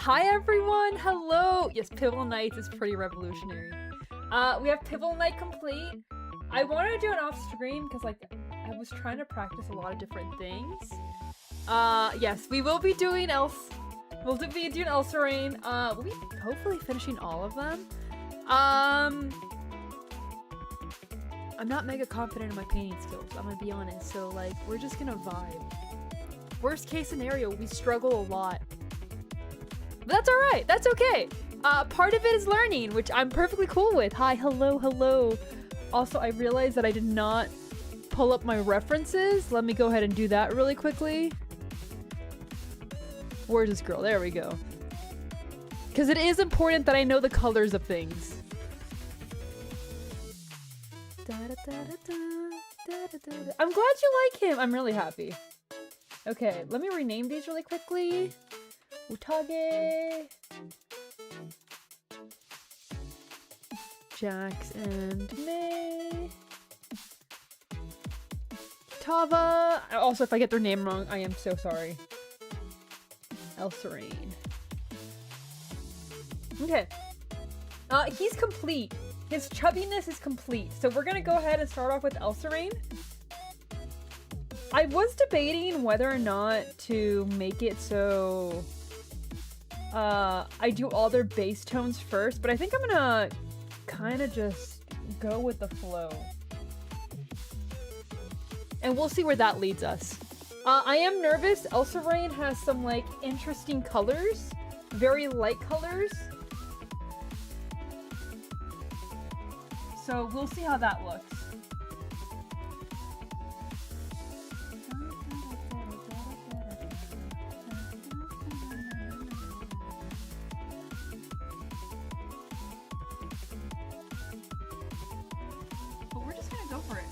Hi everyone, hello! Yes, Pivotal Knights is pretty revolutionary. We have Pivotal Knight complete. I wanted to do it off stream because like I was trying to practice a lot of different things. Yes, we will be doing we'll be doing Elserain. We'll be hopefully finishing all of them. I'm not mega confident in my painting skills, I'm gonna be honest, so like we're just gonna vibe. Worst case scenario, we struggle a lot. But that's alright, that's okay. Part of it is learning, which I'm perfectly cool with. Hi, hello, hello. Also, I realized that I did not pull up my references. Let me go ahead and do that really quickly. Where's this girl? There we go. Because it is important that I know the colors of things. I'm glad you like him. I'm really happy. Okay, let me rename these really quickly. Utage. Jax and May. Tava. Also, if I get their name wrong, I am so sorry. Elserain. Okay. He's complete. His chubbiness is complete. So we're gonna go ahead and start off with Elserain. I was debating whether or not to make it so I do all their base tones first, but I think I'm gonna kind of just go with the flow. And we'll see where that leads us. I am nervous. Elserain has some like interesting colors, very light colors. So we'll see how that looks. But we're just gonna go for it.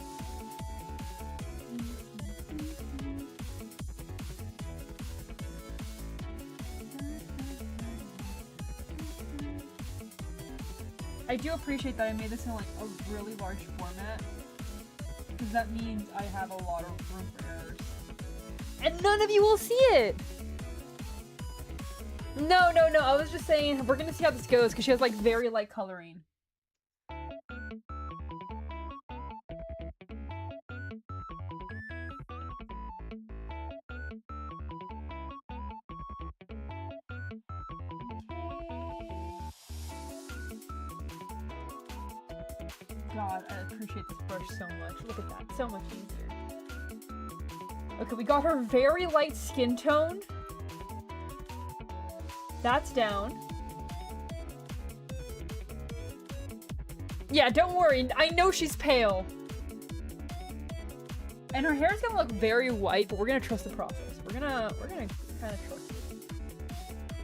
I do appreciate that I made this in like a really large format, because that means I have a lot of room for errors. And none of you will see it! No, I was just saying, we're gonna see how this goes, because she has like very light coloring. God, I appreciate this brush so much. Look at that, so much easier. Okay, we got her very light skin tone. That's down. Yeah, don't worry, I know she's pale. And her hair's gonna look very white, but we're gonna trust the process. We're gonna kind of trust it.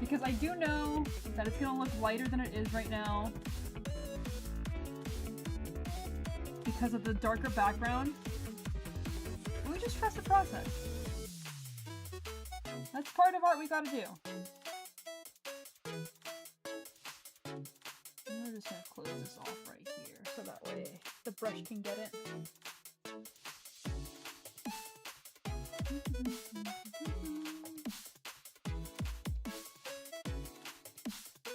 Because I do know that it's gonna look lighter than it is right now. Because of the darker background. And we just trust the process. That's part of art we gotta do. And we're just gonna close this off right here, so that way the brush can get it.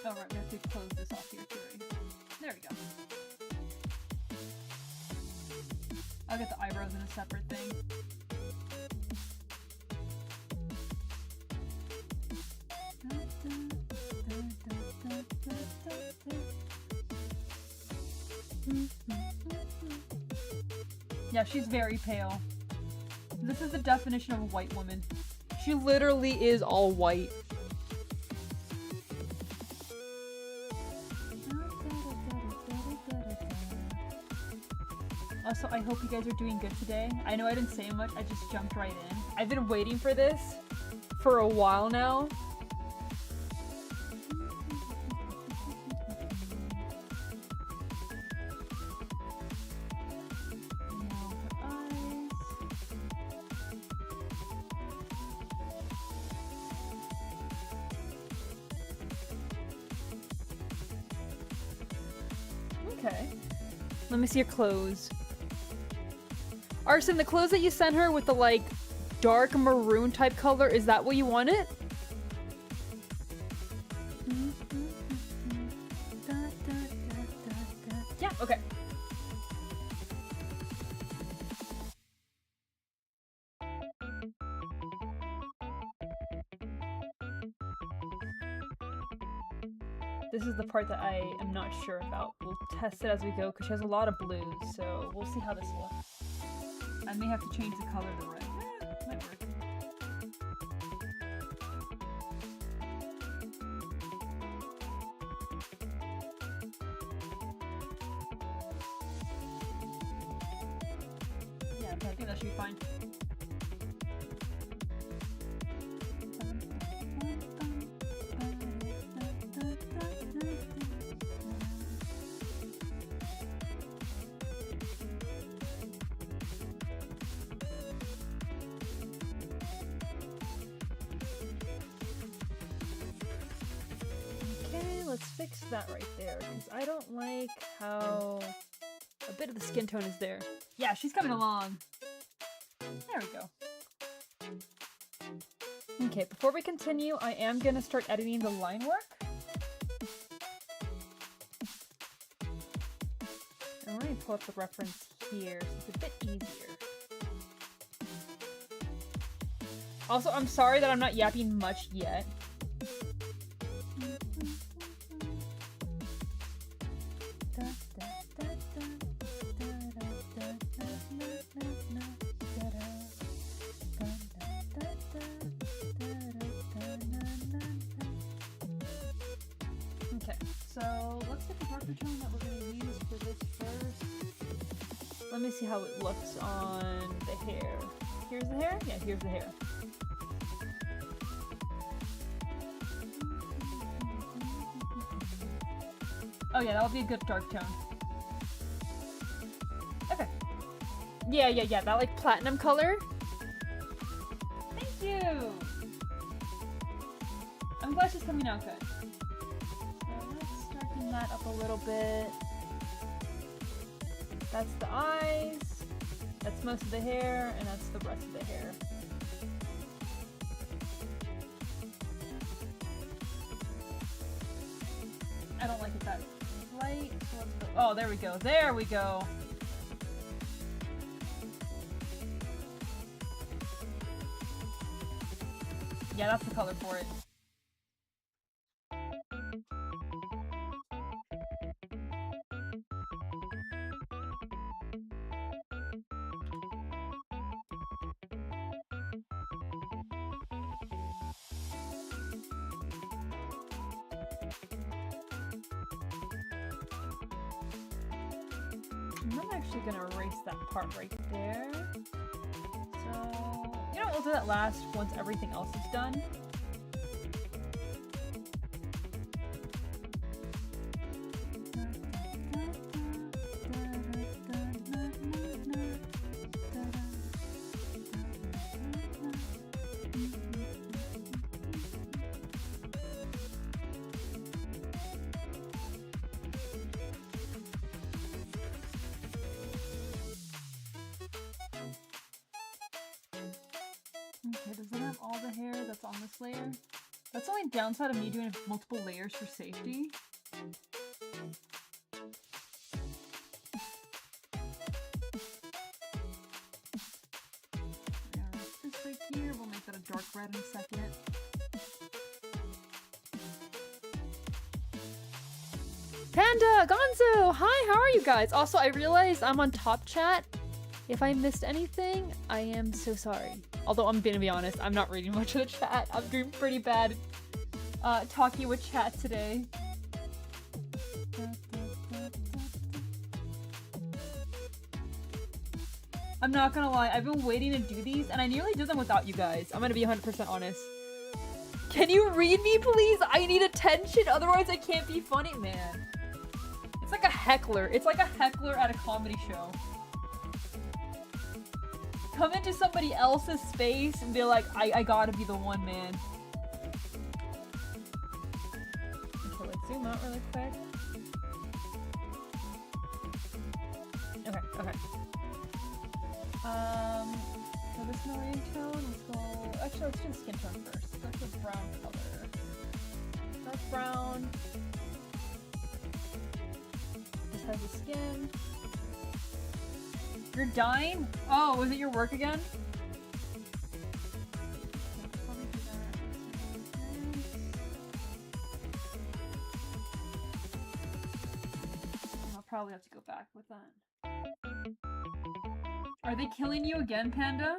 Alright, we have to close this off here too. There we go. I'll get the eyebrows in a separate thing. Yeah, she's very pale. This is the definition of a white woman. She literally is all white. Also, I hope you guys are doing good today. I know I didn't say much, I just jumped right in. I've been waiting for this for a while now. Okay. Let me see your clothes. Arson, the clothes that you sent her with the, like, dark maroon type color, is that what you wanted? Yeah, okay. This is the part that I am not sure about. We'll test it as we go because she has a lot of blues, so we'll see how this looks. I may have to change the color of the red. Might work. Yeah, I think that should be fine. Let's fix that right there, because I don't like how a bit of the skin tone is there. Yeah, she's coming along. There we go. Okay, before we continue, I am going to start editing the line work. And let me pull up the reference here, so it's a bit easier. Also, I'm sorry that I'm not yapping much yet. Okay, so let's get the darker tone that we're going to use for this first. Let me see how it looks on the hair. Here's the hair? Yeah, here's the hair. Oh yeah, that'll be a good dark tone. Okay. Yeah, that like platinum color. Thank you! I'm glad she's coming out good. So let's darken that up a little bit. That's the eyes, that's most of the hair, and that's the rest of the hair. I don't like it that light, so let's go. Oh, there we go. There we go. Yeah, that's the color for it. I'm not actually gonna erase that part right there. So, you know, we'll do that last once everything else is done. Okay, does it have all the hair that's on this layer? That's the only downside of me doing multiple layers for safety. This right here, we'll make that a dark red in a second. Panda! Gonzo! Hi, how are you guys? Also, I realized I'm on top chat. If I missed anything, I am so sorry. Although I'm gonna be honest, I'm not reading much of the chat. I'm doing pretty bad talking with chat today. I'm not gonna lie, I've been waiting to do these, and I nearly did them without you guys. I'm gonna be 100% honest. Can you read me, please? I need attention, otherwise I can't be funny, man. It's like a heckler. It's like a heckler at a comedy show. Come into somebody else's space and be like, I gotta be the one, man. Okay, let's zoom out really quick. Okay. So this maroon tone, let's go... Actually, let's do the skin tone first. Let's go to brown color. Dark brown. has the skin. You're dying? Oh, was it your work again? I'll probably have to go back with that. Are they killing you again, Panda?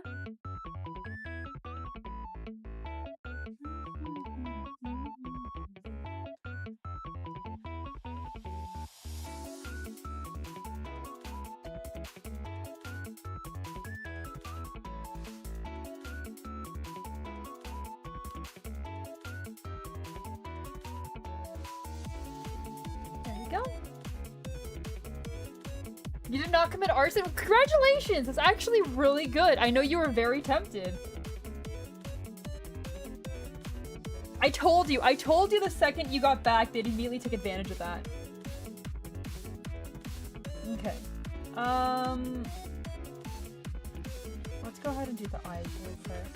You did not commit arson? Congratulations! That's actually really good. I know you were very tempted. I told you the second you got back, they'd immediately take advantage of that. Okay. Let's go ahead and do the eyes real first.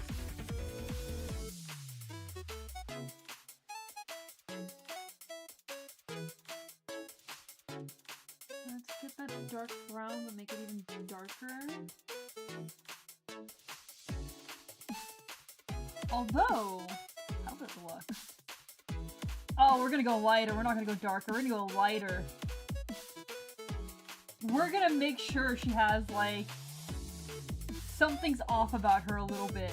Let's get that dark brown, but make it even darker. Although, how does it look? Oh, we're gonna go lighter. We're not gonna go darker. We're gonna go lighter. We're gonna make sure she has, like, something's off about her a little bit.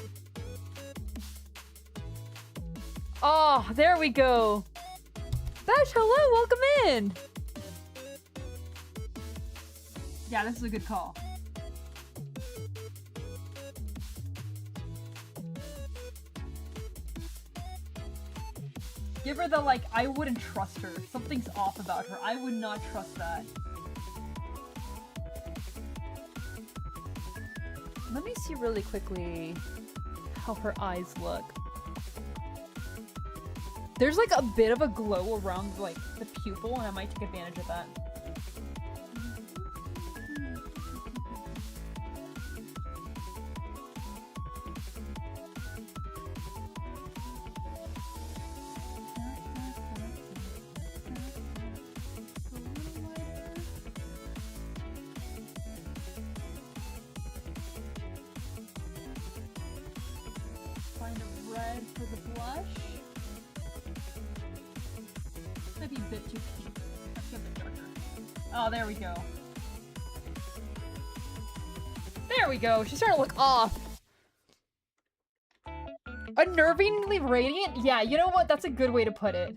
Oh, there we go. Bash, hello, welcome in. Yeah, this is a good call. Give her the, like, I wouldn't trust her. Something's off about her. I would not trust that. Let me see really quickly how her eyes look. There's, like, a bit of a glow around, like, the pupil, and I might take advantage of that. Find a red for the blush. Might be a bit too pink. Let's get a bit darker. Oh, there we go. There we go. She's starting to look off. Unnervingly radiant? Yeah, you know what? That's a good way to put it.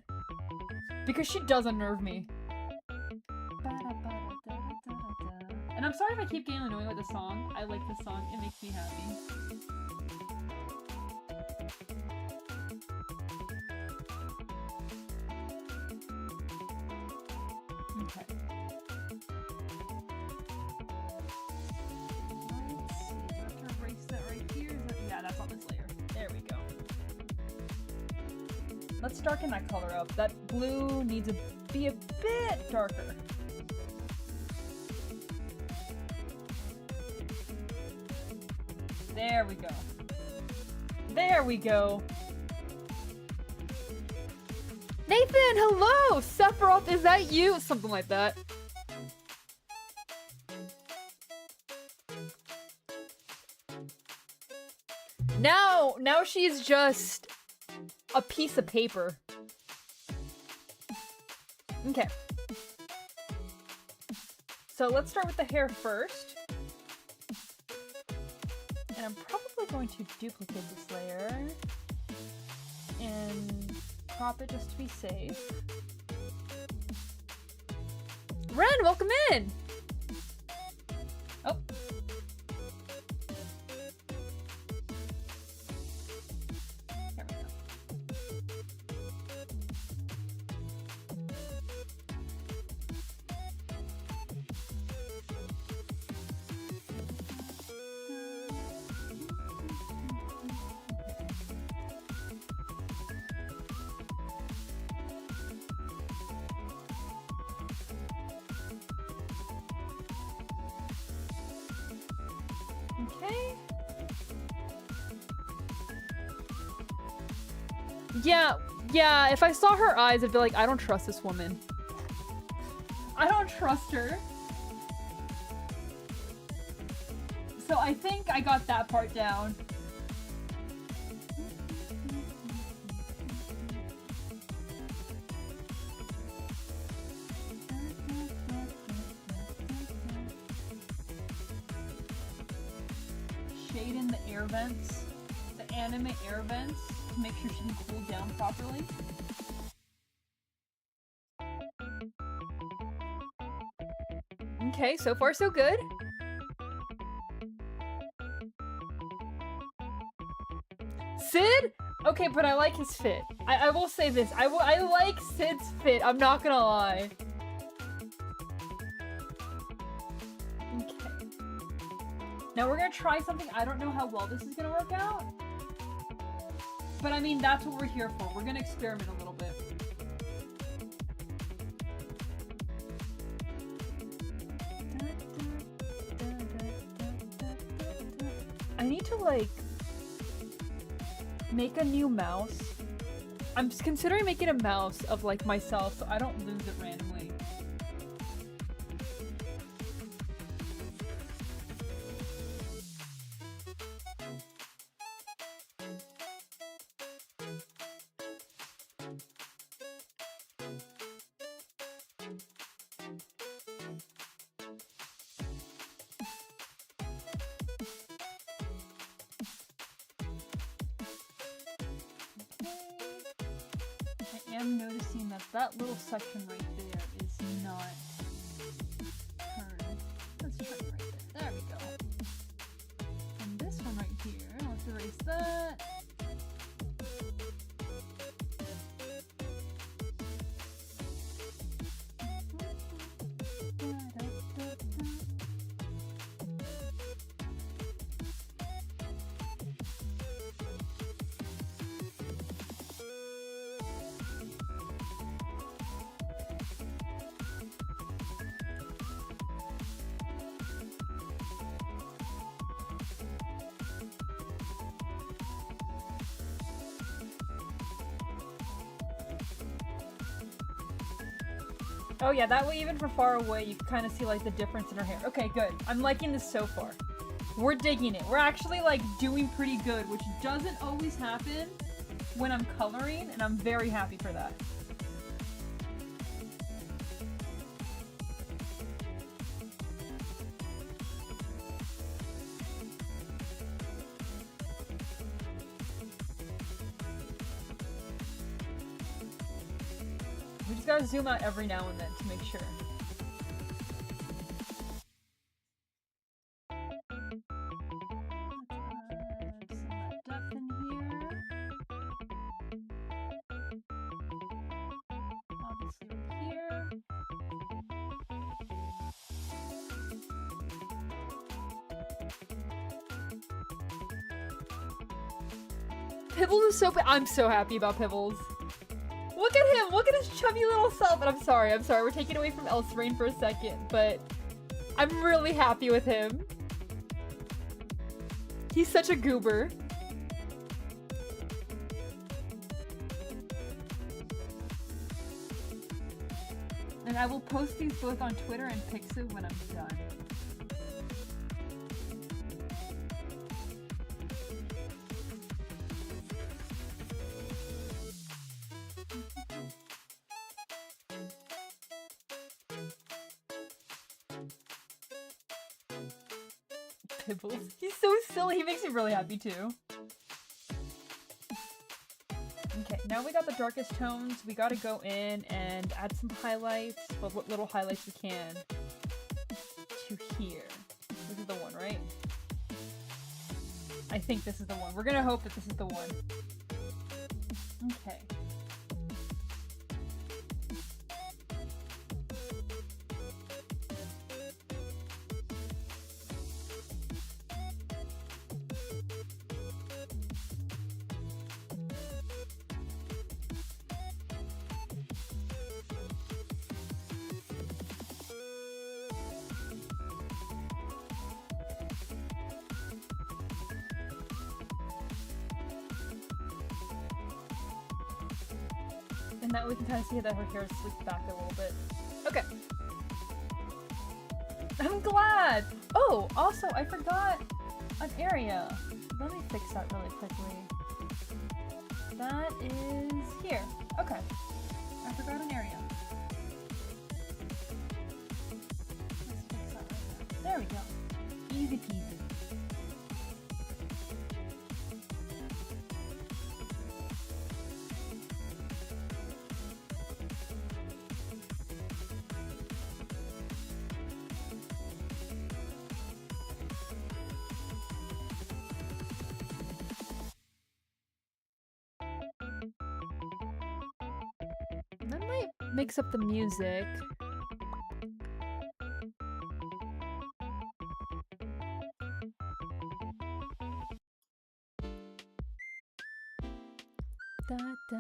Because she does unnerve me. And I'm sorry if I keep getting annoyed with the song. I like this song. It makes me happy. Okay. Let's see. Do I have to erase that right here? Yeah, that's on this layer. There we go. Let's darken that color up. That blue needs to be a bit darker. There we go. There we go. Nathan, hello! Sephiroth, is that you? Something like that. Now she's just a piece of paper. Okay. So let's start with the hair first. And I'm probably going to duplicate this layer and crop it just to be safe. Ren, welcome in! Oh. There we go. Okay. Yeah, if I saw her eyes, I'd be like, I don't trust this woman. I don't trust her. So I think I got that part down. Shade in the air vents, the anime air vents, to make sure she can cool down properly. Okay, so far so good. Sid? Okay, but I like his fit. I will say this. I like Sid's fit. I'm not gonna lie. Okay. Now we're gonna try something. I don't know how well this is gonna work out. But I mean, that's what we're here for. We're gonna experiment a little bit. I need to, like, make a new mouse. I'm just considering making a mouse of, like, myself so I don't lose it randomly. I am noticing that that little section right there is not turned. Let's turn it right there. There we go. And this one right here, let's erase that. Oh yeah, that way even from far away you can kind of see like the difference in her hair. Okay, good. I'm liking this so far. We're digging it. We're actually like doing pretty good, which doesn't always happen when I'm coloring, and I'm very happy for that. We just gotta zoom out every now and then to make sure. Pibbles is so I'm so happy about Pibbles. Look at him! Look at his chubby little self! And I'm sorry, we're taking away from Elserain for a second, but I'm really happy with him. He's such a goober. And I will post these both on Twitter and Pixiv when I'm done. Pibbles. He's so silly. He makes me really happy too. Okay, now we got the darkest tones. We gotta go in and add some highlights. Well, what little highlights we can to here. This is the one, right? I think this is the one. We're gonna hope that this is the one. Okay. And that we can kind of see that her hair is slicked back a little bit. Okay. I'm glad! Oh, also, I forgot an area. Let me fix that really quickly. That is here. Okay. I forgot an area. Let's fix that right there. There we go. Easy peasy. That might mix up the music. Da, da,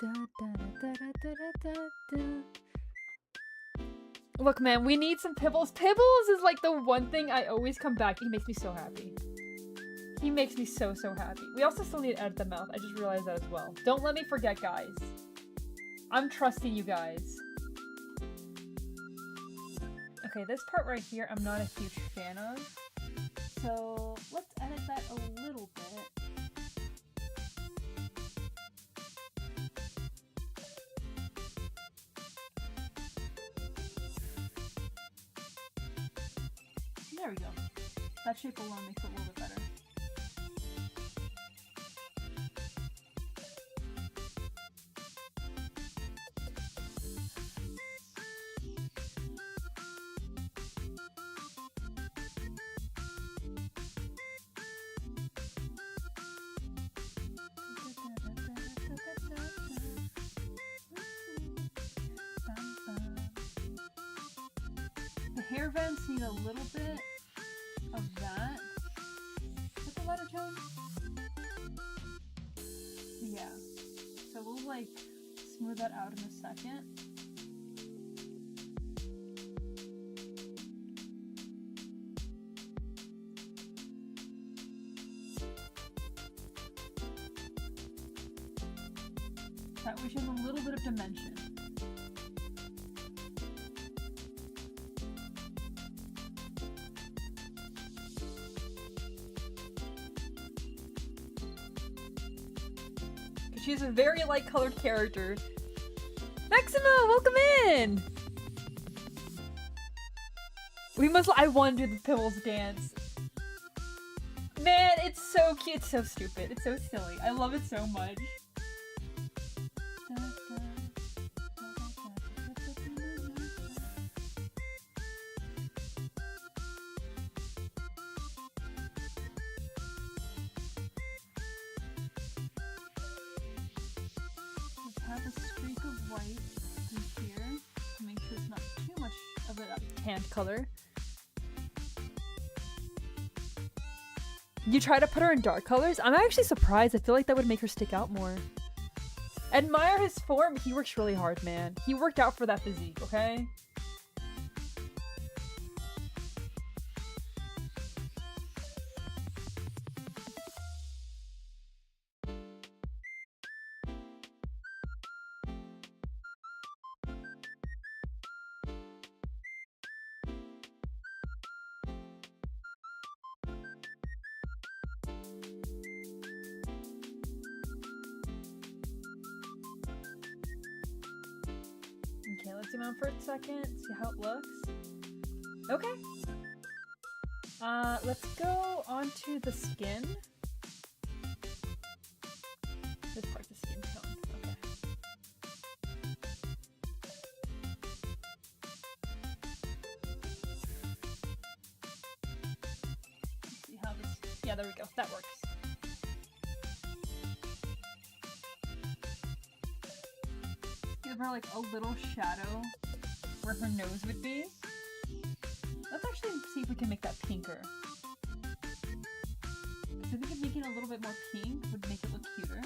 da, da, da, da, da, da, da. Look, man, we need some Pibbles. Pibbles is like the one thing I always come back. He makes me so happy. He makes me so, so happy. We also still need to edit the mouth. I just realized that as well. Don't let me forget, guys. I'm trusting you guys. Okay, this part right here, I'm not a huge fan of. So let's edit that a little bit. There we go. That shape alone makes it a little bit better. The hair vents need a little bit of that. With the lighter tone? Yeah. So we'll like smooth that out in a second. That way she has a little bit of dimension. She's a very light-colored character. Maximo, welcome in! We must- I want to do the Pibbles dance. Man, it's so cute. It's so stupid. It's so silly. I love it so much. Have a streak of white in here to make sure it's not too much of a tan color. You try to put her in dark colors? I'm actually surprised. I feel like that would make her stick out more. Admire his form. He works really hard, man. He worked out for that physique, okay? Okay, let's zoom out for a second, see how it looks. Okay. Let's go onto the skin. This part's the skin tone. Okay. Let's see how this. Yeah, there we go. That works. Give her like a little shadow where her nose would be. Let's actually see if we can make that pinker. I think making it a little bit more pink would make it look cuter.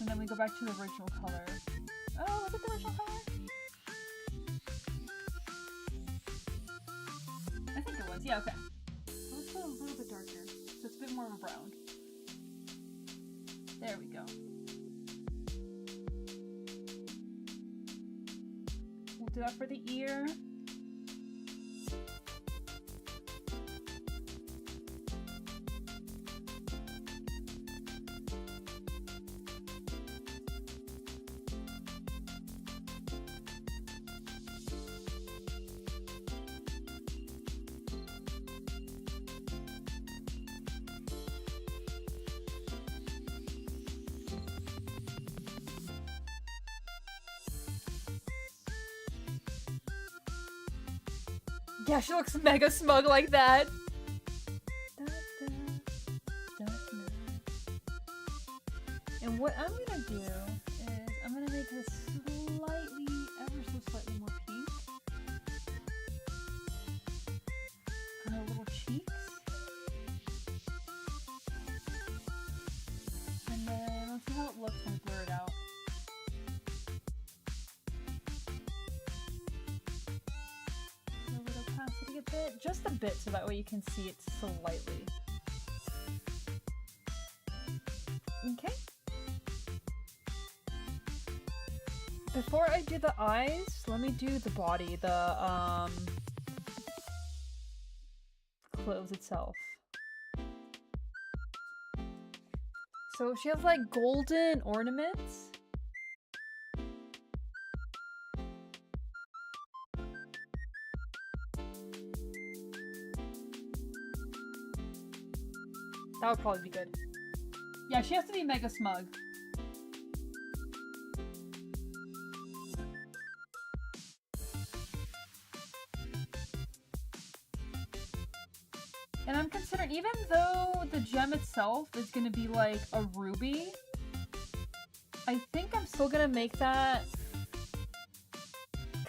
And then we go back to the original color. Oh, is it the original color? I think it was. Yeah, okay. Let's go a little bit darker. So it's a bit more of a brown. There we go. We'll do that for the ear. Yeah, she looks mega smug like that. And what I'm gonna do is I'm gonna make this slightly, ever so slightly more pink. On her little cheeks. And then let's see how it looks when we blur it out. Opacity a bit, just a bit, so that way you can see it slightly. Okay. Before I do the eyes, let me do the body, the clothes itself. So she has like golden ornaments. That would probably be good. Yeah, she has to be mega smug. And I'm considering, even though the gem itself is gonna be like a ruby, I think I'm still gonna make that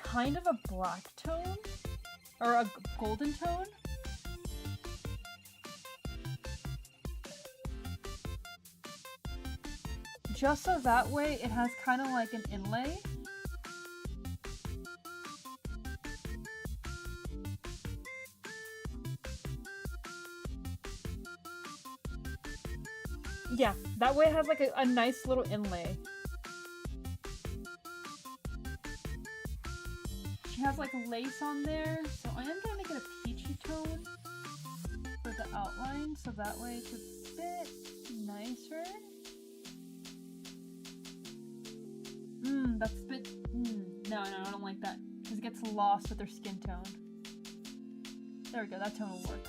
kind of a black tone, or a golden tone. Just so that way it has kind of like an inlay. Yeah, that way it has like a nice little inlay. She has like a lace on there, so I am gonna make it a peachy tone for the outline, so that way it's a bit nicer. That's a bit... No, I don't like that, because it gets lost with their skin tone. There we go, that tone will work.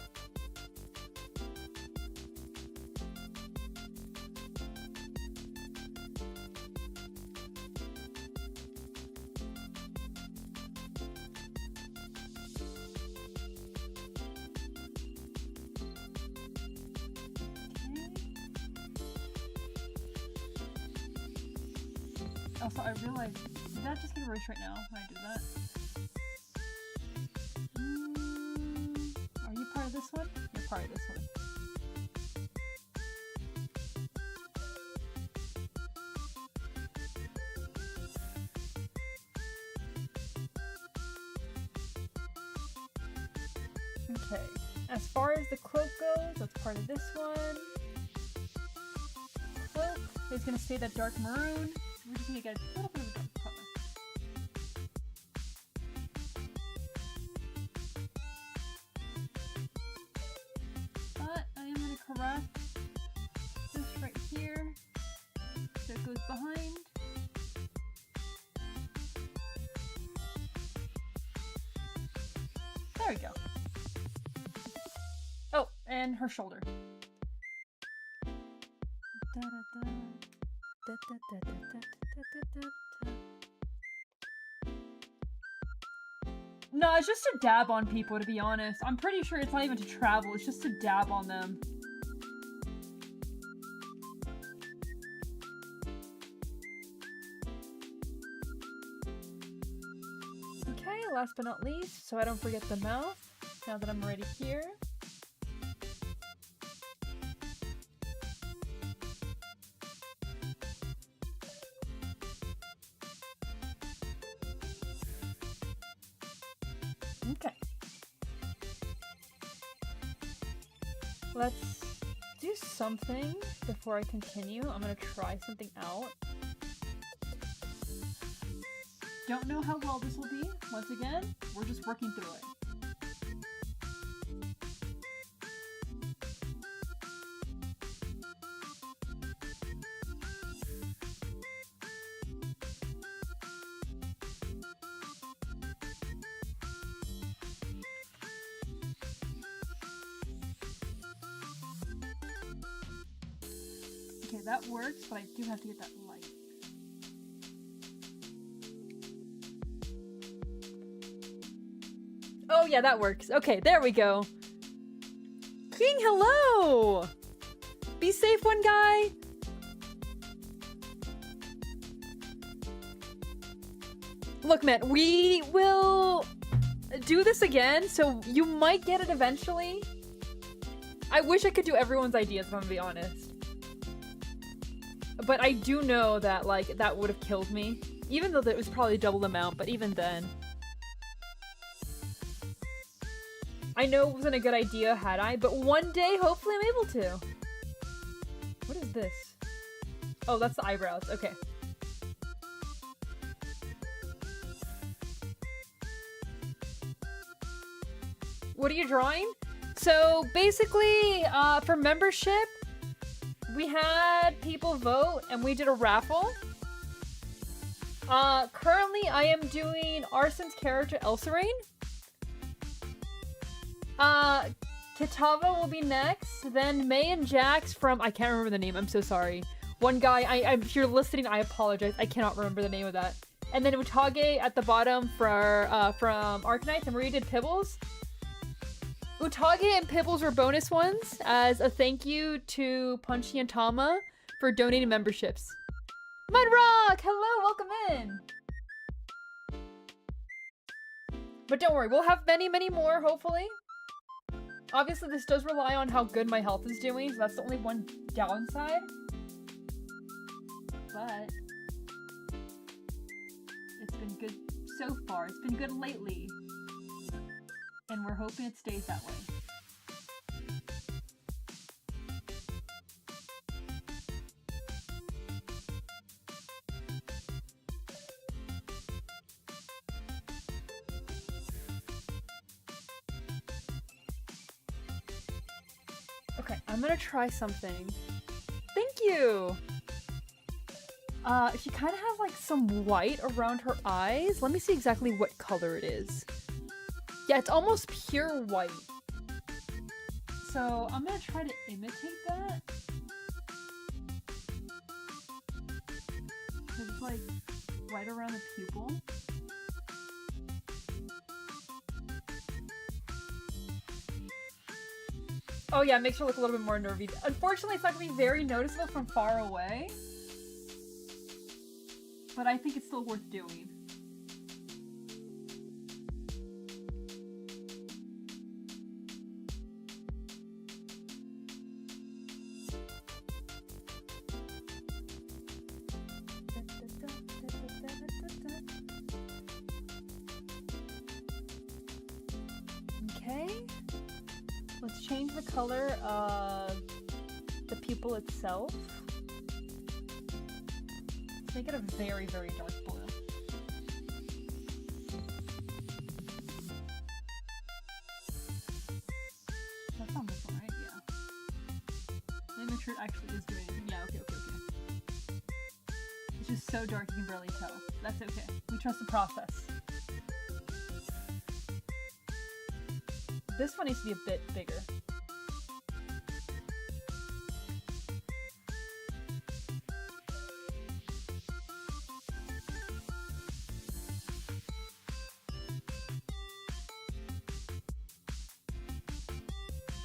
Also, I realized, did that just get erased right now when I do that? Are you part of this one? You're part of this one. Okay, as far as the cloak goes, that's part of this one. Cloak is going to stay that dark maroon. We're just gonna get a little bit of a dark color. But I am gonna correct this right here so it goes behind. There we go. Oh, and her shoulder. Da-da-da. No, it's just to dab on people, to be honest. I'm pretty sure it's not even to travel, it's just to dab on them. Okay, last but not least, so I don't forget the mouth, now that I'm already here. Okay. Let's do something before I continue. I'm gonna try something out. don't know how well this will be. Once again, we're just working through it. Okay, that works, but I do have to get that light. Oh yeah, that works. Okay, there we go. King, hello! Be safe, one guy! Look, man, we will do this again, so you might get it eventually. I wish I could do everyone's ideas, if I'm gonna be honest. But I do know that, like, that would have killed me. Even though it was probably double the amount, but even then. I know it wasn't a good idea had I, but one day, hopefully I'm able to. What is this? Oh, that's the eyebrows. Okay. What are you drawing? So basically, for membership, we had people vote and we did a raffle. Currently I am doing Arson's character Elserain. Kitava will be next, then May and Jax from, I can't remember the name, I'm so sorry. One guy, if you're listening, I apologize, I cannot remember the name of that. And then Utage at the bottom from Arknights, and Marie did Pibbles. Utage and Pibbles were bonus ones as a thank you to Punchy and Tama for donating memberships. Mudrock! Hello, welcome in! But don't worry, we'll have many, many more, hopefully. Obviously, this does rely on how good my health is doing, so that's the only one downside. But it's been good so far. It's been good lately. And we're hoping it stays that way. Okay, I'm gonna try something. Thank you! She kind of has like some white around her eyes. Let me see exactly what color it is. Yeah, it's almost pure white. So I'm gonna try to imitate that. It's like right around the pupil. Oh yeah, it makes her look a little bit more nervy. Unfortunately, it's not gonna be very noticeable from far away. But I think it's still worth doing. Okay. Let's change the color of the pupil itself. Let's make it a very, very dark blue. That's not this one, right? Yeah. Let me make sure it actually is doing anything. Yeah, okay. It's just so dark you can barely tell. That's okay. We trust the process. This one needs to be a bit bigger.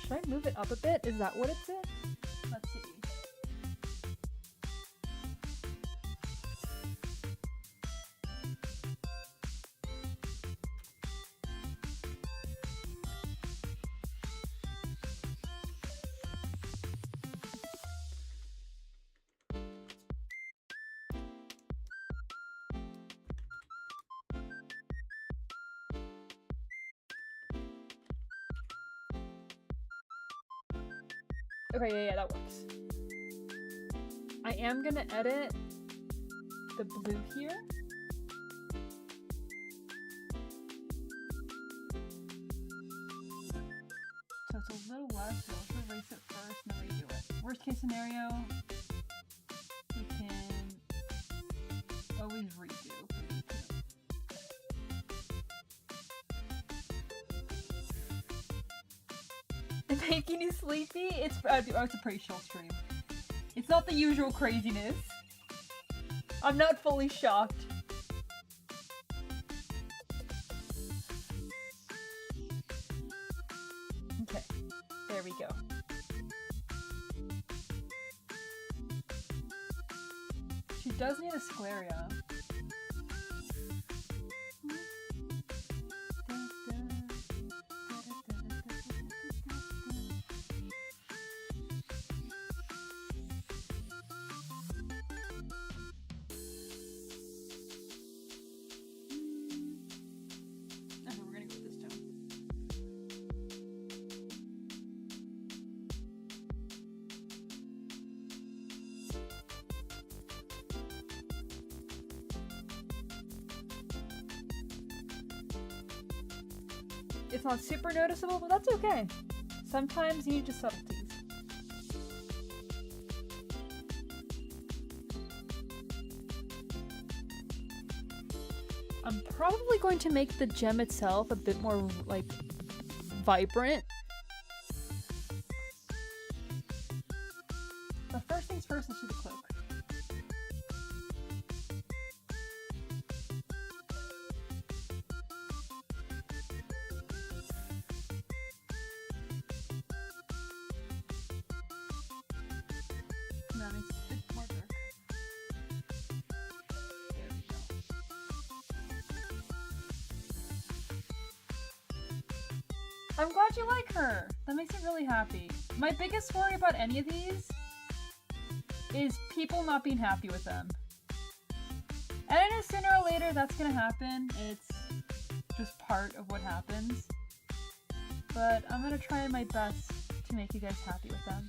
Should I move it up a bit? Is that what it's in? Let's see. Okay, yeah, that works. I am gonna edit the blue here. little less, so let's erase it first and then redo it. Worst case scenario, we can always redo. Making you sleepy? It's a pretty chill stream. It's not the usual craziness. I'm not fully shocked. Okay, there we go. She does need a scleria. It's not super noticeable, but that's okay. Sometimes you need just subtleties. I'm probably going to make the gem itself a bit more, like, vibrant. But first things first, let's do the cloak. I'm glad you like her. That makes me really happy. My biggest worry about any of these is people not being happy with them. And I know sooner or later that's gonna happen. It's just part of what happens. But I'm gonna try my best to make you guys happy with them.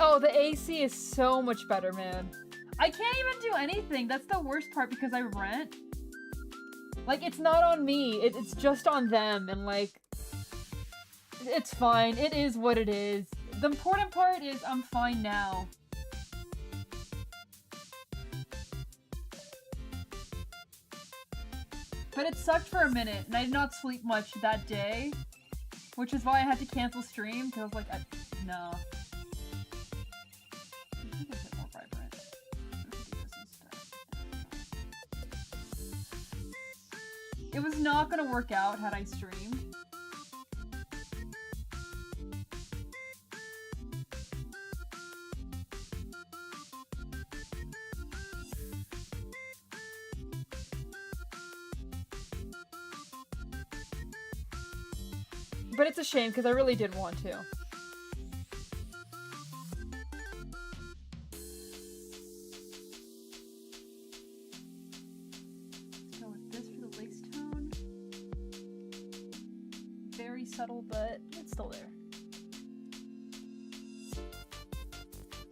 Oh, the AC is so much better, man. I can't even do anything. That's the worst part because I rent. Like, it's not on me. It's just on them. And, like, it's fine. It is what it is. The important part is I'm fine now. But it sucked for a minute, and I did not sleep much that day. Which is why I had to cancel stream, because I was like, no. It was not gonna work out had I streamed. But it's a shame because I really did want to. Subtle, but it's still there.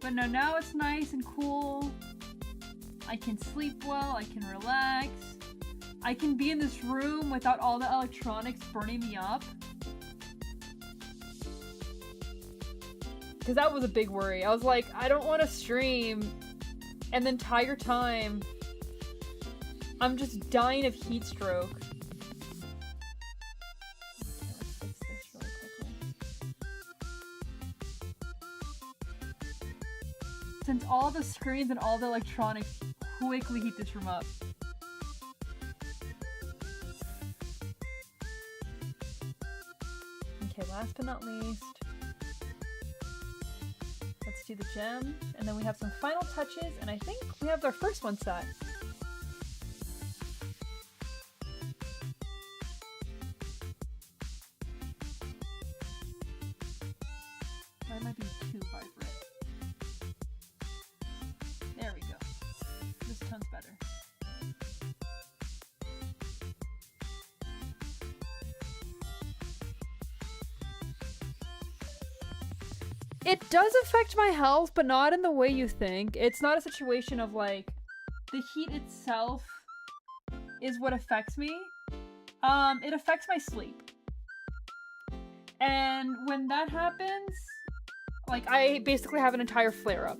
But no, now it's nice and cool. I can sleep well, I can relax. I can be in this room without all the electronics burning me up. Because that was a big worry. I was like, I don't want to stream and the entire time I'm just dying of heat stroke. Since all the screens and all the electronics quickly heat this room up. Okay, last but not least, let's do the gem, and then we have some final touches, and I think we have our first one set. That might be too vibrant. There we go. This tone's better. It does affect my health, but not in the way you think. It's not a situation of like, the heat itself is what affects me. It affects my sleep. And when that happens, like, I basically have an entire flare-up.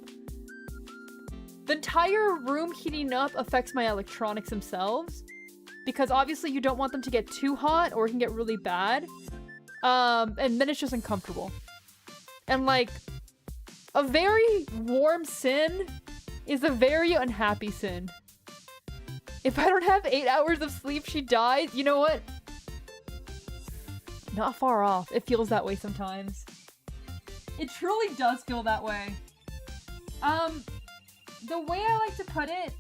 The entire room heating up affects my electronics themselves, because obviously you don't want them to get too hot or it can get really bad. And then it's just uncomfortable. And like, a very warm sin is a very unhappy sin. If I don't have 8 hours of sleep, she dies. You know what? Not far off. It feels that way sometimes. It truly does feel that way. The way I like to put it,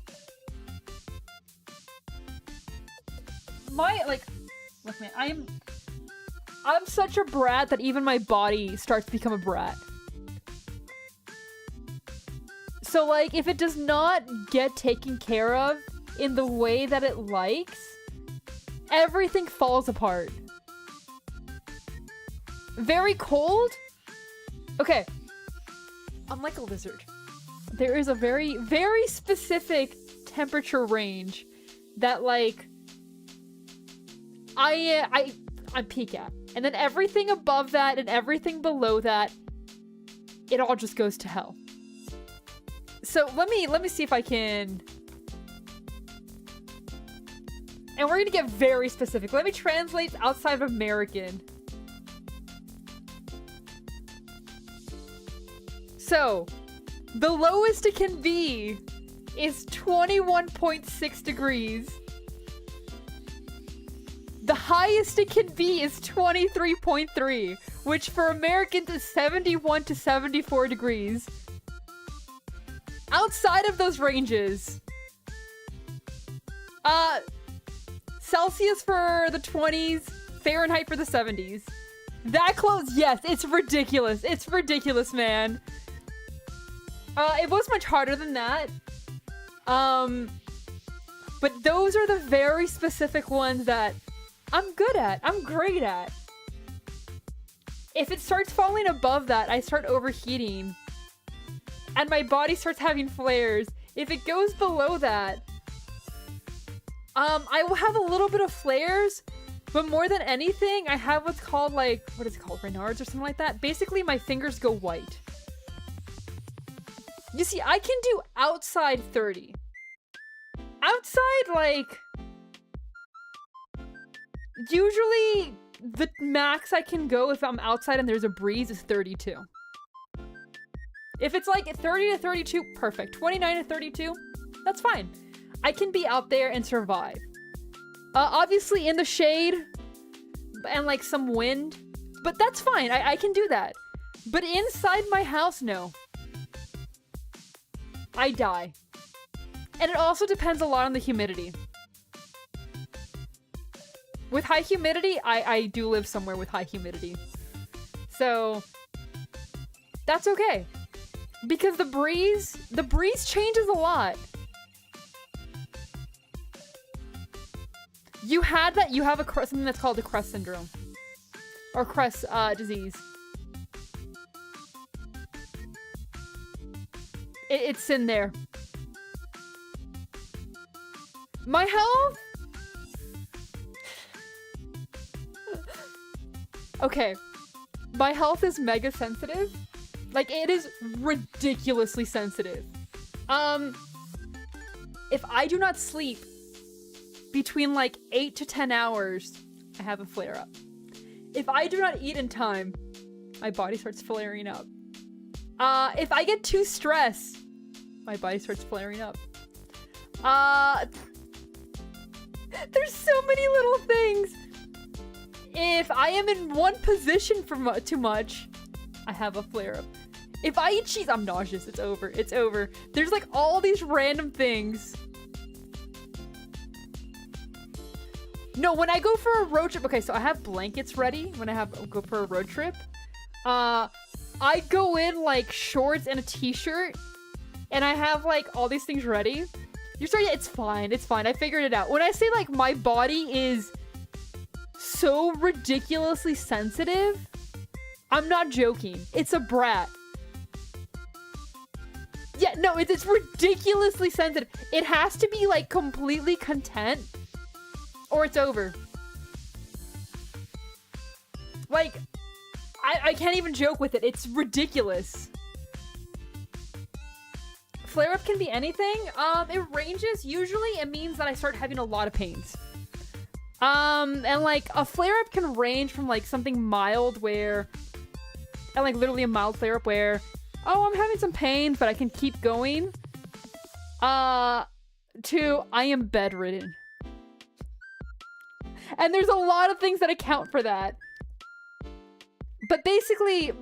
look man, I'm such a brat that even my body starts to become a brat. So like, if it does not get taken care of in the way that it likes, everything falls apart. Very cold? Okay. I'm like a lizard. There is a very, very specific temperature range that like I peak at. And then everything above that and everything below that, it all just goes to hell. So let me see if I can. And we're gonna get very specific. Let me translate outside of American. So, the lowest it can be is 21.6 degrees. The highest it can be is 23.3, which for Americans is 71 to 74 degrees. Outside of those ranges, Celsius for the 20s, Fahrenheit for the 70s. That close, yes, it's ridiculous. It's ridiculous, man. It was much harder than that. But those are the very specific ones that I'm good at. I'm great at. If it starts falling above that, I start overheating. And my body starts having flares. If it goes below that, I will have a little bit of flares, but more than anything, I have what's called like, what is it called? Raynaud's or something like that. Basically, my fingers go white. You see, I can do outside 30. Outside, like, usually the max I can go if I'm outside and there's a breeze is 32. If it's like 30 to 32, perfect. 29 to 32, that's fine. I can be out there and survive. Obviously in the shade and like some wind, but that's fine. I can do that. But inside my house, no. I die. And it also depends a lot on the humidity. With high humidity, I do live somewhere with high humidity. So, that's okay. Because the breeze changes a lot. You have something that's called the crest syndrome. Or crest disease. It's in there. My health? Okay. My health is mega sensitive. Like, it is ridiculously sensitive. If I do not sleep between like 8 to 10 hours, I have a flare up. If I do not eat in time, my body starts flaring up. If I get too stressed, my body starts flaring up. There's so many little things. If I am in one position for too much, I have a flare up. If I eat cheese, I'm nauseous. It's over. It's over. There's like all these random things. No, when I go for a road trip, okay, so I have blankets ready when I go for a road trip. I go in like shorts and a t-shirt, and I have like all these things ready. You're sorry, yeah, it's fine. It's fine. I figured it out. When I say like my body is so ridiculously sensitive, I'm not joking. It's a brat. Yeah, no, it's ridiculously sensitive. It has to be like completely content or it's over. Like, I can't even joke with it. It's ridiculous. Flare-up can be anything. It ranges. Usually it means that I start having a lot of pains. And like a flare-up can range from like something mild where, and like literally a mild flare-up where, oh, I'm having some pain, but I can keep going. To I am bedridden. And there's a lot of things that account for that. But basically,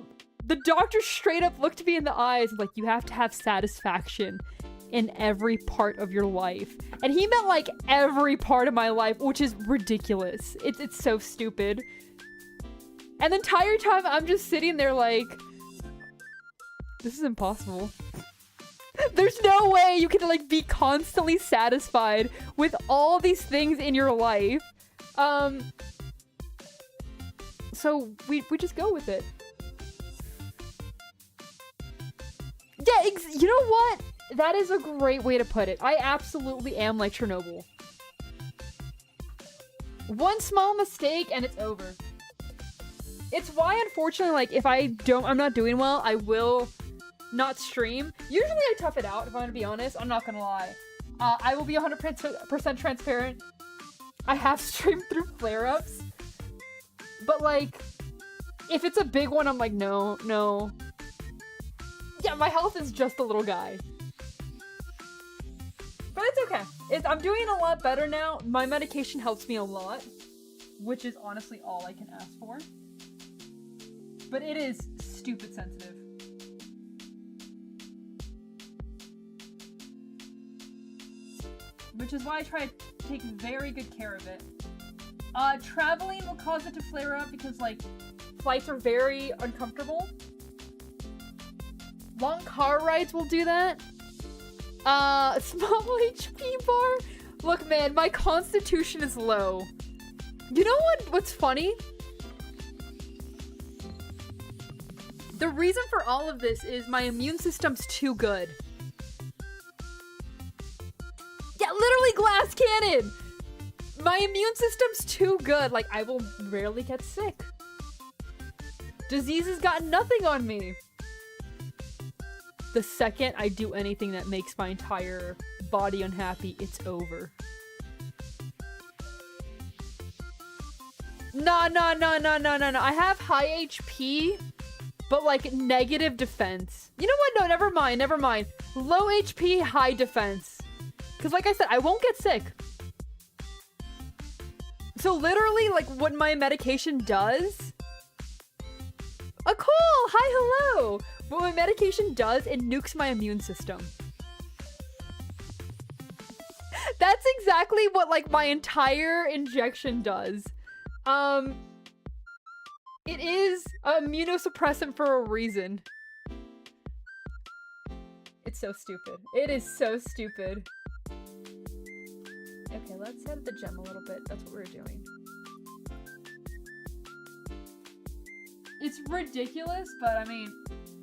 the doctor straight up looked me in the eyes like, you have to have satisfaction in every part of your life. And he meant like every part of my life, which is ridiculous. It's so stupid. And the entire time I'm just sitting there like, this is impossible. There's no way you can like be constantly satisfied with all these things in your life. So we just go with it. Yeah, you know what? That is a great way to put it. I absolutely am like Chernobyl. One small mistake and it's over. It's why, unfortunately, like, if I'm not doing well, I will not stream. Usually I tough it out, if I'm gonna be honest. I'm not gonna lie. I will be 100% transparent. I have streamed through flare-ups. But, like, if it's a big one, I'm like, no. Yeah, my health is just a little guy. But it's okay. I'm doing a lot better now. My medication helps me a lot, which is honestly all I can ask for. But it is stupid sensitive. Which is why I try to take very good care of it. Traveling will cause it to flare up because, like, flights are very uncomfortable. Long car rides will do that. Small HP bar? Look, man, my constitution is low. You know what's funny? The reason for all of this is my immune system's too good. Yeah, literally glass cannon! My immune system's too good. Like, I will rarely get sick. Disease has got nothing on me. The second I do anything that makes my entire body unhappy, it's over. No. I have high HP, but like negative defense. You know what? No, never mind. Low HP, high defense. Because like I said, I won't get sick. So literally, like, what my medication does... A call! Hi, hello! What my medication does, it nukes my immune system. That's exactly what, like, my entire injection does. It is immunosuppressant for a reason. It's so stupid. It is so stupid. Okay, let's head the gym a little bit. That's what we're doing. It's ridiculous, but I mean,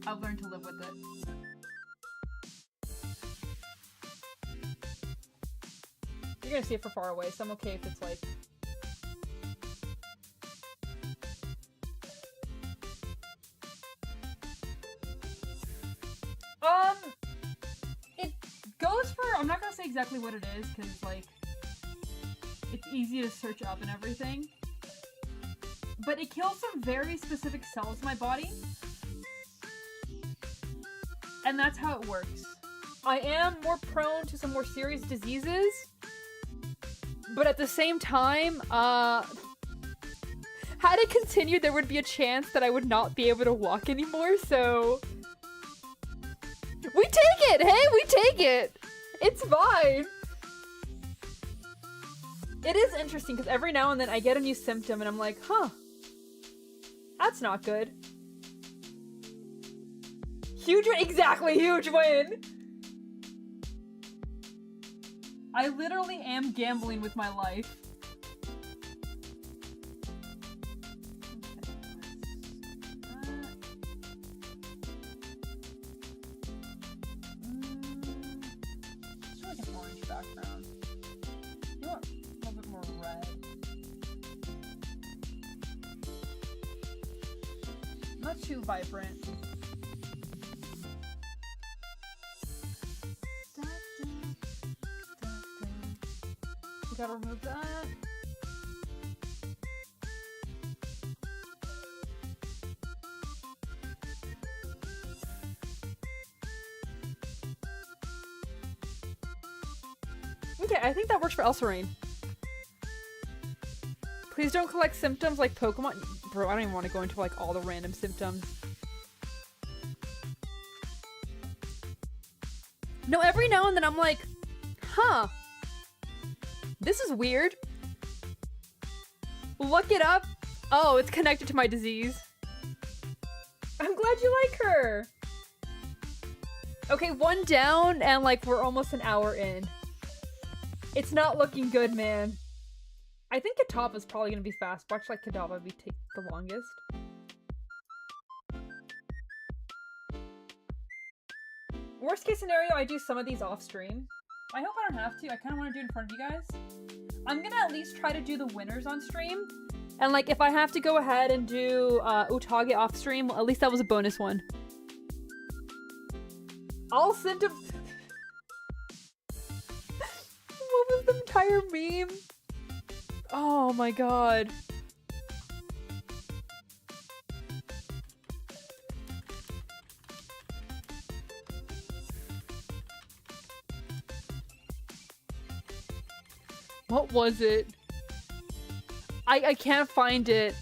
I've learned to live with it. You're gonna see it from far away, so I'm okay if it's like... It goes for... I'm not gonna say exactly what it is, because, like, it's easy to search up and everything. But it kills some very specific cells in my body. And that's how it works. I am more prone to some more serious diseases. But at the same time, had it continued, there would be a chance that I would not be able to walk anymore, so... We take it! Hey, we take it! It's fine! It is interesting, because every now and then I get a new symptom and I'm like, huh. That's not good. Huge win! Exactly, huge win! I literally am gambling with my life. not too vibrant. We gotta remove that. Okay, I think that works for Elserain. Please don't collect symptoms like Pokemon. Bro, I don't even want to go into like all the random symptoms. No, every now and then I'm like, huh, this is weird. Look it up. Oh, it's connected to my disease. I'm glad you like her. Okay, one down and like we're almost an hour in. It's not looking good, man. I think Kadava's probably gonna be fast. Watch like Kadava take the longest. Worst case scenario, I do some of these off stream. I hope I don't have to. I kind of want to do it in front of you guys. I'm gonna at least try to do the winners on stream. And like if I have to go ahead and do Utage off stream, well, at least that was a bonus one. All symptoms. What was the entire meme? Oh my god. What was it? I can't find it.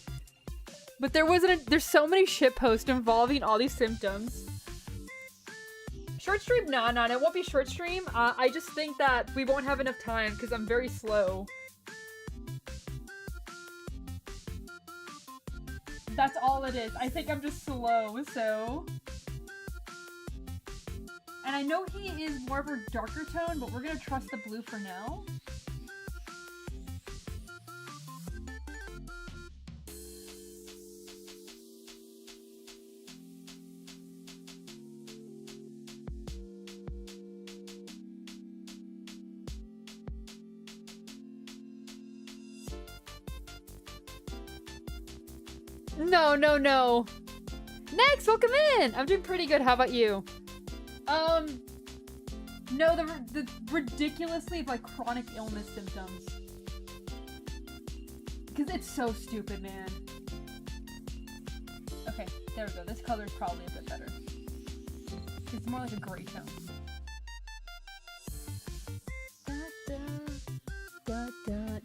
But there's so many shit posts involving all these symptoms. Short stream? No, it won't be short stream. I just think that we won't have enough time because I'm very slow. That's all it is. I think I'm just slow, so... And I know he is more of a darker tone, but we're gonna trust the blue for now. No. Next, welcome in! I'm doing pretty good, how about you? No, the ridiculously, like, chronic illness symptoms. Because it's so stupid, man. Okay, there we go. This color is probably a bit better. It's more like a gray tone.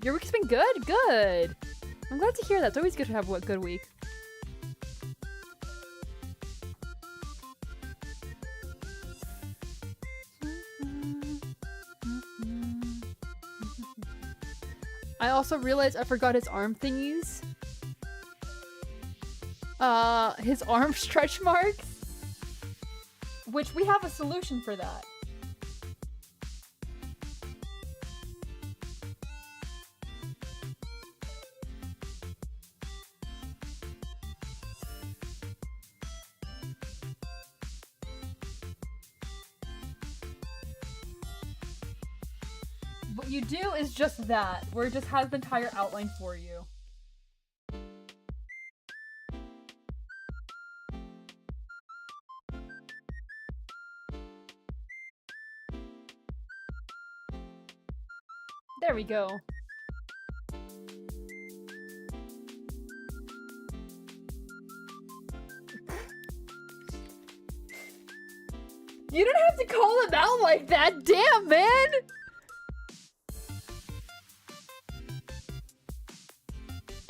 Your week's been good? Good! I'm glad to hear that. It's always good to have a good week. I also realized I forgot his arm thingies. His arm stretch marks. Which we have a solution for that. What you do is just that, where it just has the entire outline for you. There we go. You didn't have to call him out like that, damn, man!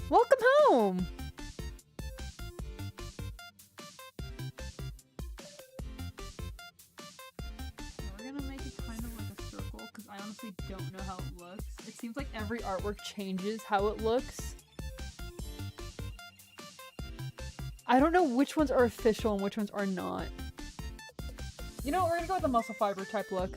Welcome home! We're gonna make it kind of like a circle, because I honestly don't know how it looks. It seems like every artwork changes how it looks. I don't know which ones are official and which ones are not. You know what, we're gonna go with the muscle fiber type look.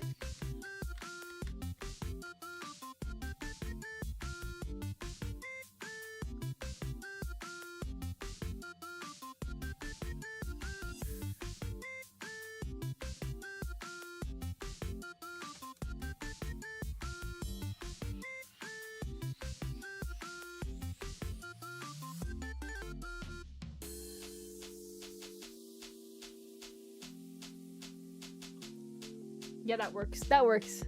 Yeah, that works. That works.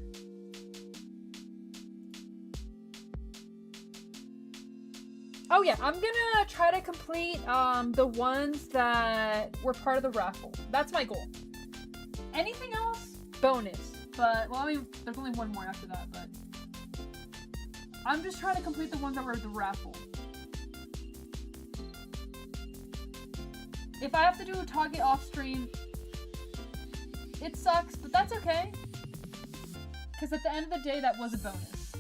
Oh yeah, I'm gonna try to complete the ones that were part of the raffle. That's my goal. Anything else? Bonus. But, well, I mean, there's only one more after that, but... I'm just trying to complete the ones that were the raffle. If I have to do a target off stream, it sucks, but that's okay. Because at the end of the day, that was a bonus.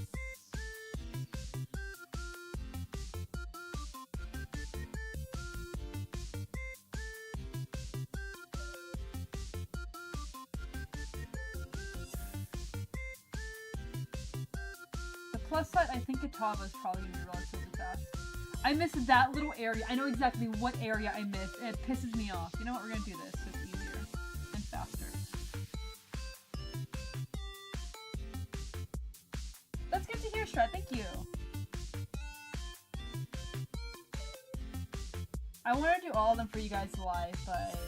The plus side, I think Katava is probably going to be relatively fast. I missed that little area. I know exactly what area I missed. It pisses me off. You know what? We're going to do this. It's easier and faster. That's good to hear, Strat. Thank you. I want to do all of them for you guys live, but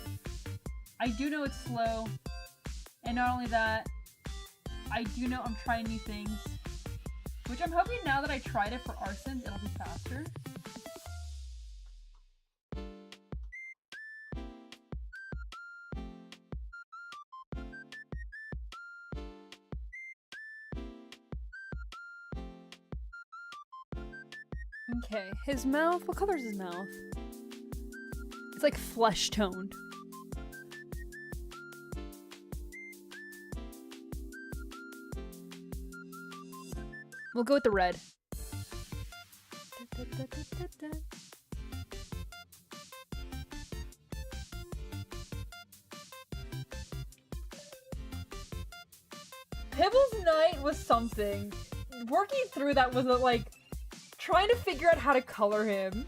I do know it's slow. And not only that, I do know I'm trying new things. Which I'm hoping now that I tried it for Arsons, it'll be faster. Okay, his mouth. What color is his mouth? It's like flesh toned. We'll go with the red. Pibble's night was something. Working through that was like trying to figure out how to color him.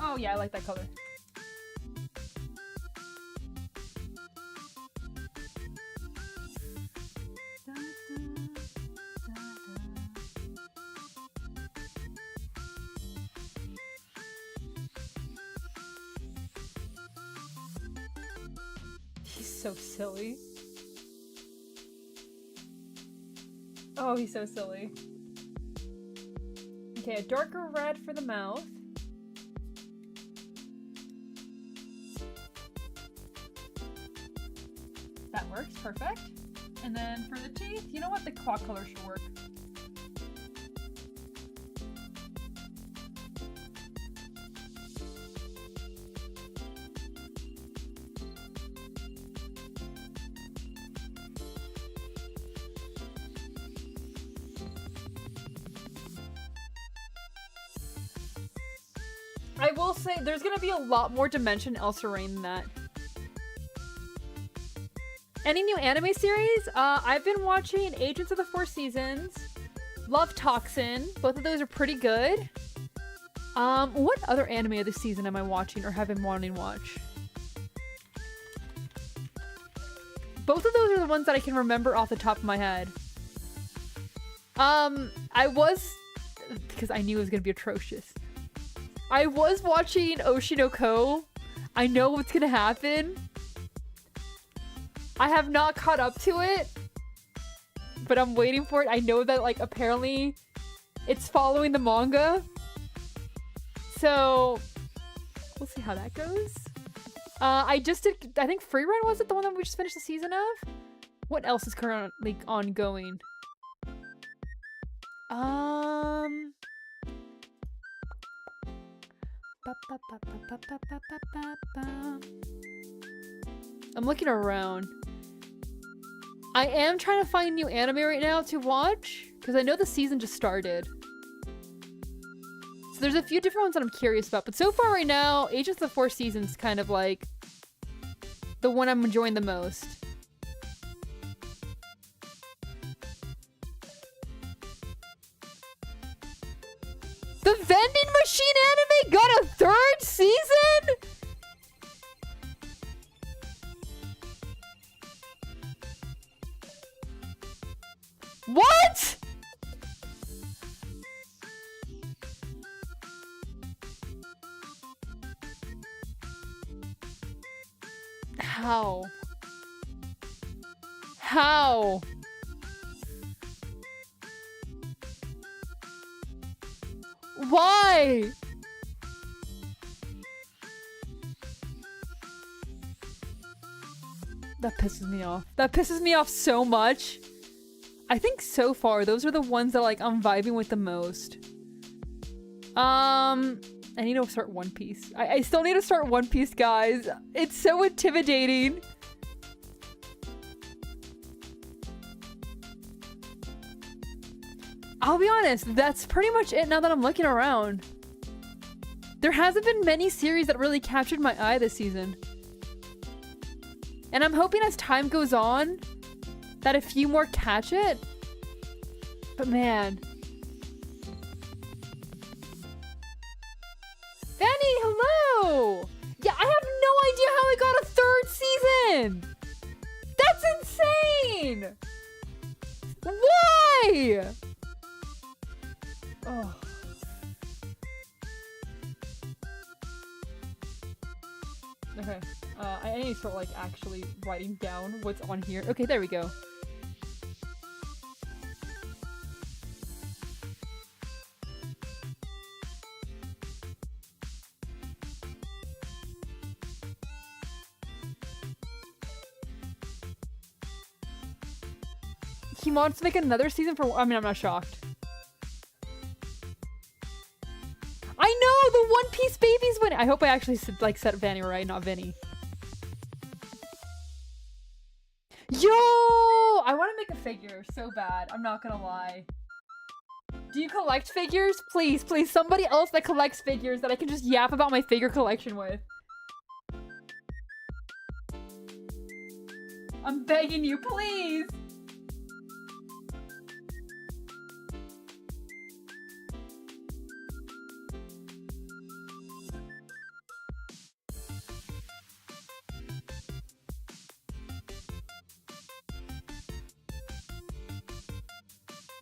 Oh yeah, I like that color. He's so silly. Oh, he's so silly. Okay, a darker red for the mouth. That works, perfect. And then for the teeth, you know what? The claw color should work. I will say, there's gonna be a lot more dimension Elsa Rain than that. Any new anime series? I've been watching Agents of the Four Seasons, love Toxin. Both of those are pretty good. What other anime of the season am I watching or have been wanting to watch? Both of those are the ones that I can remember off the top of my head. I was, because I knew it was gonna be atrocious. I was watching Oshinoko. I know what's gonna happen. I have not caught up to it, but I'm waiting for it. I know that, like, apparently it's following the manga. So, we'll see how that goes. I just did, I think Free Run, was it the one that we just finished the season of? What else is currently ongoing? I'm looking around. I am trying to find new anime right now to watch, because I know the season just started. So there's a few different ones that I'm curious about, but so far right now, Agents of the Four Seasons kind of like the one I'm enjoying the most. The vending machine anime got a third season? What? How? How? Why? That pisses me off. That pisses me off so much. I think so far, those are the ones that like I'm vibing with the most. I need to start One Piece. I still need to start One Piece, guys. It's so intimidating. I'll be honest, that's pretty much it now that I'm looking around. There hasn't been many series that really captured my eye this season. And I'm hoping as time goes on that a few more catch it. But man. Fanny, hello! Yeah, I have no idea how I got a third season! That's insane! Why? Oh. Okay. I need to start like actually writing down what's on here. Okay, there we go. He wants to make another season for. I mean, I'm not shocked. I know the One Piece babies winning. I hope I actually set Vanny right, not Vinny. Yo! I want to make a figure so bad. I'm not gonna lie. Do you collect figures? Please, please, somebody else that collects figures that I can just yap about my figure collection with. I'm begging you, please!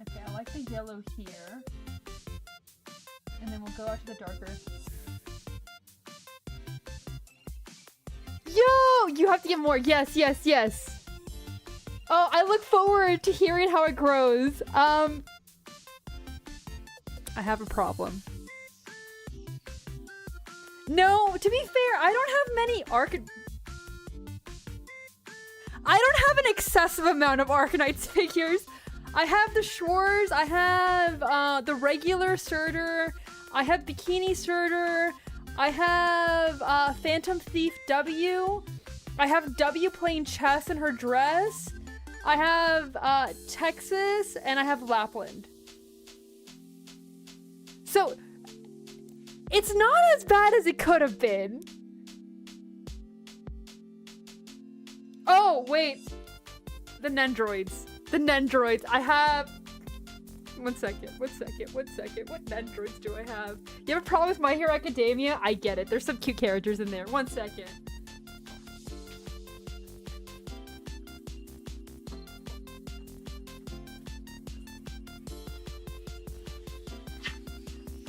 Okay, I like the yellow here. And then we'll go out to the darker. Yo! You have to get more. Yes, yes, yes. Oh, I look forward to hearing how it grows. I have a problem. No, to be fair, I don't have many I don't have an excessive amount of Arcanites figures. I have the Schwarz, I have the regular Surtur, I have Bikini Surtur, I have Phantom Thief W, I have W playing chess in her dress, I have Texas, and I have Lapland. So, it's not as bad as it could have been. Oh, wait. The Nendroids. The Nendroids. I have... One second. What Nendroids do I have? You have a problem with My Hero Academia? I get it. There's some cute characters in there. 1 second.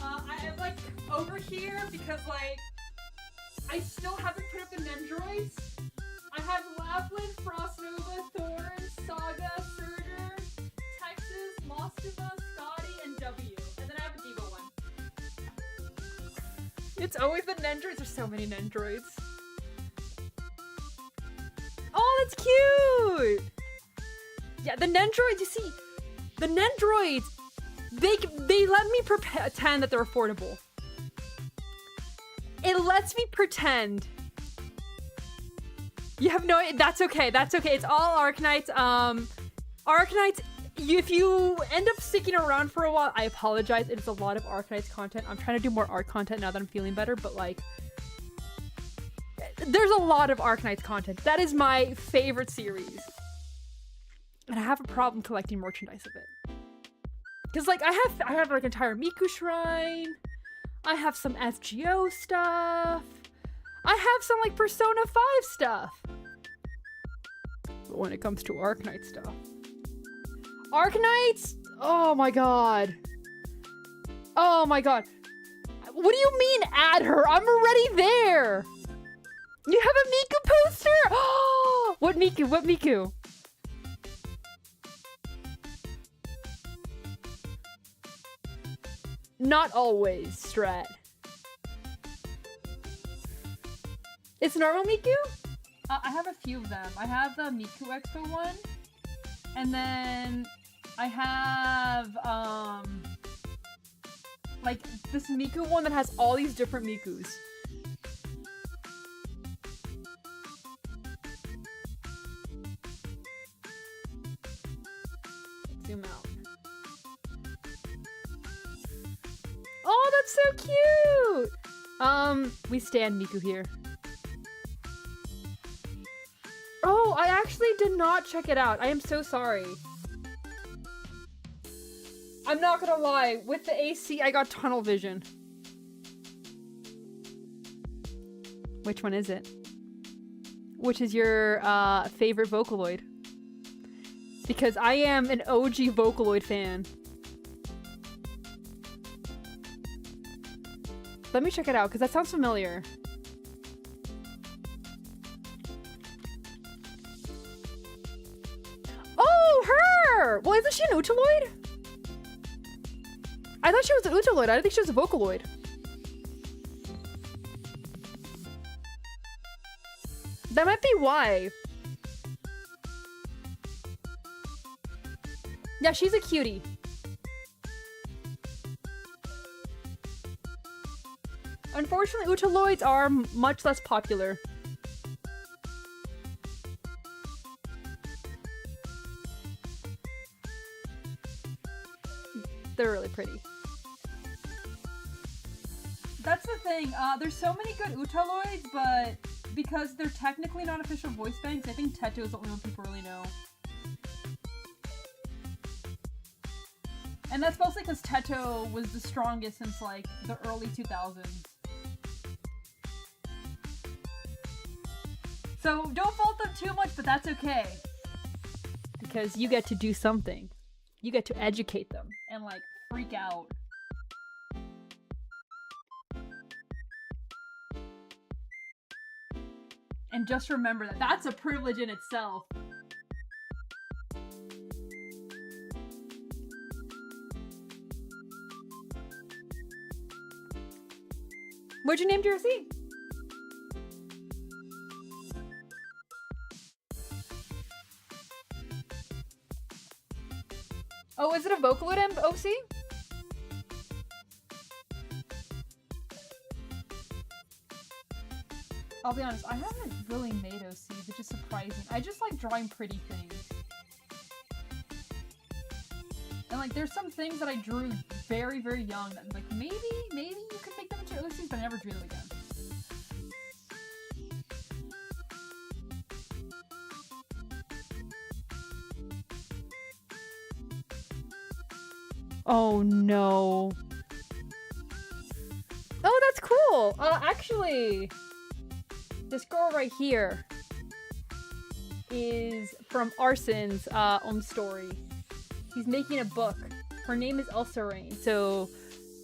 I'm like over here because like I still haven't put up the Nendroids. I have Lapland, Frostnova, Thorn, Saga, Surtur, Texas, Mostiva, Scotty, and W. And then I have a Diva one. It's always the Nendroids. There's so many Nendroids. Oh, that's cute! Yeah, the Nendroids, you see, the Nendroids, they let me pretend that they're affordable. It lets me pretend. You have no... That's okay. That's okay. It's all Arcanites. Arcanites, if you end up sticking around for a while, I apologize. It's a lot of Arcanites content. I'm trying to do more art content now that I'm feeling better, but like... There's a lot of Arcanites content. That is my favorite series. And I have a problem collecting merchandise of it. Because like, I have like entire Miku Shrine. I have some FGO stuff. I have some like Persona 5 stuff. But when it comes to Arcanite stuff. Arcanites? Oh my god. Oh my god. What do you mean add her? I'm already there. You have a Miku poster? Oh, what Miku? What Miku? Not always, Strat. It's normal Miku? I have a few of them. I have the Miku Expo one, and then I have like this Miku one that has all these different Mikus. Zoom out. Oh, that's so cute! We stand Miku here. Oh, I actually did not check it out. I am so sorry. I'm not gonna lie, with the AC, I got tunnel vision. Which one is it? Which is your favorite Vocaloid? Because I am an OG Vocaloid fan. Let me check it out, because that sounds familiar. Oh, her! Well, isn't she an Utaloid? I thought she was an Utaloid. I didn't think she was a Vocaloid. That might be why. Yeah, she's a cutie. Unfortunately, Utaloids are much less popular. They're really pretty. That's the thing. There's so many good Utaloids, but because they're technically not official voice banks, I think Teto is the only one people really know. And that's mostly because Teto was the strongest since like the early 2000s. So don't fault them too much, but that's okay. Because you get to do something. You get to educate them. And like freak out. And just remember that that's a privilege in itself. What'd you name your OC? Oh, is it a Vocaloid OC? I'll be honest, I haven't really made OCs, which is surprising. I just like drawing pretty things. And like, there's some things that I drew very, very young that like, maybe you could make them into OCs, but I never drew them again. Oh no. Oh, that's cool! Actually, this girl right here is from Arson's own story. He's making a book. Her name is Elsa Rain. So,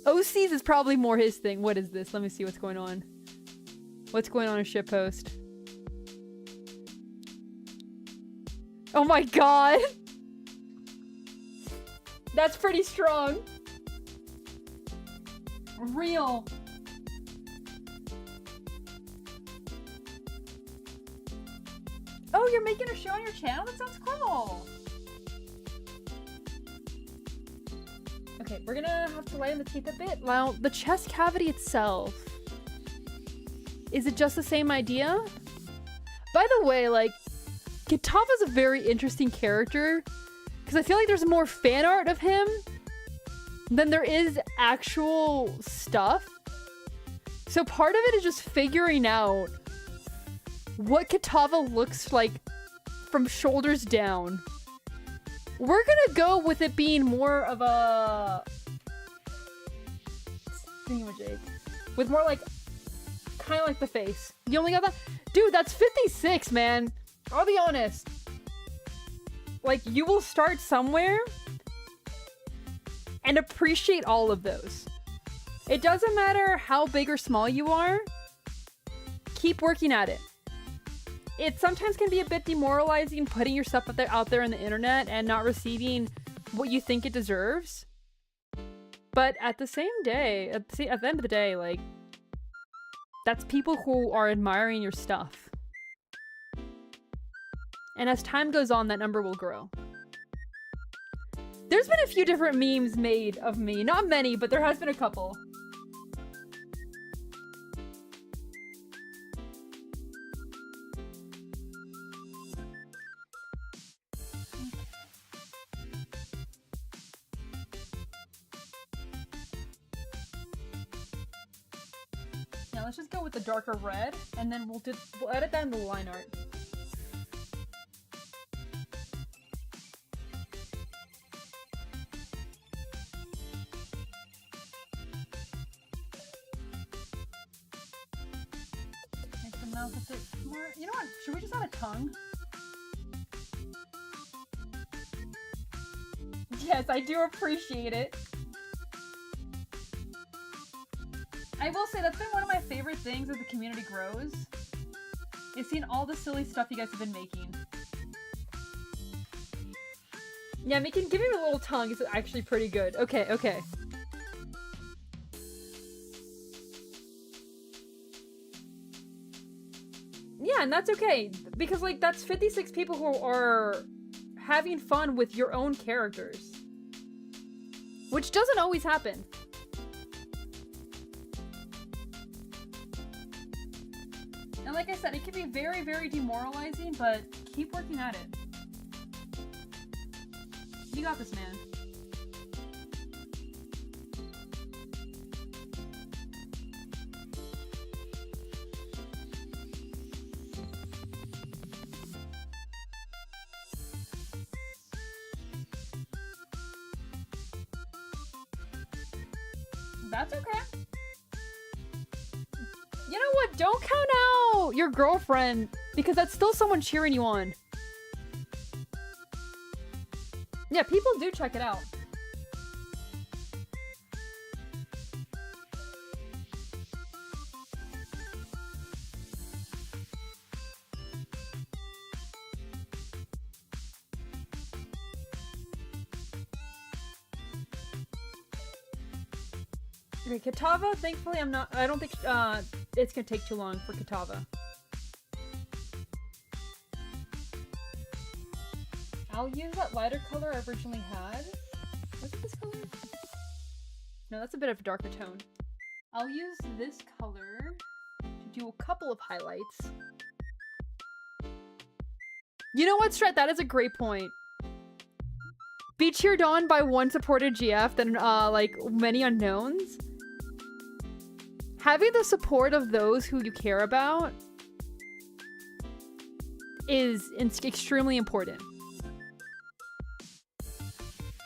OCs is probably more his thing. What is this? Let me see what's going on. What's going on in shitpost? Oh my god! That's pretty strong. Real. Oh, you're making a show on your channel? That sounds cool. Okay, we're gonna have to lighten the teeth a bit. Well, the chest cavity itself. Is it just the same idea? By the way, like, Gitava's a very interesting character. Because I feel like there's more fan art of him than there is actual stuff. So part of it is just figuring out what Kitava looks like from shoulders down. We're gonna go with it being more of a thingamajig. With more like, kind of like the face. You only got that? Dude, that's 56, man. I'll be honest. Like, you will start somewhere and appreciate all of those. It doesn't matter how big or small you are. Keep working at it. it sometimes can be a bit demoralizing putting your stuff out there on the internet and not receiving what you think it deserves. But at the same day, at the end of the day, like, that's people who are admiring your stuff. And as time goes on, that number will grow. There's been a few different memes made of me. Not many, but there has been a couple. Now let's just go with the darker red, and then we'll edit that in the line art. You know what? Should we just add a tongue? Yes, I do appreciate it. I will say that's been one of my favorite things as the community grows. Is seeing all the silly stuff you guys have been making. Yeah, giving me a little tongue is actually pretty good. Okay, okay. Yeah, and that's okay, because, like, that's 56 people who are having fun with your own characters. Which doesn't always happen. And like I said, it can be very, very demoralizing, but keep working at it. You got this, man. That's okay. You know what? Don't count out your girlfriend, because that's still someone cheering you on. Yeah, people do check it out. Okay, Katava, thankfully I don't think it's gonna take too long for Katava. I'll use that lighter color I originally had. Was it this color? No, that's a bit of a darker tone. I'll use this color to do a couple of highlights. You know what, Strat? That is a great point. Be cheered on by one supported GF than, like, many unknowns. Having the support of those who you care about is extremely important.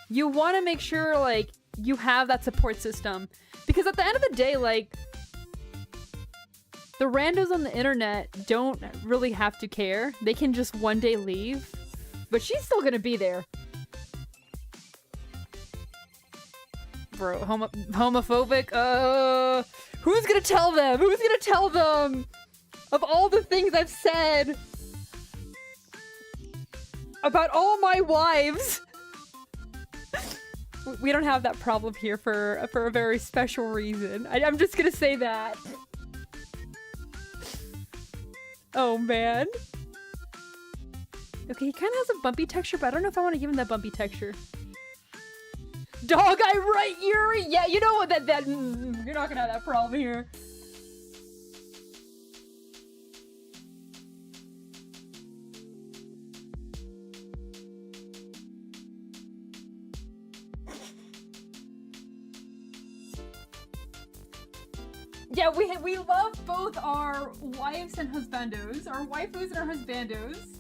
You want to make sure, like, you have that support system. Because at the end of the day, like, the randos on the internet don't really have to care. They can just one day leave. But she's still gonna be there. Bro, homophobic? Who's gonna tell them? Who's gonna tell them? Of all the things I've said about all my wives. We don't have that problem here for a very special reason. I'm just gonna say that. Oh, man. Okay, he kind of has a bumpy texture, but I don't know if I want to give him that bumpy texture. Dog, I right, Yuri! Yeah, you know what, you're not gonna have that problem here. Yeah, we love both our wives and husbandos, our waifus and our husbandos.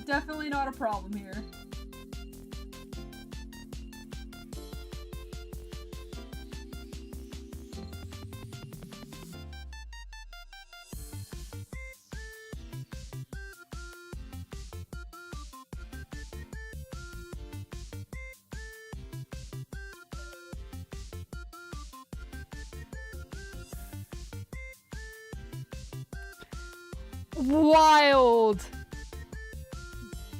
Definitely not a problem here. Wild.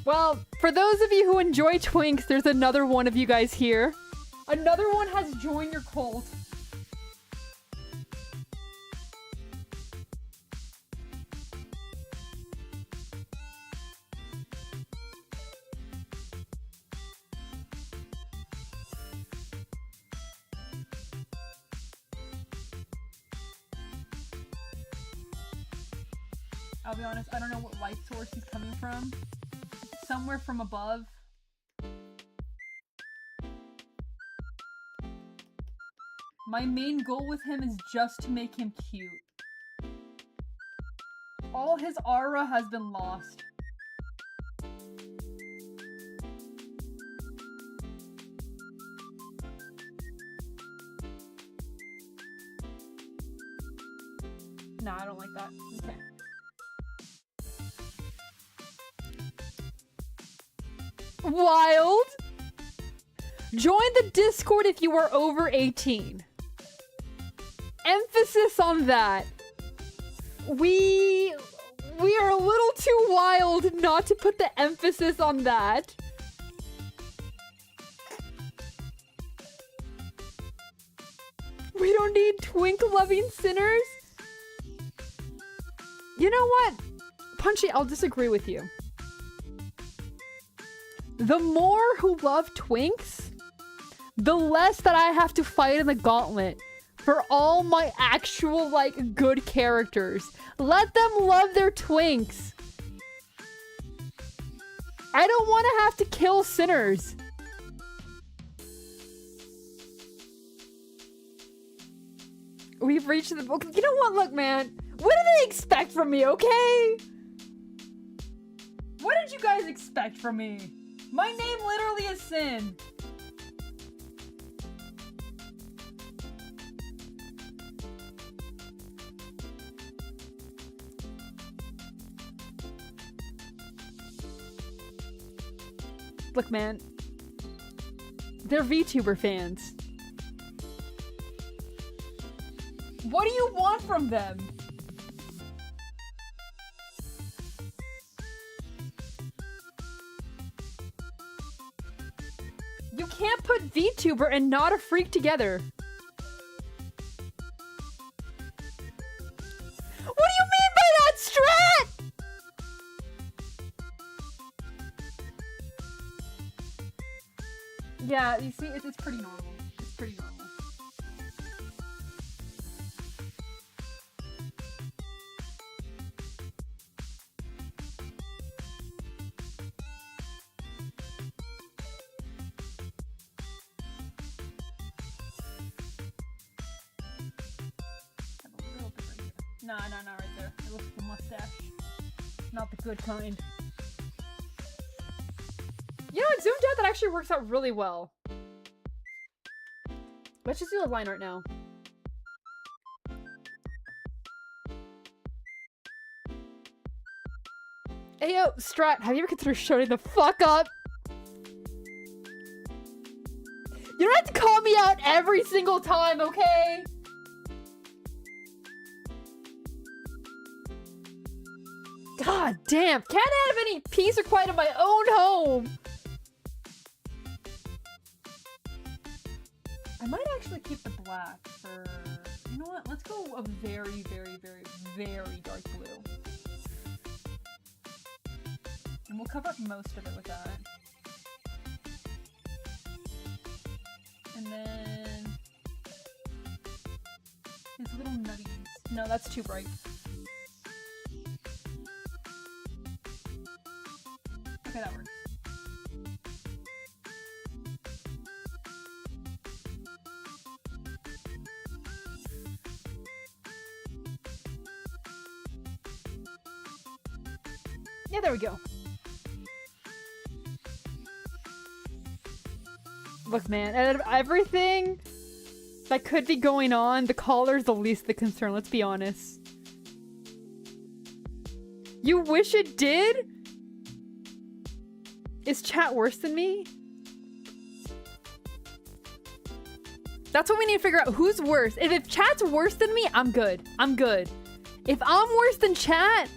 Well, for those of you who enjoy twinks, there's another one of you guys here. Another one has joined your cult. I'll be honest, I don't know what light source he's coming from. Somewhere from above. My main goal with him is just to make him cute. All his aura has been lost. Nah, I don't like that. Okay. Wild. Join the Discord if you are over 18. Emphasis on that. We are a little too wild not to put the emphasis on that. We don't need twink-loving sinners. You know what? Punchy, I'll disagree with you. The more who love twinks, the less that I have to fight in the gauntlet for all my actual, like, good characters. Let them love their twinks. I don't want to have to kill sinners. We've reached the book. You know what? Look, man. What do they expect from me, okay? What did you guys expect from me? My name literally is Sin. Look, man. They're VTuber fans. What do you want from them? You can't put VTuber and not a freak together. What do you mean by that, Strat? Yeah, you see, it's pretty normal. It's pretty normal. No, not right there. It looks like a mustache. Not the good kind. You know what? Zoomed out, that actually works out really well. Let's just do the line art now. Hey, yo, Strat, have you ever considered shutting the fuck up? You don't have to call me out every single time, okay? God damn, can't I have any peace or quiet in my own home? I might actually keep the black for... You know what? Let's go a very, very, very, very dark blue. And we'll cover up most of it with that. And then... his little nutties. No, that's too bright. Okay, that works. Yeah, there we go. Look, man, out of everything that could be going on, the collar's the least the concern, let's be honest. You wish it did? Is chat worse than me? That's what we need to figure out. Who's worse? If chat's worse than me, I'm good. I'm good. If I'm worse than chat,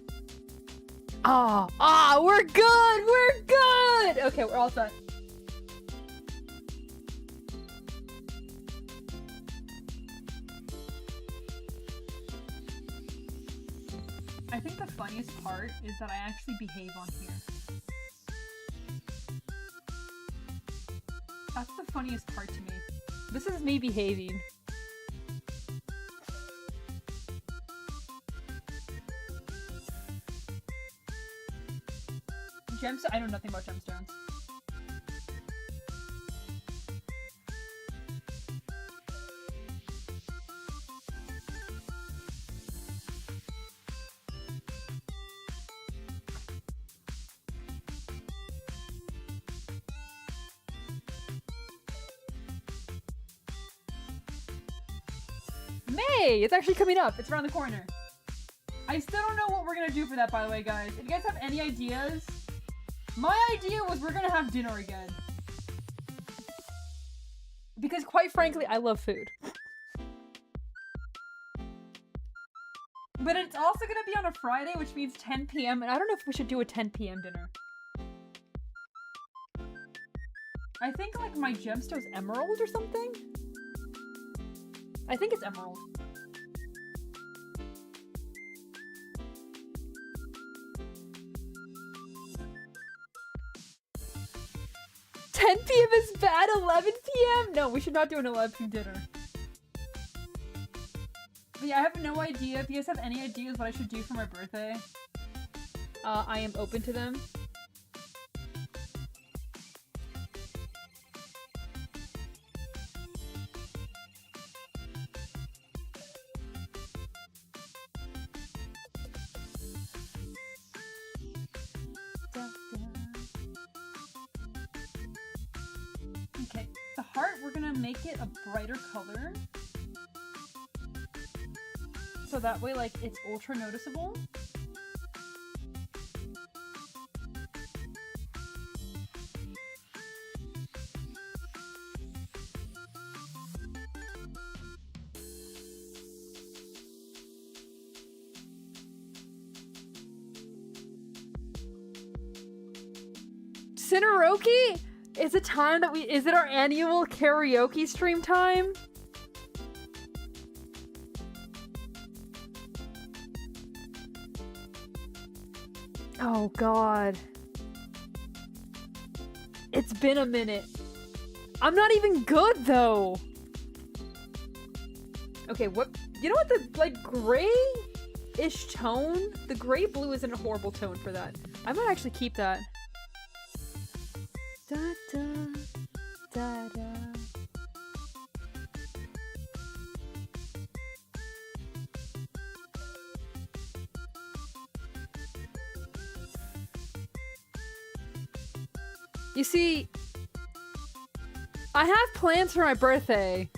We're good! We're good! Okay, we're all set. I think the funniest part is that I actually behave on here. That's the funniest part to me. This is me behaving. I know nothing about gemstones. May! It's actually coming up. It's around the corner. I still don't know what we're gonna do for that, by the way, guys. If you guys have any ideas, my idea was we're gonna have dinner again. Because quite frankly, I love food. But it's also gonna be on a Friday, which means 10 p.m. And I don't know if we should do a 10 p.m. dinner. I think like my gemstone's Emerald or something? I think it's emerald. 10 p.m. is bad. 11 p.m. No, we should not do an 11 p.m. dinner. But yeah, I have no idea. If you guys have any ideas what I should do for my birthday, I am open to them. Okay, the heart, we're gonna make it a brighter color. So that way, like, it's ultra noticeable. Cineroki? Is it time that is it our annual karaoke stream time? Oh god. It's been a minute. I'm not even good though. Okay, what? You know what, the like gray-ish tone? The gray blue isn't a horrible tone for that. I might actually keep that. Da, da, da, da. You see, I have plans for my birthday,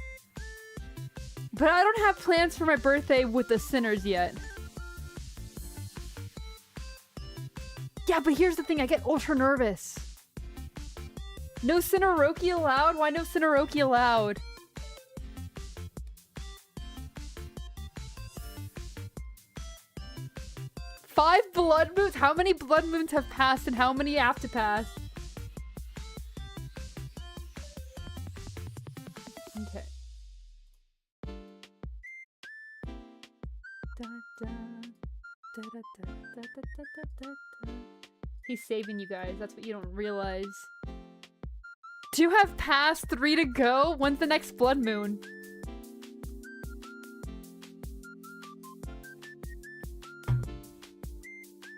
but I don't have plans for my birthday with the sinners yet. Yeah, but here's the thing, I get ultra nervous. No Cineroki allowed? Why no Cineroki allowed? Five blood moons? How many blood moons have passed and how many have to pass? Okay. Da, da, da, da, da, da, da, da, da, da. He's saving you guys. That's what you don't realize. 2 have passed, 3 to go. When's the next blood moon?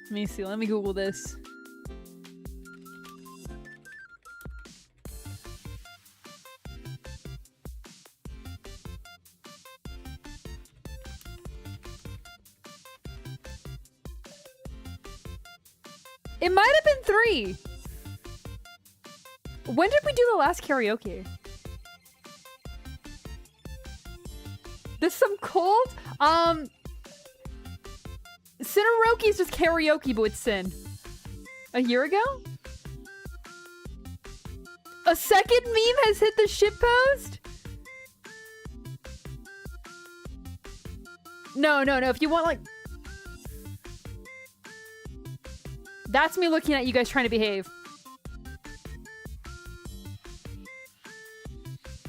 Let me see. Let me Google this. It might have been 3. When did we do the last karaoke? This some cold? Cineroki is just karaoke, but with Sin. A year ago? A second meme has hit the shitpost? No. If you want, like... That's me looking at you guys trying to behave.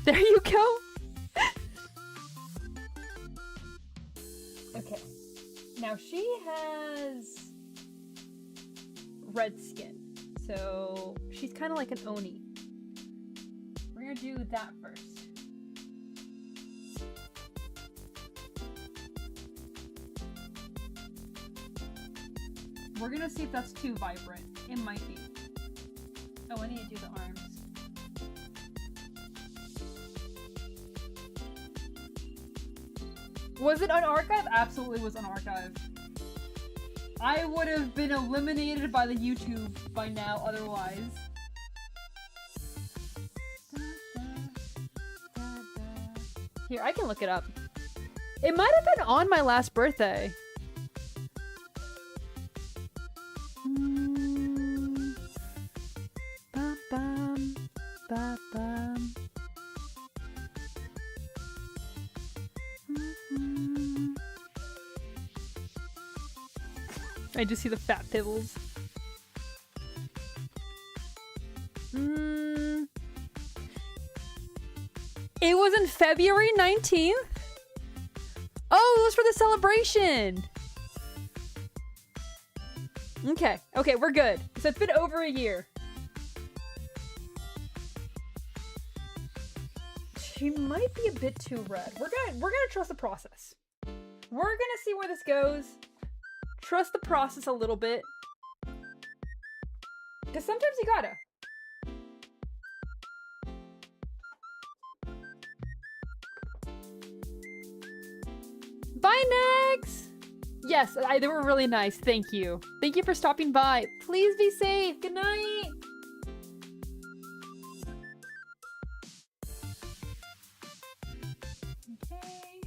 There you go. Okay. Now she has red skin. So she's kind of like an Oni. We're gonna do that first. We're gonna see if that's too vibrant. It might be. Oh, I need to do the arms. Was it unarchived? Absolutely was unarchived. I would have been eliminated by the YouTube by now otherwise. Here, I can look it up. It might have been on my last birthday. I just see the fat pibbles. It was in February 19th? Oh, it was for the celebration! Okay, okay, we're good. So it's been over a year. She might be a bit too red. We're gonna trust the process. We're gonna see where this goes. Trust the process a little bit. Because sometimes you gotta. Bye, Nex! Yes, they were really nice. Thank you. Thank you for stopping by. Please be safe. Good night. Okay.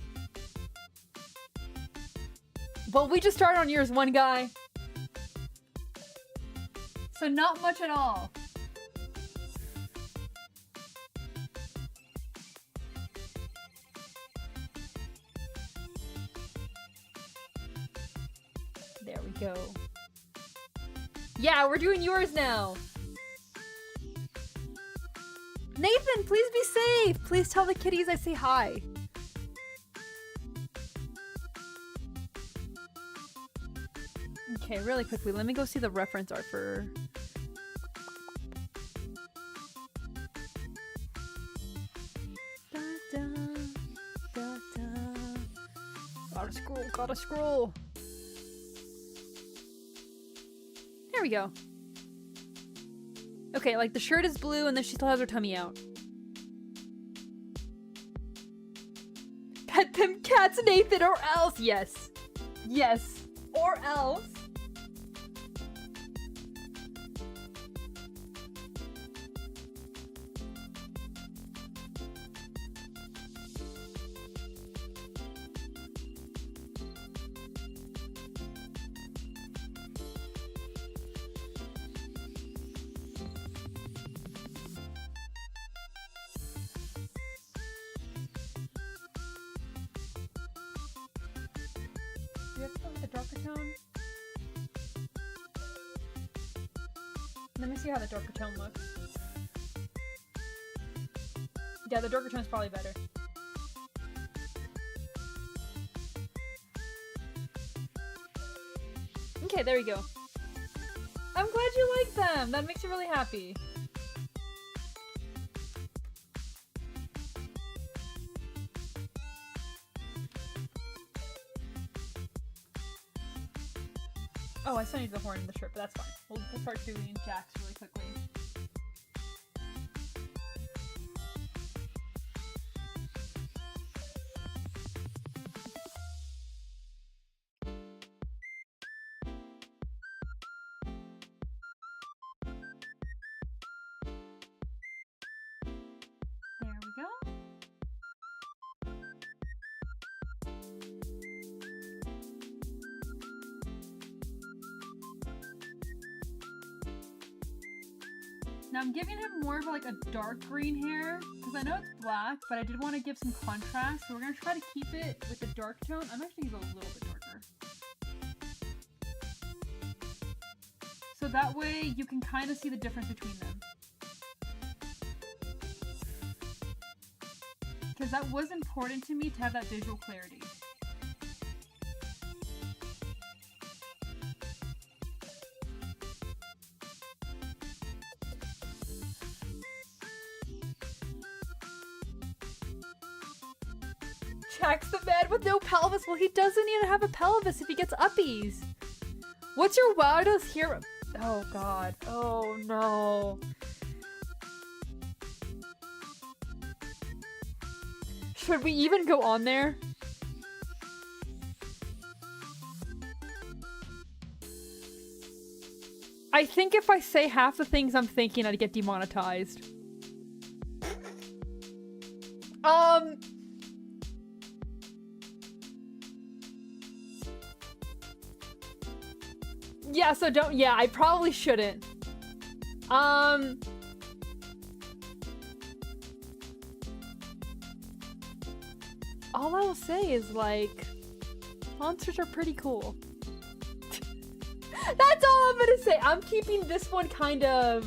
Well, we just started on yours, one guy. So not much at all. There we go. Yeah, we're doing yours now. Nathan, please be safe. Please tell the kitties I say hi. Okay, really quickly, let me go see the reference art for... Da, da, da, da. Gotta scroll, gotta scroll. There we go. Okay, like the shirt is blue and then she still has her tummy out. Pet them cats, Nathan, or else. Yes. Yes. Or else. Do you have to go with the darker tone? Let me see how the darker tone looks. Yeah, the darker tone's probably better. Okay, there we go. I'm glad you like them! That makes me really happy. Oh, I still need the horn in the shirt, but that's fine. We'll start doing jacks really quickly. There we go. Now I'm giving him more of like a dark green hair because I know it's black, but I did want to give some contrast. So we're gonna try to keep it with the dark tone. I'm actually gonna go a little bit darker. So that way you can kind of see the difference between them. Because that was important to me to have that visual clarity. Jack's the man with no pelvis. Well, he doesn't need to have a pelvis if he gets uppies. What's your wildest hero? Oh god. Oh no. Should we even go on there? I think if I say half the things I'm thinking, I'd get demonetized. Yeah, so don't, yeah, I probably shouldn't. All I will say is, like, monsters are pretty cool. That's all I'm gonna say. I'm keeping this one kind of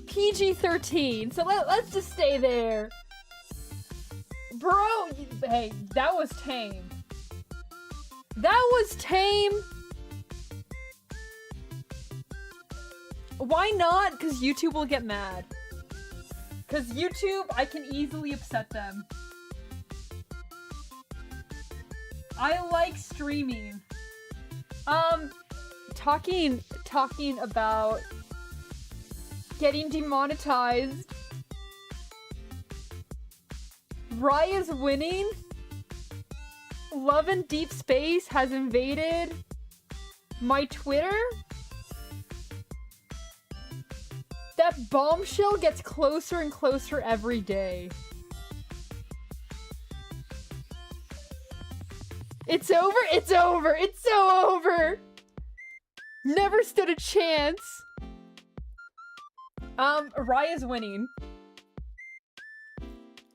PG-13, so let's just stay there. Bro, hey, that was tame. That was tame. Why not? Because YouTube will get mad. Because YouTube, I can easily upset them. I like streaming. Talking about getting demonetized. Raya's winning. Love in Deep Space has invaded my Twitter. That bombshell gets closer and closer every day. It's over, it's over, it's so over! Never stood a chance. Raya's winning.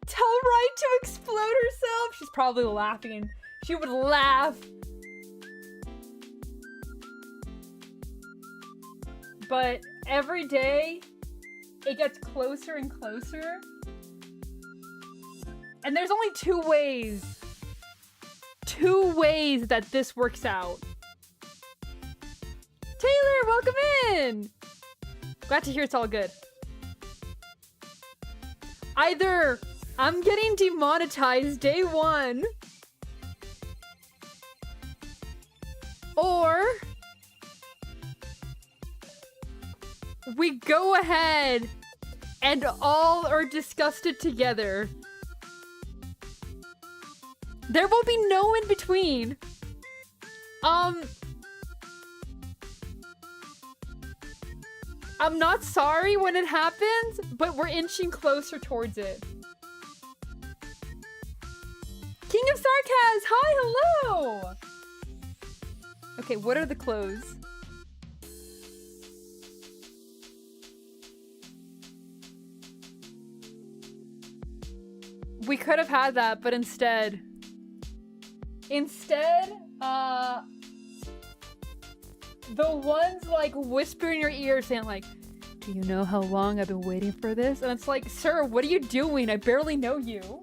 Tell Raya to explode herself! She's probably laughing. She would laugh. But every day, it gets closer and closer. And there's only two ways that this works out. Taylor, welcome in! Glad to hear it's all good. Either I'm getting demonetized day one, or we go ahead and all are disgusted together. There will be no in between. I'm not sorry when it happens, but we're inching closer towards it. King of Sarcas, hi, hello! Okay, what are the clothes? We could have had that, but instead, the ones like whisper in your ear saying like, do you know how long I've been waiting for this? And it's like, sir, what are you doing? I barely know you.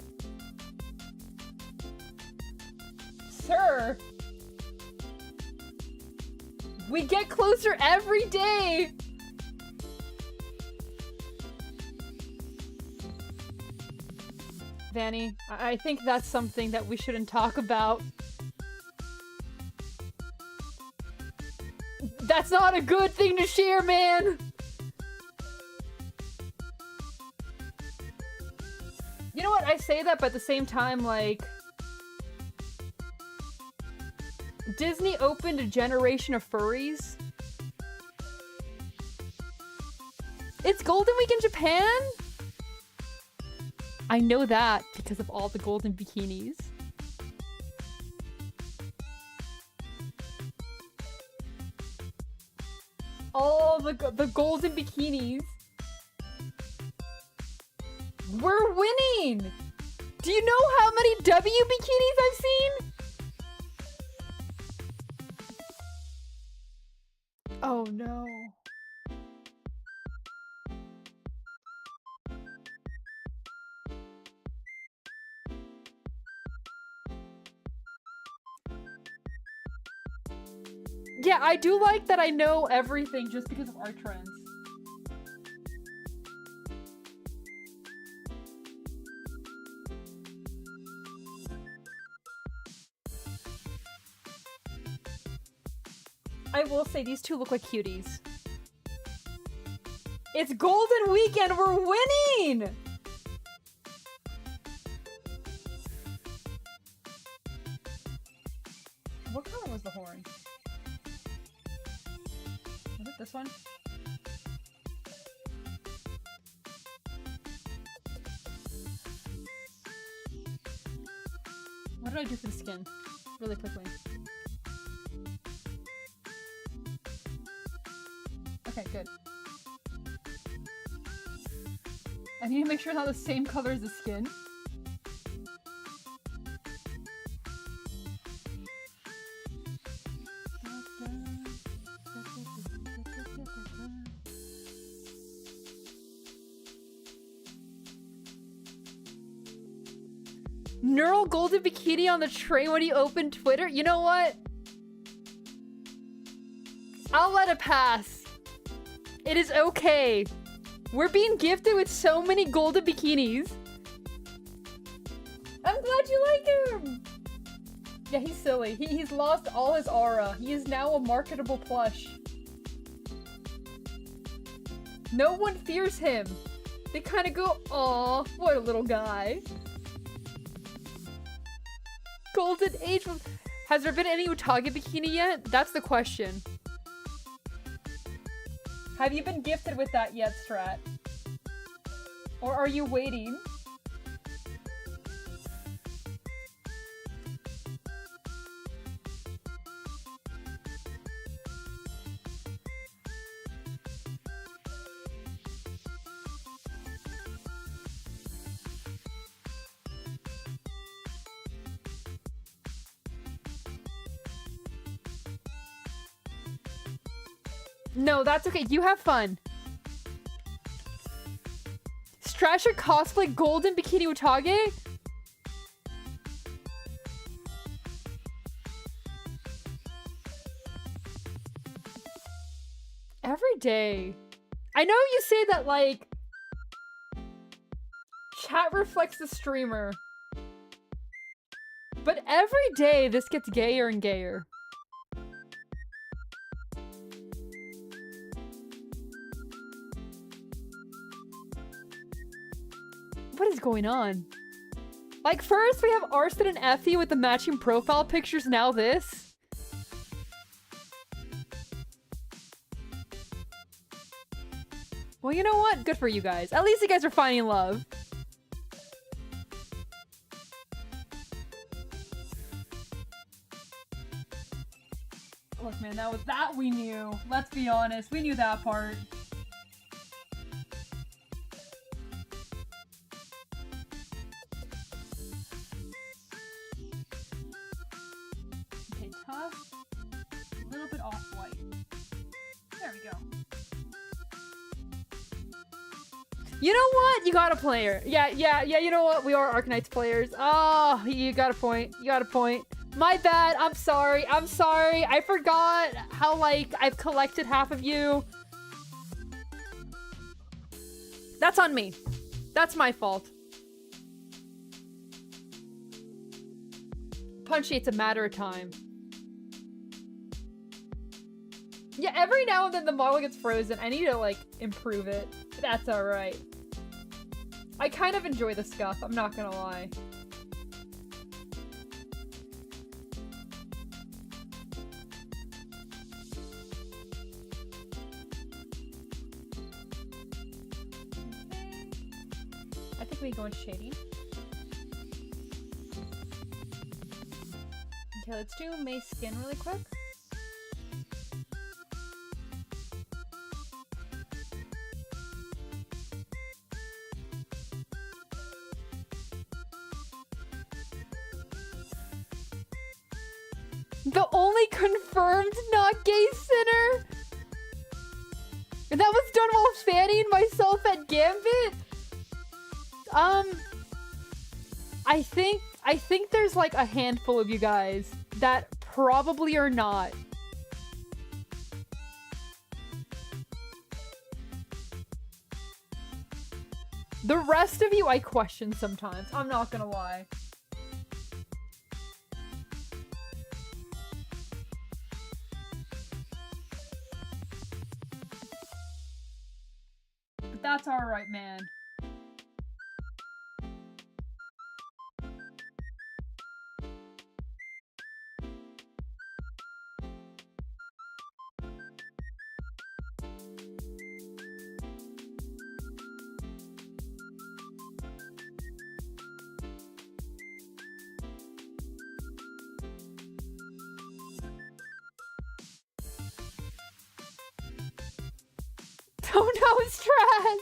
Sir. We get closer every day. Vanny, I think that's something that we shouldn't talk about. That's not a good thing to share, man! You know what? I say that, but at the same time, like, Disney opened a generation of furries. It's Golden Week in Japan? I know that because of all the golden bikinis. All the golden bikinis. We're winning! Do you know how many W bikinis I've seen? Oh no. Yeah, I do like that I know everything just because of art trends. I will say these two look like cuties. It's Golden Weekend, we're winning! What color was the horn? Was it this one? What did I do for the skin? Really quickly. Okay, good. I need to make sure it's not the same color as the skin. Neural golden bikini on the train when you open Twitter? You know what? I'll let it pass. It is okay. We're being gifted with so many golden bikinis. I'm glad you like him. Yeah, he's silly. He's lost all his aura. He is now a marketable plush. No one fears him. They kind of go, aw, what a little guy. Golden age. Has there been any Utage bikini yet? That's the question. Have you been gifted with that yet, Strat? Or are you waiting? No, that's okay. You have fun. Strasher cosplay golden bikini Utage? Every day. I know you say that, like, chat reflects the streamer. But every day this gets gayer and gayer. What is going on? Like, first we have Arston and Effie with the matching profile pictures, now this. Well, you know what? Good for you guys. At least you guys are finding love. Look, man, that we knew. Let's be honest. We knew that part. You know what? You got a player. Yeah, you know what? We are Arknights players. Oh, you got a point. You got a point. My bad. I'm sorry. I'm sorry. I forgot how, like, I've collected half of you. That's on me. That's my fault. Punchy, it's a matter of time. Yeah, every now and then the model gets frozen. I need to, like, improve it. That's alright. I kind of enjoy the scuff, I'm not gonna lie. I think we go in shading. Okay, let's do May's skin really quick. The only confirmed not gay sinner? And that was done while fanning myself at Gambit? I think there's like a handful of you guys that probably are not. The rest of you I question sometimes, I'm not gonna lie. But that's alright, man. Oh no, it's trash!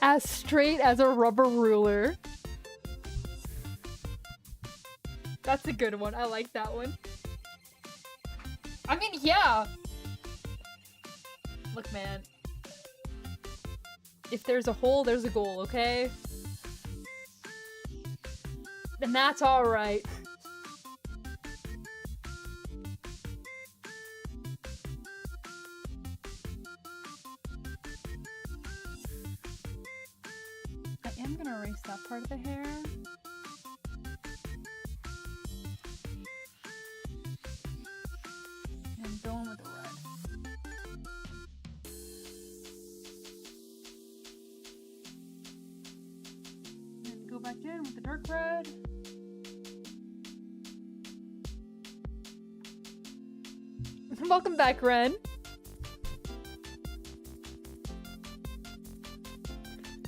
As straight as a rubber ruler. That's a good one. I like that one. I mean, yeah. Look, man. If there's a hole, there's a goal, okay? And that's alright. I am gonna erase that part of the hair. And going with the red. And go back in with the dark red. Welcome back, Ren.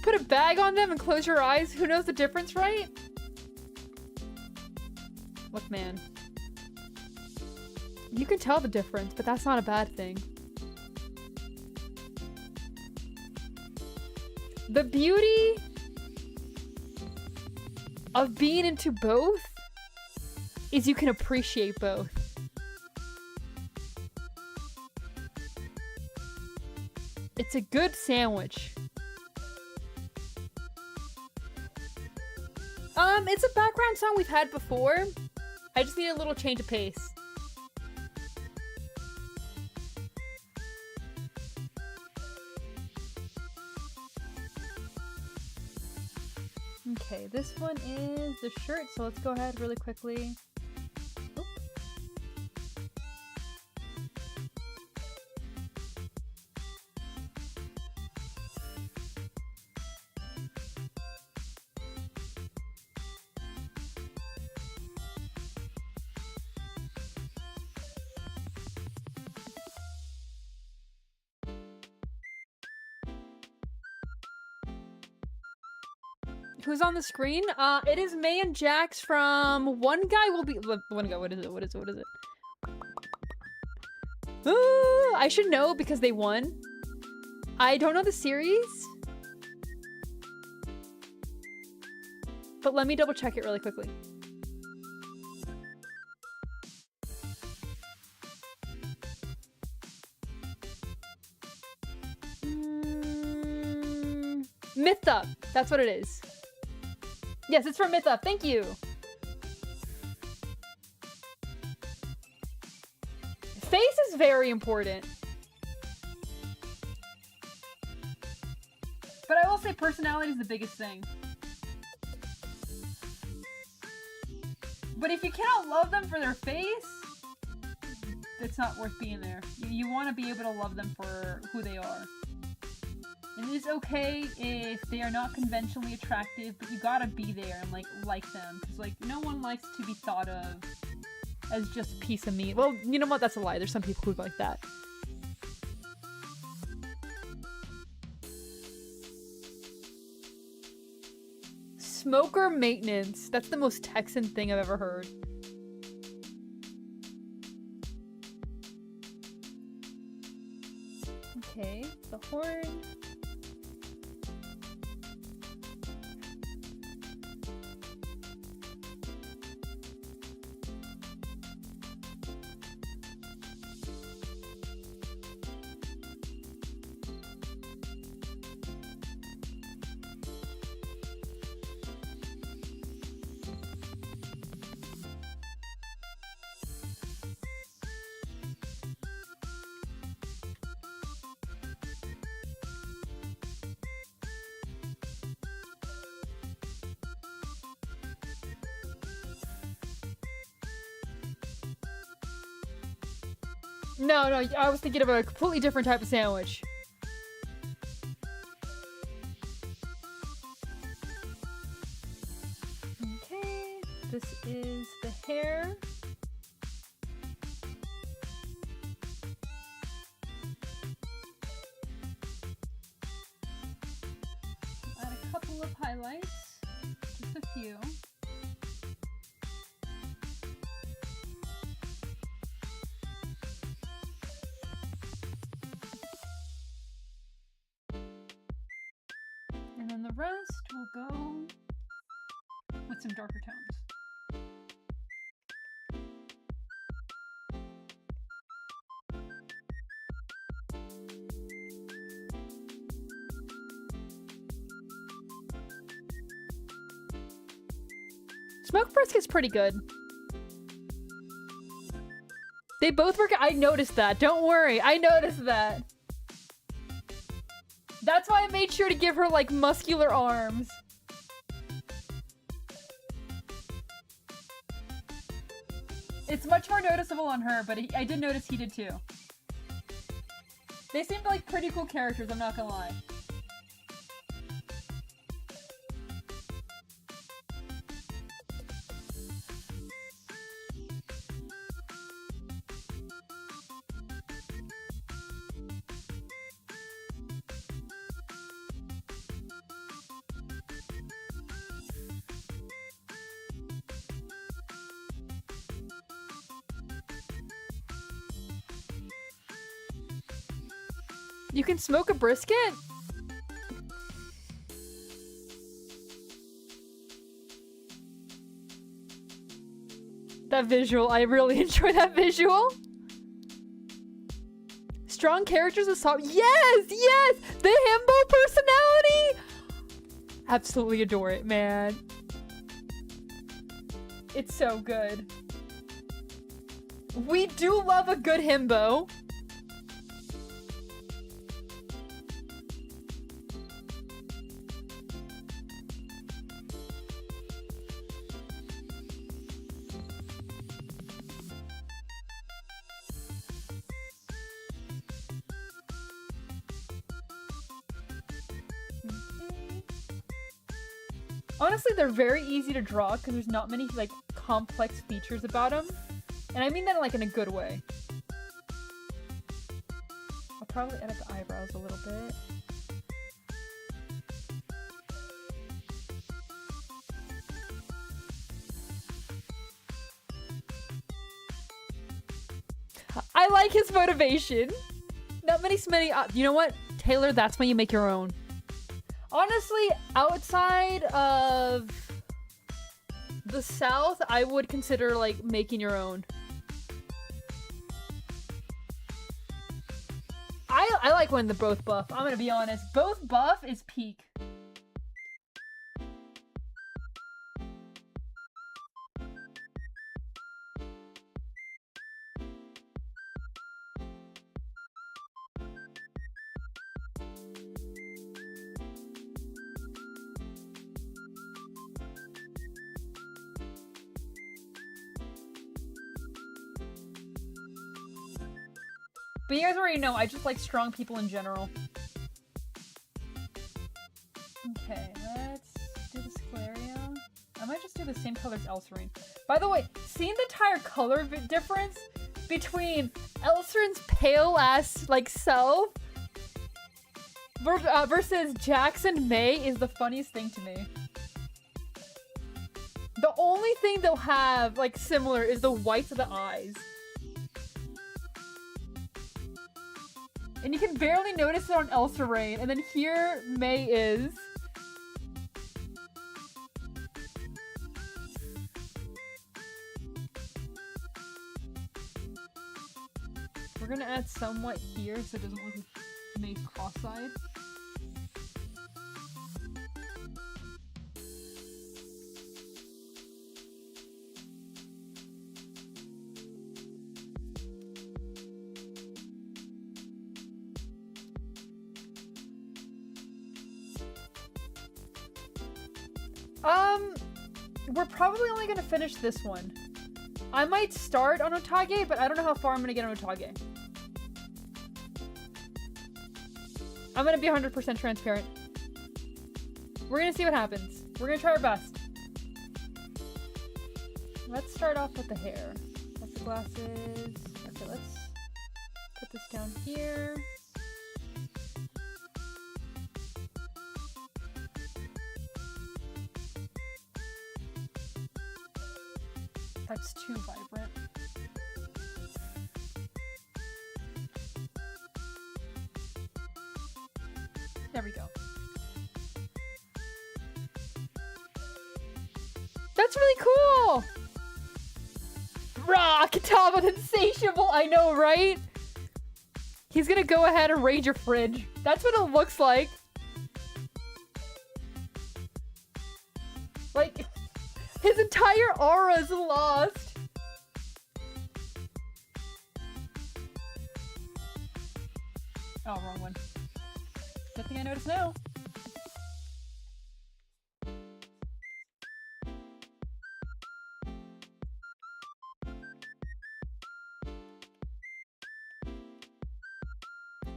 Put a bag on them and close your eyes. Who knows the difference, right? Look, man. You can tell the difference, but that's not a bad thing. The beauty of being into both is you can appreciate both. It's a good sandwich. It's a background song we've had before. I just need a little change of pace. Okay, this one is the shirt, so let's go ahead really quickly. Oop. Who's on the screen? It is May and Jax from One Guy Will Be- One Guy, what is it? What is it? What is it? I should know because they won. I don't know the series. But let me double check it really quickly. Myth Up. That's what it is. Yes, it's from Myth Up. Thank you. Face is very important. But I will say personality is the biggest thing. But if you cannot love them for their face, it's not worth being there. You want to be able to love them for who they are. And it is okay if they are not conventionally attractive, but you gotta be there and like them. Because like no one likes to be thought of as just a piece of meat. Well, you know what? That's a lie. There's some people who like that. Smoker maintenance. That's the most Texan thing I've ever heard. Okay, the horn. No, no, I was thinking of a completely different type of sandwich. Okay, this is the hair. Add a couple of highlights, just a few. And then the rest will go with some darker tones. Smoked brisket's pretty good. They both work. I noticed that. Don't worry. I noticed that. That's why I made sure to give her, like, muscular arms. It's much more noticeable on her, but I did notice he did too. They seemed like pretty cool characters, I'm not gonna lie. You can smoke a brisket? That visual, I really enjoy that visual. Strong characters with soft— yes! Yes! The himbo personality! Absolutely adore it, man. It's so good. We do love a good himbo. Honestly, they're very easy to draw because there's not many, like, complex features about them. And I mean that, like, in a good way. I'll probably edit the eyebrows a little bit. I like his motivation. Not many, you know what? Taylor, that's when you make your own. Honestly, outside of the South, I would consider, like, making your own. I like when they're both buff. I'm gonna be honest. Both buff is peak. But you guys already know, I just like strong people in general. Okay, let's do the Scleria. I might just do the same color as Elserine. By the way, seeing the entire color difference between Elserine's pale-ass, like, self versus Jackson May is the funniest thing to me. The only thing they'll have, like, similar is the whites of the eyes. And you can barely notice it on Elserain, and then here May is. We're gonna add somewhat here so it doesn't look like May's cross-eyed. We're probably only gonna finish this one. I might start on Otage, but I don't know how far I'm gonna get on Otage. I'm gonna be 100% transparent. We're gonna see what happens. We're gonna try our best. Let's start off with the hair. That's the glasses. Okay, let's put this down here. That's too vibrant. There we go. That's really cool! Rah! Katama insatiable, I know, right? He's gonna go ahead and raid your fridge. That's what it looks like. Like, his entire aura is lost. Oh, wrong one. Good thing I noticed now.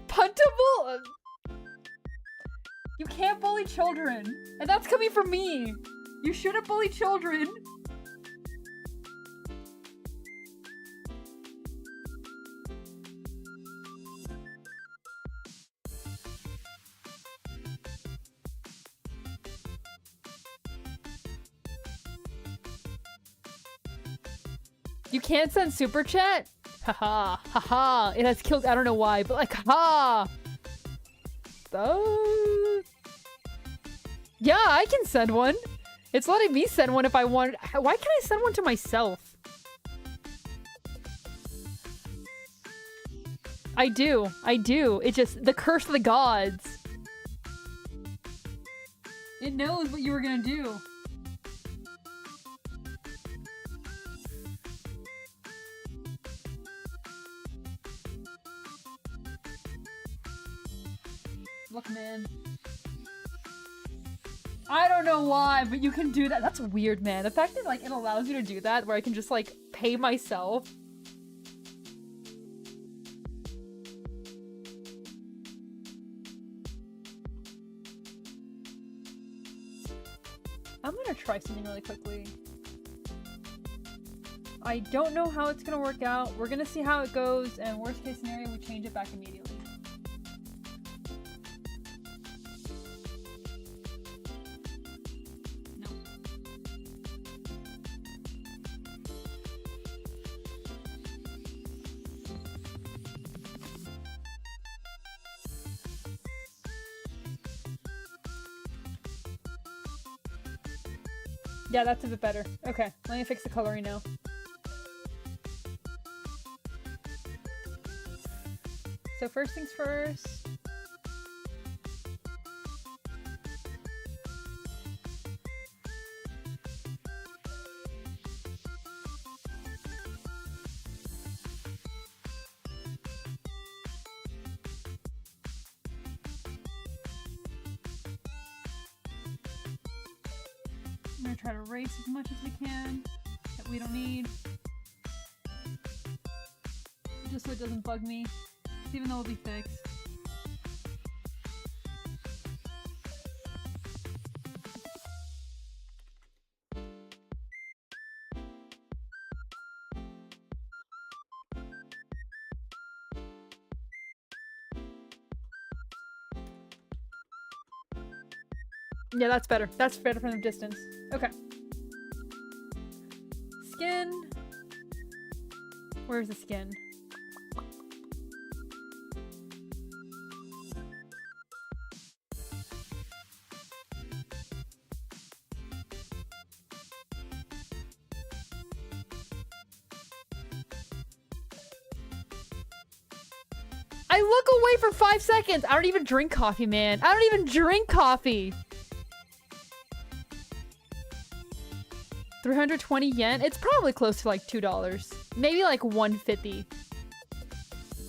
Puntable? You can't bully children. And that's coming from me. You shouldn't bully children. You can't send super chat? Haha, haha. It has killed, I don't know why, but like, haha. Yeah, I can send one. It's letting me send one if I want. Why can't I send one to myself? I do. It's just the curse of the gods. It knows what you were gonna do. Look, man. I don't know why, but you can do that. That's weird, man. The fact that, like, it allows you to do that, where I can just, like, pay myself. I'm gonna try something really quickly. I don't know how it's gonna work out. We're gonna see how it goes, and worst case scenario, we change it back immediately. Yeah, that's a bit better. Okay, let me fix the coloring now. So first things first. I'm gonna try to erase as much as we can that we don't need. Just so it doesn't bug me, even though it'll be fixed. Yeah, that's better. That's better from the distance. Okay. Skin. Where's the skin? I look away for 5 seconds. I don't even drink coffee, man. I don't even drink coffee. 320 yen? It's probably close to like $2. Maybe like 150.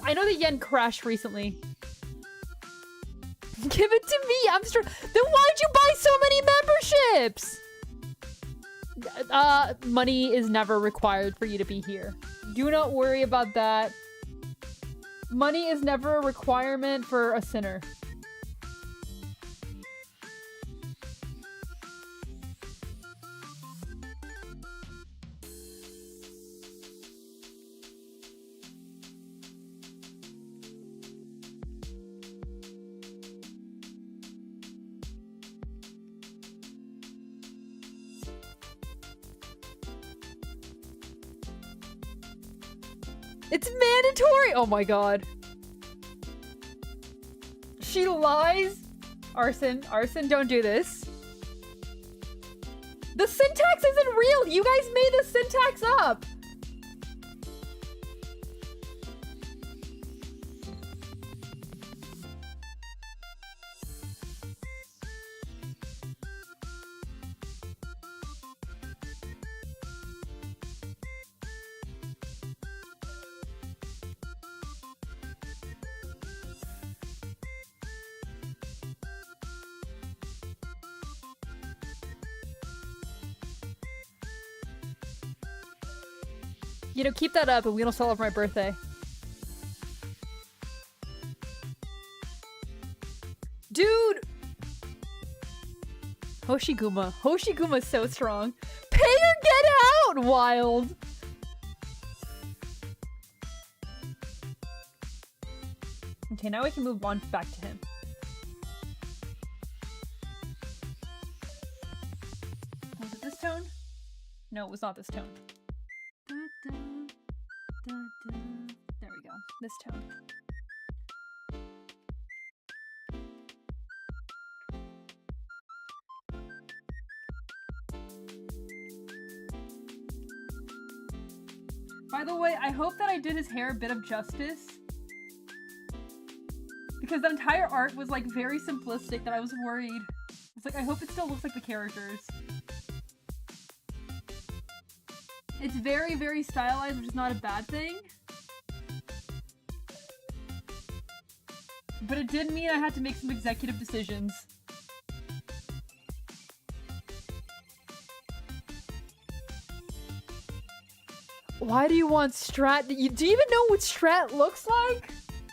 I know the yen crashed recently. Give it to me. I'm sure. Then why'd you buy so many memberships? Money is never required for you to be here. Do not worry about that. Money is never a requirement for a sinner. It's mandatory! Oh my god. She lies. Arson, don't do this. The syntax isn't real! You guys made the syntax up! You know, keep that up and we don't celebrate my birthday. Dude! Hoshiguma. Hoshiguma's so strong. Pay or get out, Wild! Okay, now we can move on back to him. Was it this tone? No, it was not this tone. There we go. This tone. By the way, I hope that I did his hair a bit of justice. Because the entire art was like very simplistic that I was worried. It's like, I hope it still looks like the characters. It's very, very stylized, which is not a bad thing. But it did mean I had to make some executive decisions. Why do you want Strat? Do you even know what Strat looks like?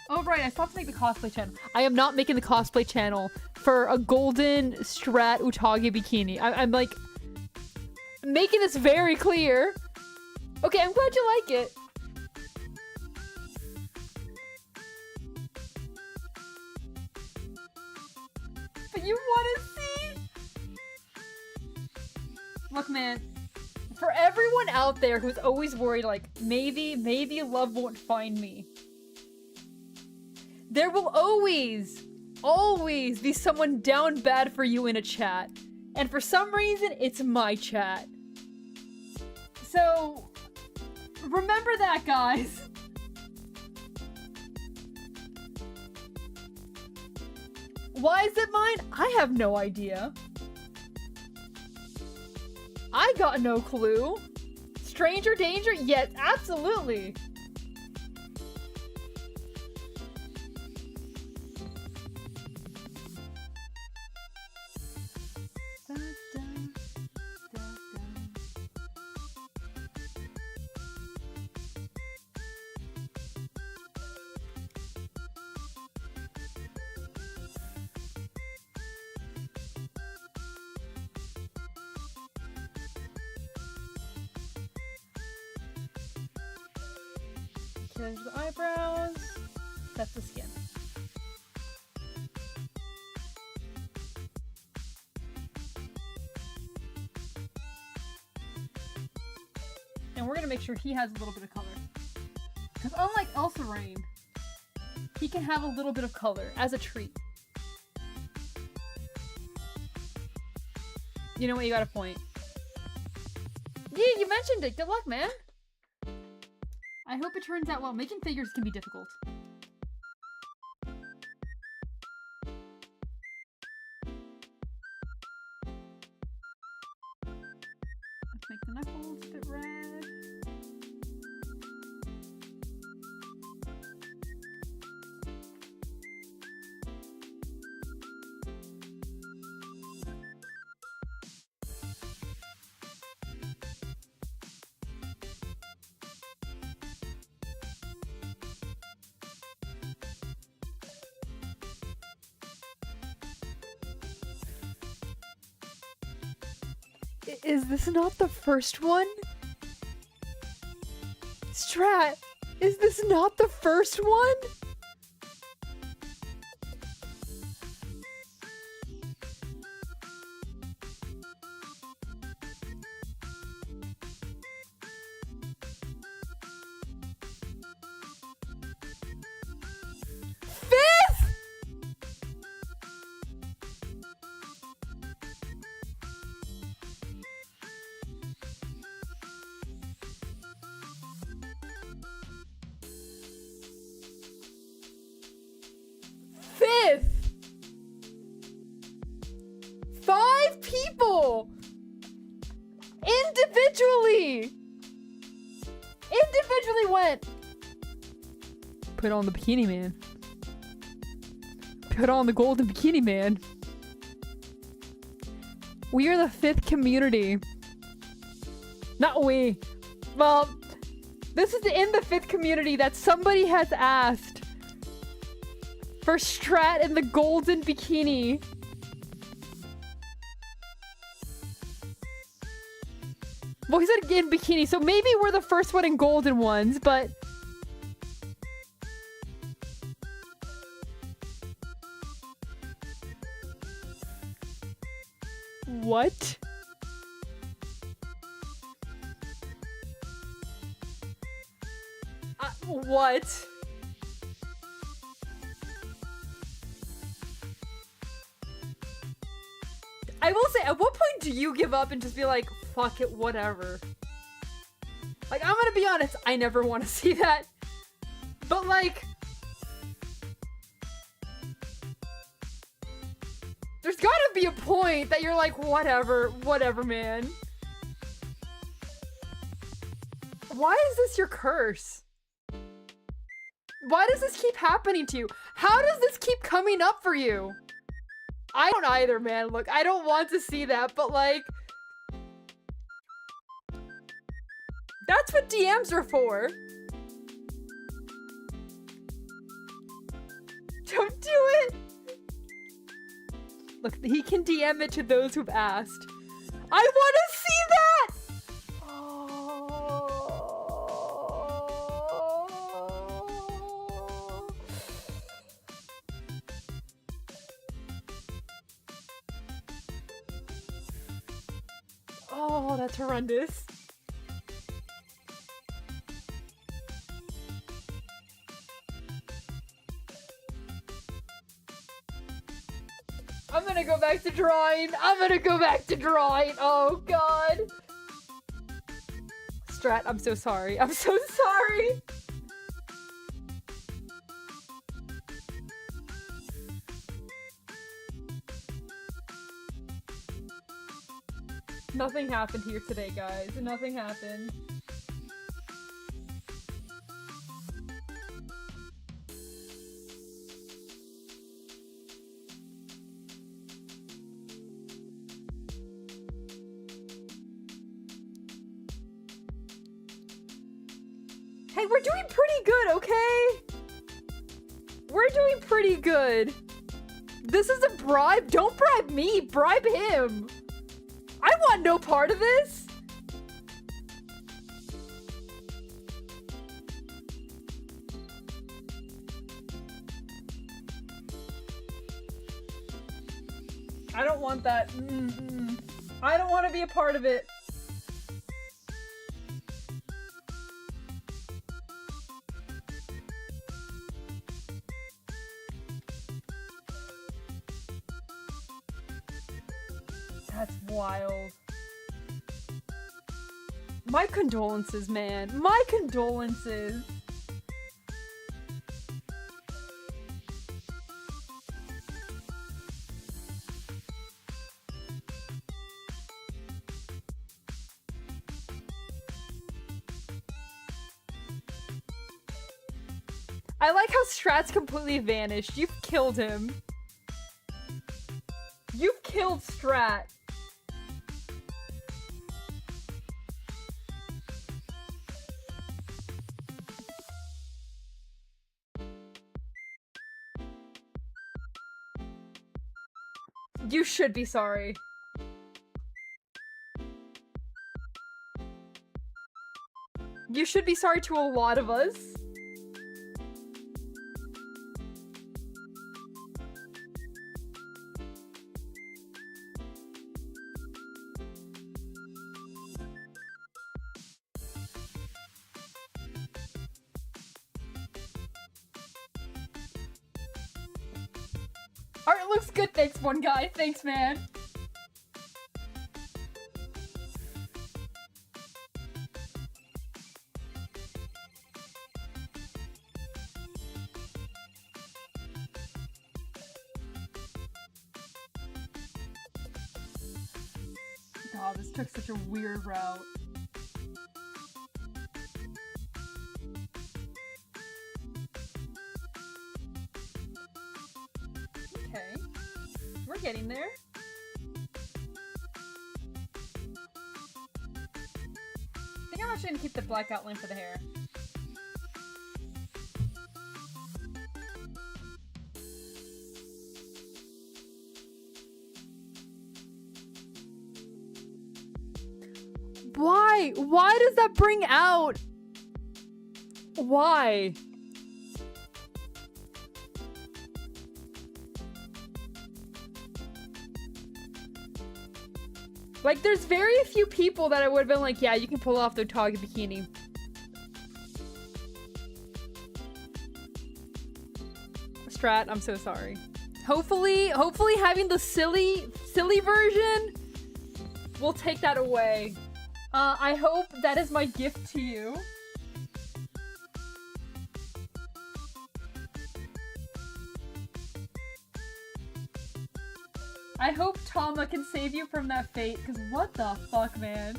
Oh right, I still have to make the cosplay channel. I am not making the cosplay channel for a golden Strat Utage bikini. I'm like making this very clear. Okay, I'm glad you like it. But you want to see? Look, man. For everyone out there who's always worried, like, maybe love won't find me. There will always be someone down bad for you in a chat. And for some reason, it's my chat. So... remember that, guys. Why is it mine? I have no idea. I got no clue. Stranger danger? Yes, absolutely. There's the eyebrows. That's the skin. And we're gonna make sure he has a little bit of color. Because unlike Elsa Rain, he can have a little bit of color as a treat. You know what? You got a point. Yeah, you mentioned it. Good luck, man. I hope it turns out well. Making figures can be difficult. Let's make the knuckles a bit red. Is this not the first one? Strat, is this not the first one? bikini! Individually went! Put on the bikini man. Put on the golden bikini man. We are the 5th community. Not we. Well, this is in the 5th community that somebody has asked for Strat in the golden bikini. Well, he said in bikini, so maybe we're the first one in golden ones, but... What? What? I will say, at what point do you give up and just be like, fuck it, whatever? Like, I'm gonna be honest, I never want to see that. But like... there's gotta be a point that you're like, whatever, man. Why is this your curse? Why does this keep happening to you? How does this keep coming up for you? I don't either, man. Look, I don't want to see that, but like... that's what DMs are for. Don't do it! Look, he can DM it to those who've asked. I want to see that! Oh, that's horrendous. I'm gonna go back to drawing. Oh god. Strat, I'm so sorry. I'm so sorry. Nothing happened here today, guys. Nothing happened. Hey, we're doing pretty good, okay? We're doing pretty good. This is a bribe. Don't bribe me. Bribe him. I want no part of this. I don't want that. I don't want to be a part of it. That's wild. My condolences, man. My condolences. I like how Strat's completely vanished. You've killed him. You've killed Strat. You should be sorry. You should be sorry to a lot of us. Art looks good, thanks one guy. Thanks, man. Oh, this took such a weird route. getting there. I think I'm actually gonna keep the black outline for the hair. Why? Why does that bring out? Why? Like, there's very few people that I would have been like, yeah, you can pull off the toggy bikini. Strat, I'm so sorry. Hopefully having the silly version will take that away. I hope that is my gift to you. I hope Tama can save you from that fate, because what the fuck, man?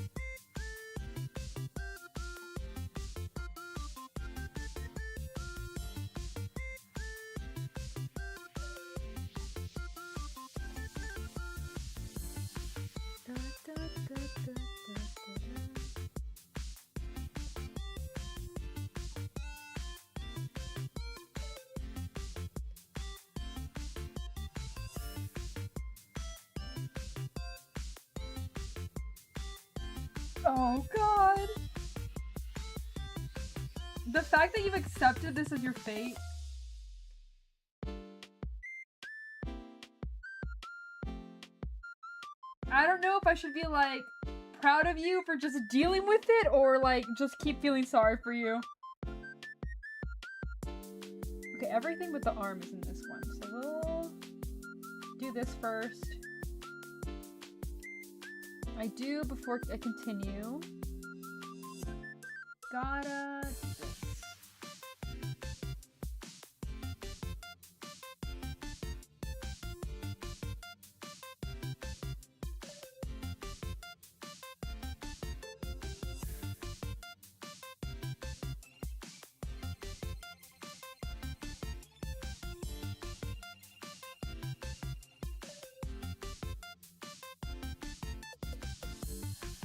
Oh god. The fact that you've accepted this as your fate. I don't know if I should be like proud of you for just dealing with it or like just keep feeling sorry for you. Okay, everything but the arm is in this one. So we'll do this first. I do before I continue. Gotta do this.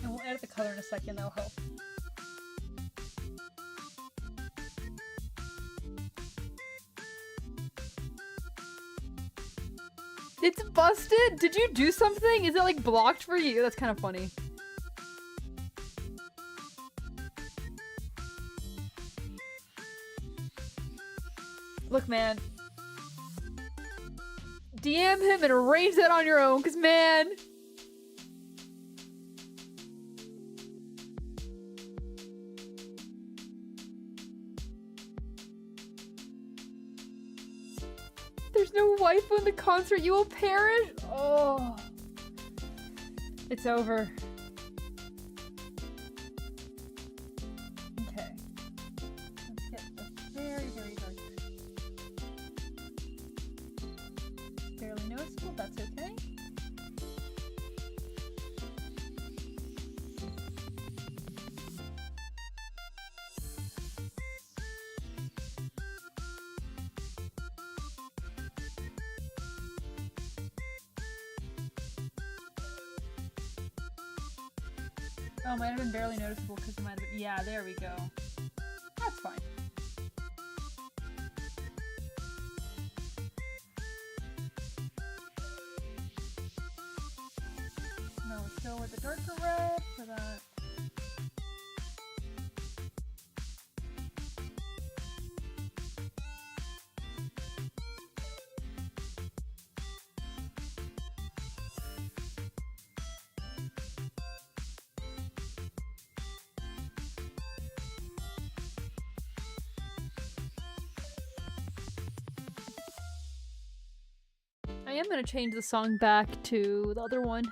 And we'll edit the color in a second, that'll help. It's busted? Did you do something? Is it like blocked for you? That's kind of funny. Look, man. DM him and arrange that on your own, cause man. There's no waifu in the concert, you will perish? Oh. It's over. Okay. Let's get the very, very dark. Barely noticeable, that's okay. Oh, might have been barely noticeable because it might have been. Yeah, there we go. That's fine. No, let's go with the darker red for that. I am gonna change the song back to the other one.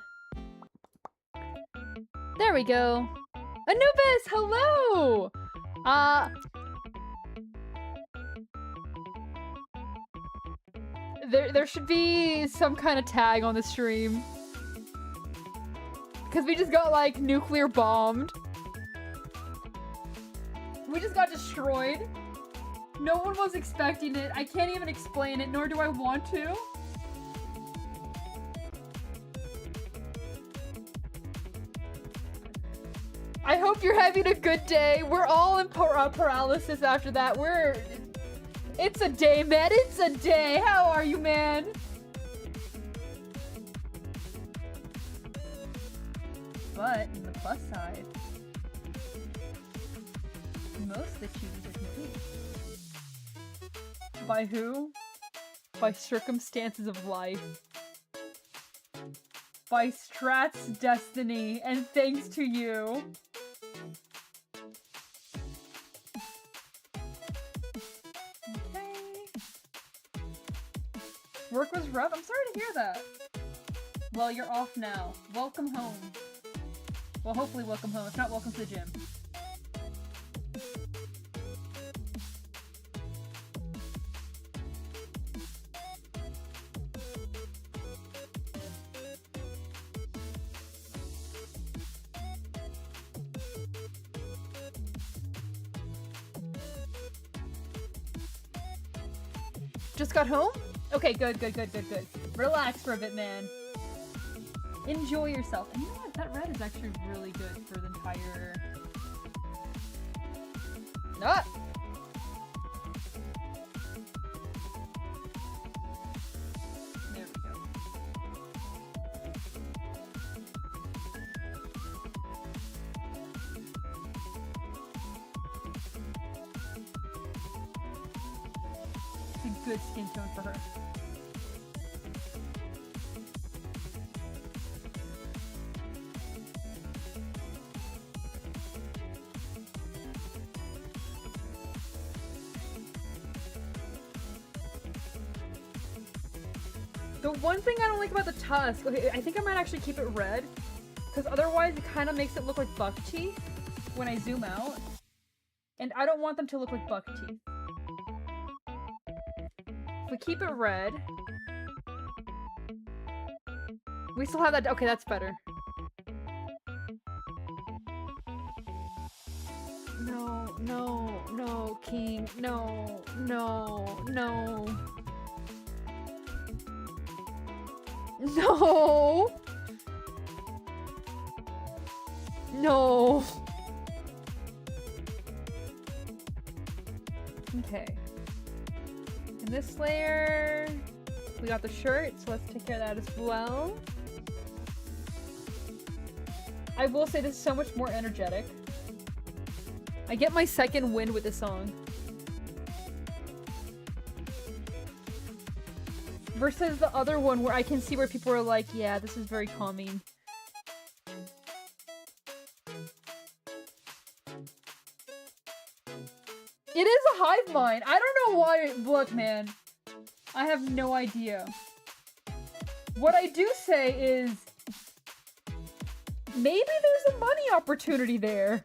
There we go. Anubis, hello! There should be some kind of tag on the stream. Because we just got, like, nuclear bombed. We just got destroyed. No one was expecting it. I can't even explain it, nor do I want to. I hope you're having a good day. We're all in paralysis after that. It's a day, man. It's a day. How are you, man? But on the plus side, most of the chooses are complete. By who? By circumstances of life. By Strat's destiny, and thanks to you. Okay. Work was rough? I'm sorry to hear that. Well, you're off now. Welcome home. Well, hopefully welcome home. If not, welcome to the gym. Just got home? Okay, good. Relax for a bit, man. Enjoy yourself. And you know what? That red is actually really good for the entire... Ah! There we go. It's a good skin tone for her. The one thing I don't like about the tusk, okay, I think I might actually keep it red, because otherwise it kind of makes it look like buck teeth when I zoom out, and I don't want them to look like buck teeth. If we keep it red, we still have that. Okay, that's better. No, King, no. No. Okay. In this layer, we got the shirt, so let's take care of that as well. I will say this is so much more energetic. I get my second wind with this song. Versus the other one where I can see where people are like, yeah, this is very calming. It is a hive mind. I don't know why. Look, man. I have no idea. What I do say is maybe there's a money opportunity there.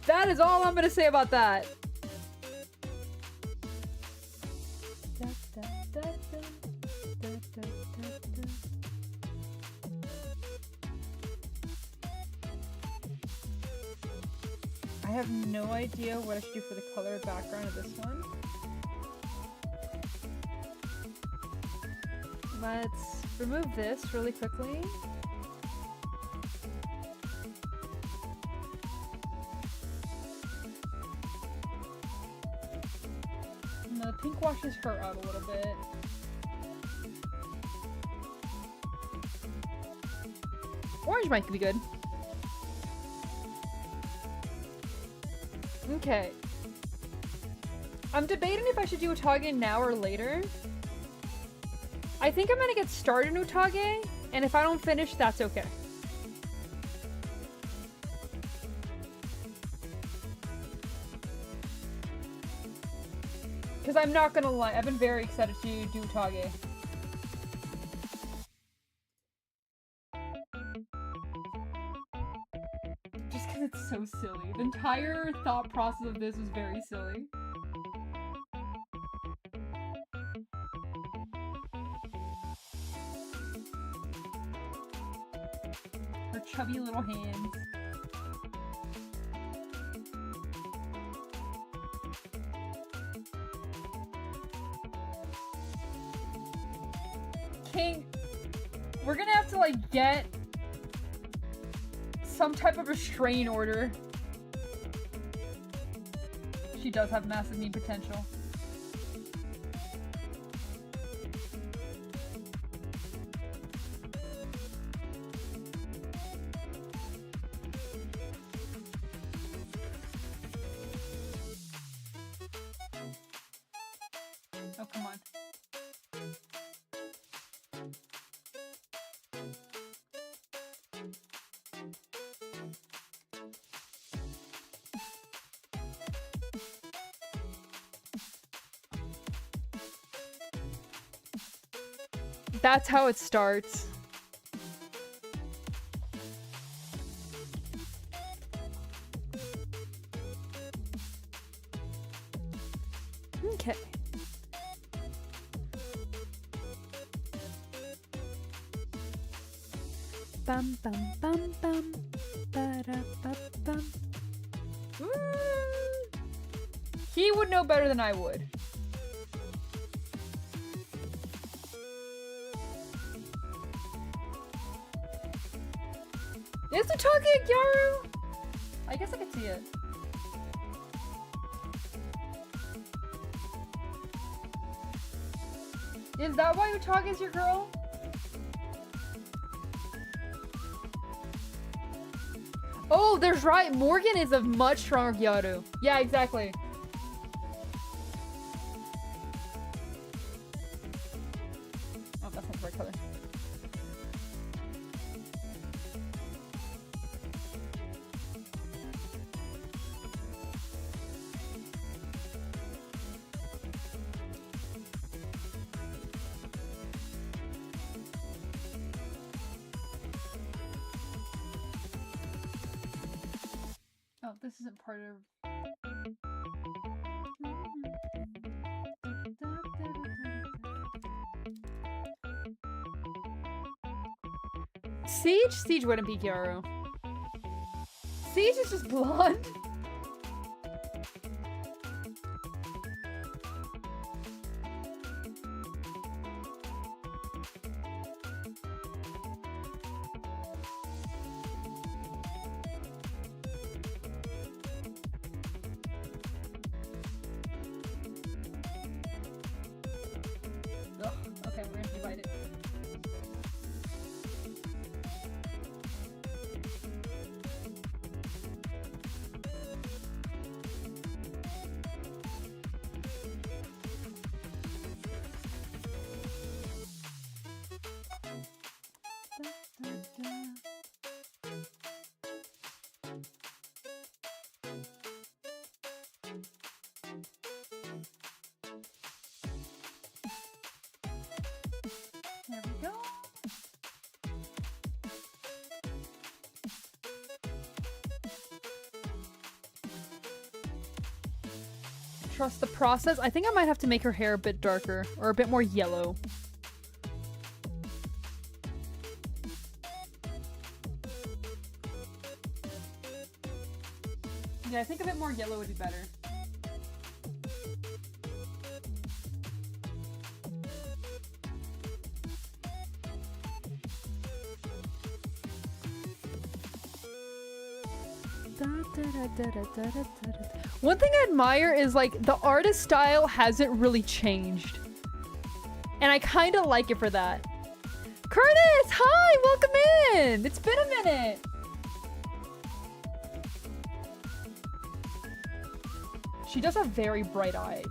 That is all I'm gonna say about that. I have no idea what I should do for the color background of this one. Let's remove this really quickly. No, the pink washes her out a little bit. Orange might be good. Okay. I'm debating if I should do Utage now or later. I think I'm gonna get started in Utage, and if I don't finish, that's okay. Because I'm not gonna lie, I've been very excited to do Utage. Just because it's so silly. The entire thought process of this was very silly. Her chubby little hands. King, we're gonna have to like get some type of restraint order. She does have massive meme potential. Oh, come on. That's how it starts. Okay. Bum bum bum bum. Ba-da-ba-bum. He would know better than I would. Is the target Gyaru? I guess I could see it. Is that why Utaga's your girl? Oh, there's right. Morgan is a much stronger Gyaru. Yeah, exactly. Oh, that's not the right color. Oh, this isn't part of... Siege? Siege wouldn't be Gyaru. Siege is just blonde. Ugh, okay, we're gonna divide it. There we go. Trust the process. I think I might have to make her hair a bit darker or a bit more yellow. Yeah, I think a bit more yellow would be better. One thing I admire is like the artist style hasn't really changed. And I kind of like it for that. Curtis, hi, welcome in. It's been a minute. She does have very bright eyes.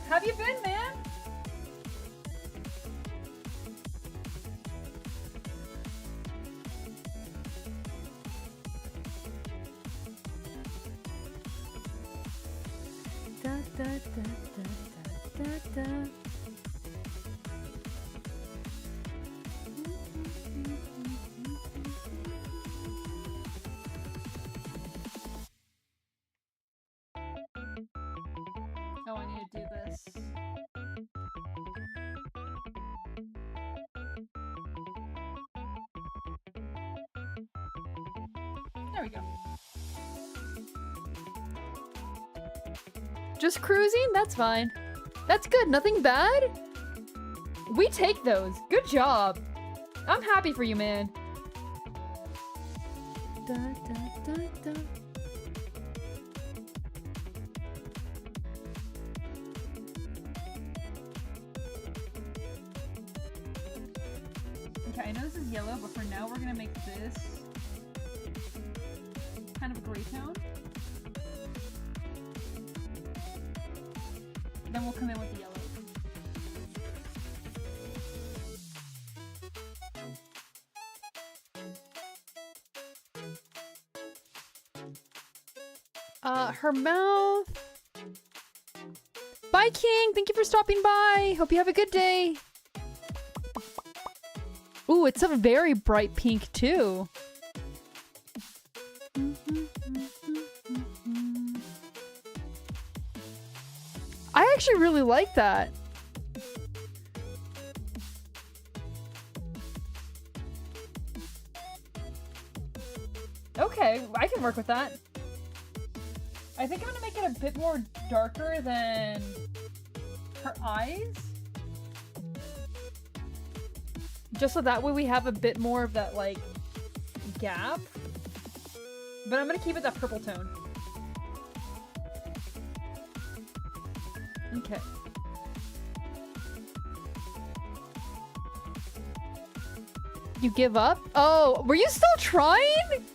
Have you been, man? Da, da, da, da, da, da. Oh, I need to do this. There we go. Just cruising? That's fine. That's good. Nothing bad? We take those. Good job. I'm happy for you, man. Da, da, da, da. Okay, I know this is yellow, but for now we're gonna make this kind of a gray tone. Then we'll come in with the yellow. Her mouth. Bye, King. Thank you for stopping by. Hope you have a good day. Ooh, it's a very bright pink, too. I actually really like that. Okay, I can work with that. I think I'm gonna make it a bit more darker than her eyes. Just so that way we have a bit more of that, like, gap. But I'm gonna keep it that purple tone. Okay. You give up? Oh, were you still trying?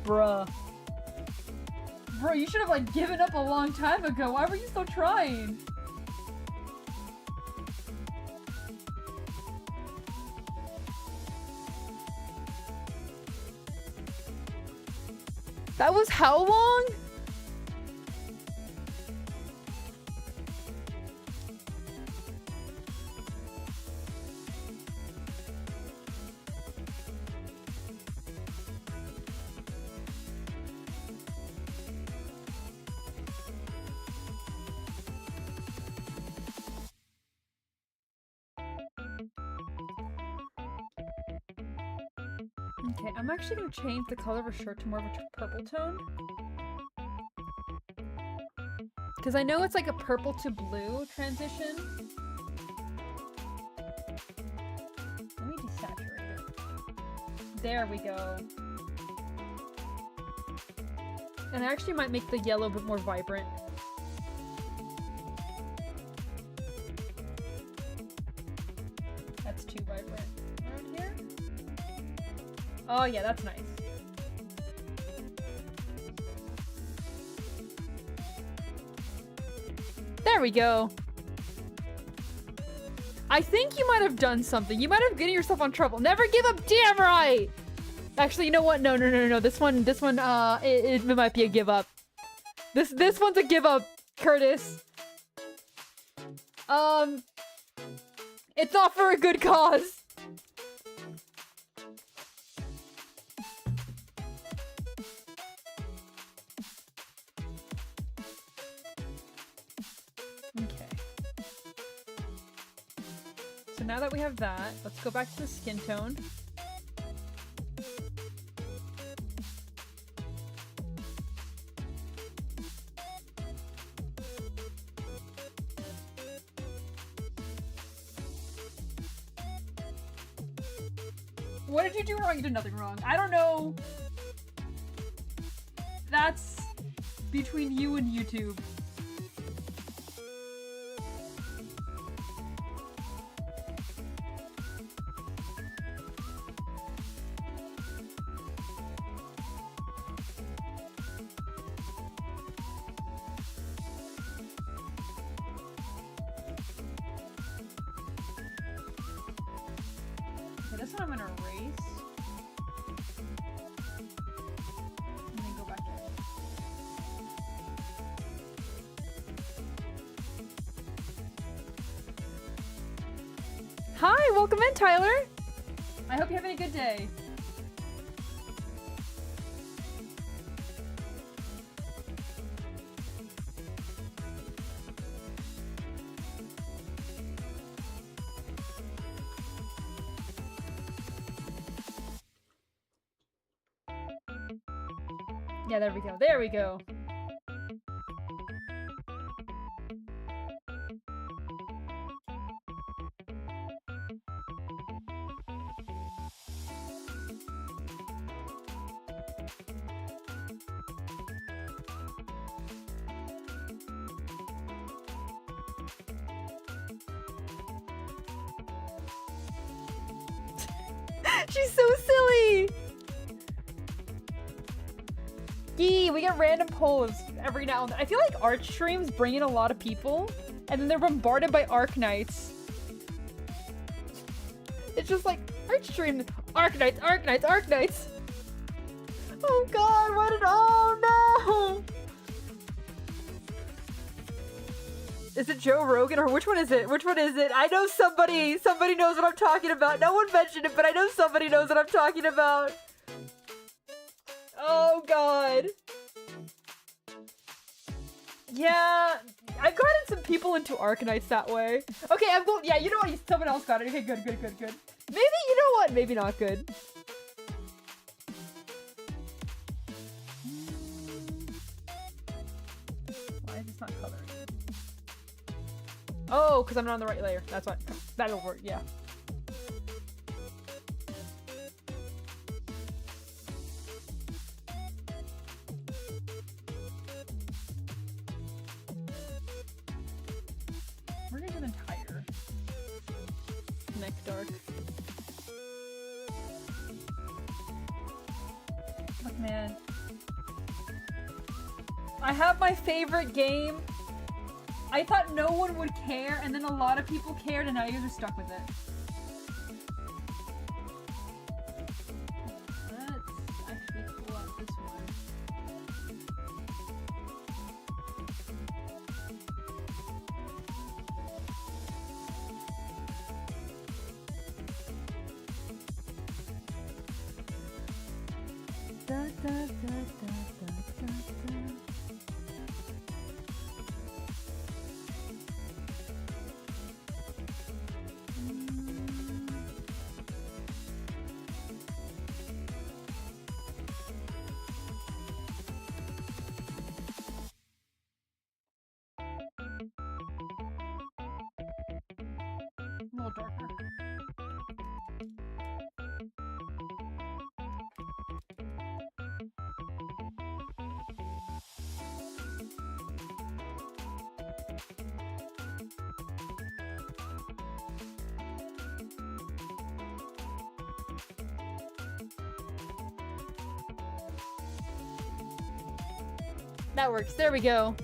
Bruh. Bro, you should have, like, given up a long time ago. Why were you still trying? That was how long? Okay, I'm actually gonna change the color of her shirt to more of a purple tone. Because I know it's like a purple to blue transition. Let me desaturate it. There we go. And I actually might make the yellow a bit more vibrant. That's too vibrant. Around here? Oh yeah, that's nice. There we go. I think you might have done something. You might have getting yourself on trouble. Never give up, damn right! Actually, you know what? No. This one, it might be a give up. This one's a give up, Curtis. It's not for a good cause. Okay. So now that we have that, let's go back to the skin tone. What did you do wrong? You did nothing wrong. I don't know. That's between you and YouTube. Okay, this one I'm gonna erase. And then go back in. Hi, welcome in, Tyler. I hope you're having a good day. Yeah, there we go. There we go. She's so silly! Yee, we get random polls every now and then. I feel like art streams bring in a lot of people, and then they're bombarded by Arknights. It's just like, art stream, Arknights, Arknights, Arknights! Oh god, what did- oh no! Is it Joe Rogan or which one is it? Which one is it? I know somebody knows what I'm talking about. No one mentioned it, but I know somebody knows what I'm talking about. Oh god. Yeah, I've gotten some people into Arknights that way. Okay, I'm going, yeah, you know what? Someone else got it. Okay, good. Maybe, you know what? Maybe not good. Why is this not colored? Oh, because I'm not on the right layer. That's why. That'll work, yeah. We're gonna do an entire neck dark. Look, man. I have my favorite game. I thought no one would care, and then a lot of people cared, and now you guys are stuck with it. Let's actually pull out this one. Da, da, da, da, da, da. A little darker. That works. There we go.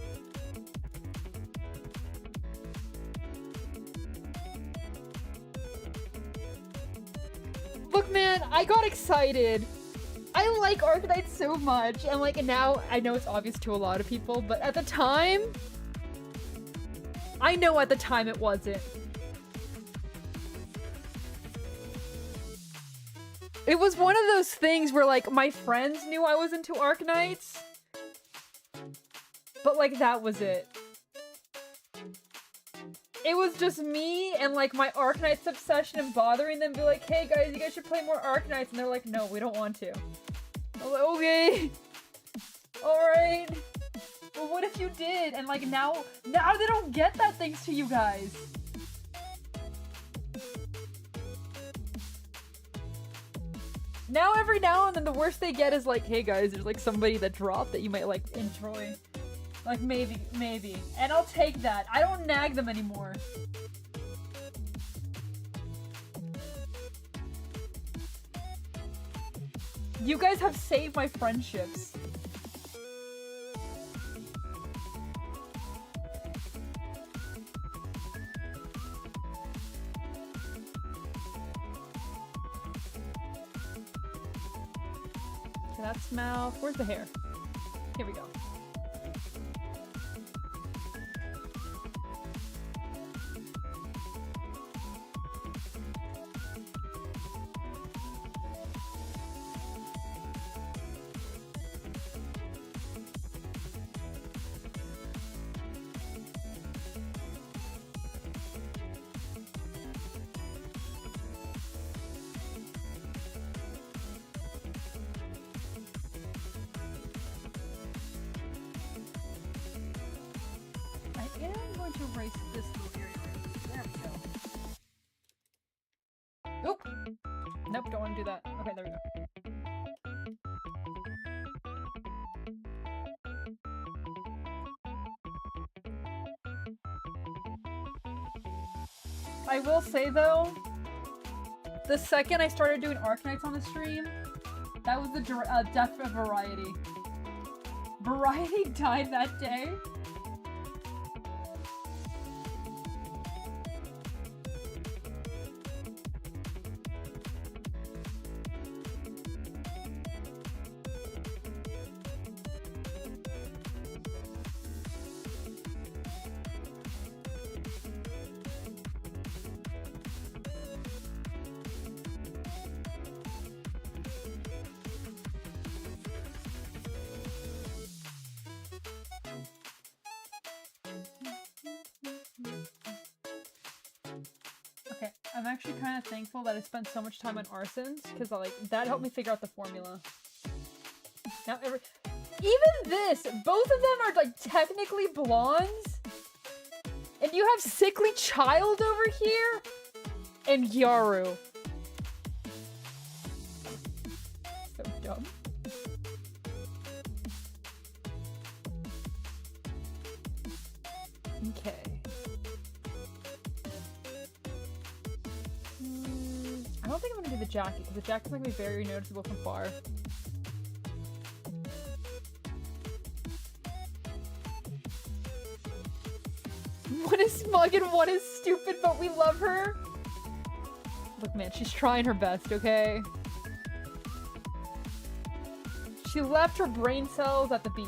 Look, man, I got excited. I like Arknights so much, and like now I know it's obvious to a lot of people, but at the time, I know at the time it wasn't. It was one of those things where like my friends knew I was into Arknights, but like that was it. It was just me and like my Arknights obsession and bothering them, be like, hey guys, you guys should play more Arknights, and they're like, no, we don't want to. I'm like, okay. Alright. But what if you did? And like now they don't get that thanks to you guys. Now every now and then the worst they get is like, hey guys, there's like somebody that dropped that you might like enjoy. Like maybe. And I'll take that. I don't nag them anymore. You guys have saved my friendships. Okay, that's mouth. Where's the hair? Here we go. To erase this little area right there. We go. Oop! Nope, don't want to do that. Okay, there we go. I will say though, The second I started doing Arknights on the stream, that was the death of Variety. Variety died that day. Okay, I'm actually kind of thankful that I spent so much time on arsons, because like that helped me figure out the formula. Now even this, both of them are like technically blondes, and you have Sickly Child over here, and Yaru. So dumb. Okay. I don't think I'm gonna do the jacket, because the jacket's not gonna be very noticeable from far. One is smug and one is stupid, but we love her. Look, man, she's trying her best, okay? She left her brain cells at the beach.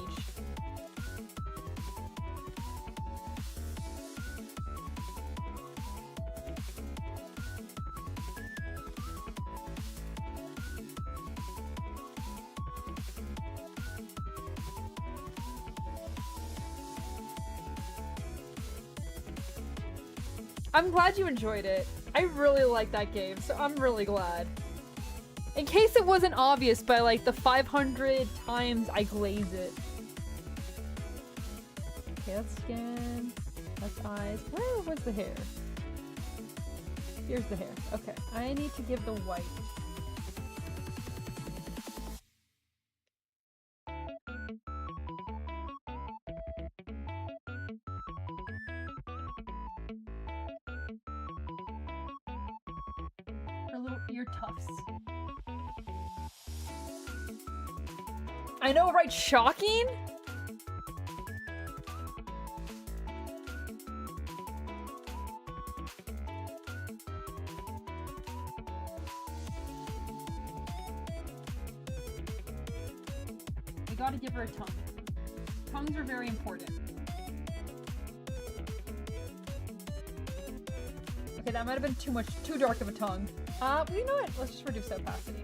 I'm glad you enjoyed it. I really like that game, so I'm really glad. In case it wasn't obvious by like the 500 times I glaze it. Okay, that's skin. That's eyes. Where was the hair? Here's the hair. Okay, I need to give the white. Her little ear tufts. I know, right? Shocking? I gotta give her a tongue. Tongues are very important. Okay, that might have been too dark of a tongue. You know what? Let's just reduce opacity.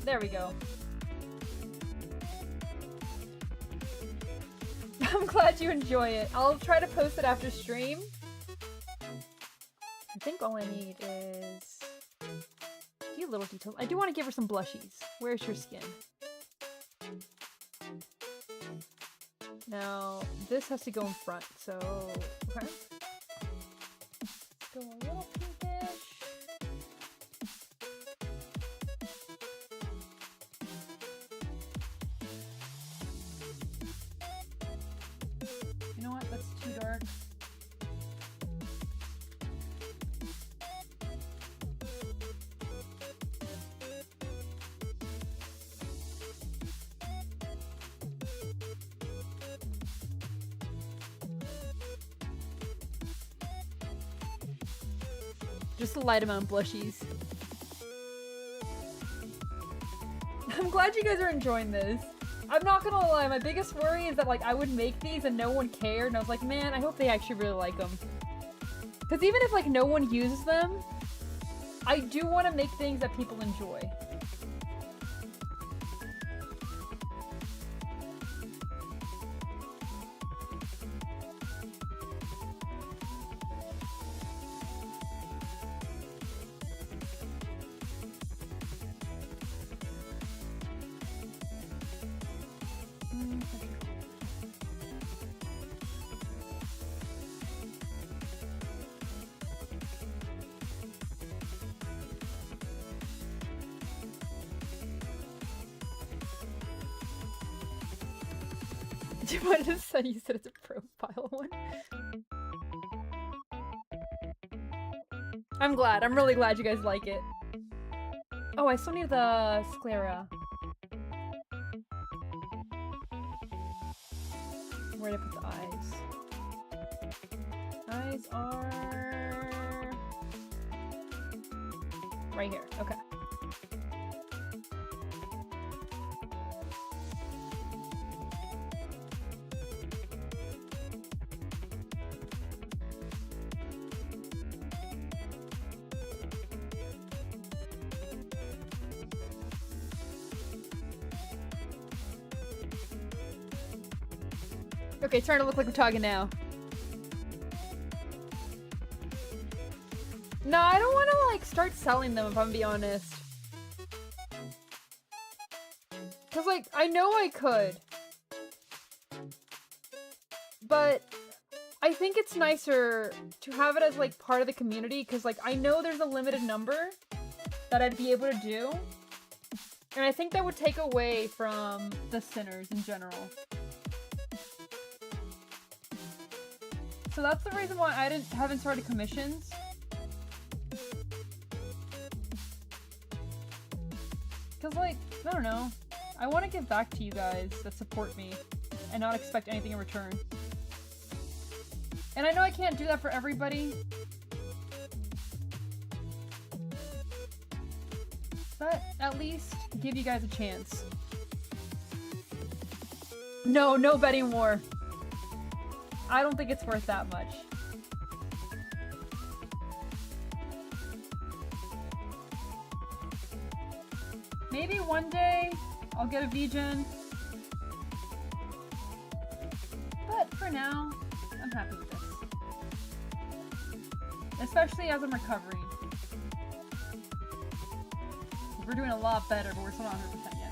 There we go. I'm glad you enjoy it. I'll try to post it after stream. I think all I need is a few little details. I do want to give her some blushies. Where's your skin? Now, this has to go in front, so... Okay. Go a little pinkish. You know what? That's too dark. Just a light amount of blushies. I'm glad you guys are enjoying this. I'm not gonna lie, my biggest worry is that like I would make these and no one cared, and I was like, man, I hope they actually really like them. Because even if like no one uses them, I do want to make things that people enjoy. Do you want to say you said it's a profile one? I'm glad. I'm really glad you guys like it. Oh, I still need the sclera. Where did I put the eyes? Eyes are right here. Okay. Okay, it's starting to look like we're talking now. No, I don't want to, like, start selling them, if I'm being honest. Because, like, I know I could. But I think it's nicer to have it as, like, part of the community, because, like, I know there's a limited number that I'd be able to do. And I think that would take away from the sinners in general. So that's the reason why I haven't started commissions. Cause like, I don't know. I want to give back to you guys that support me and not expect anything in return. And I know I can't do that for everybody. But at least give you guys a chance. No, no betting war. I don't think it's worth that much. Maybe one day I'll get a VGen. But for now, I'm happy with this. Especially as I'm recovering. We're doing a lot better, but we're still not 100% yet.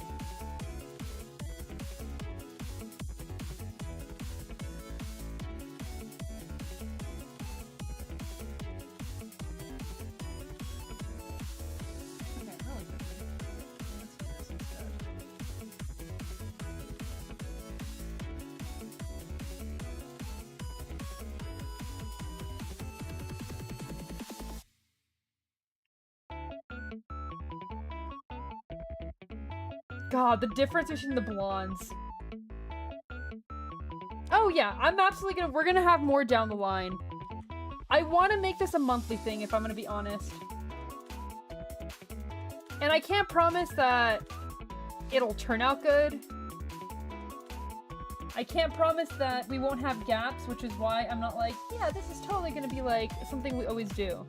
God, the difference between the blondes. Oh yeah, I'm absolutely we're gonna have more down the line. I want to make this a monthly thing, if I'm gonna be honest. And I can't promise that it'll turn out good. I can't promise that we won't have gaps, which is why I'm not like, yeah, this is totally gonna be like something we always do.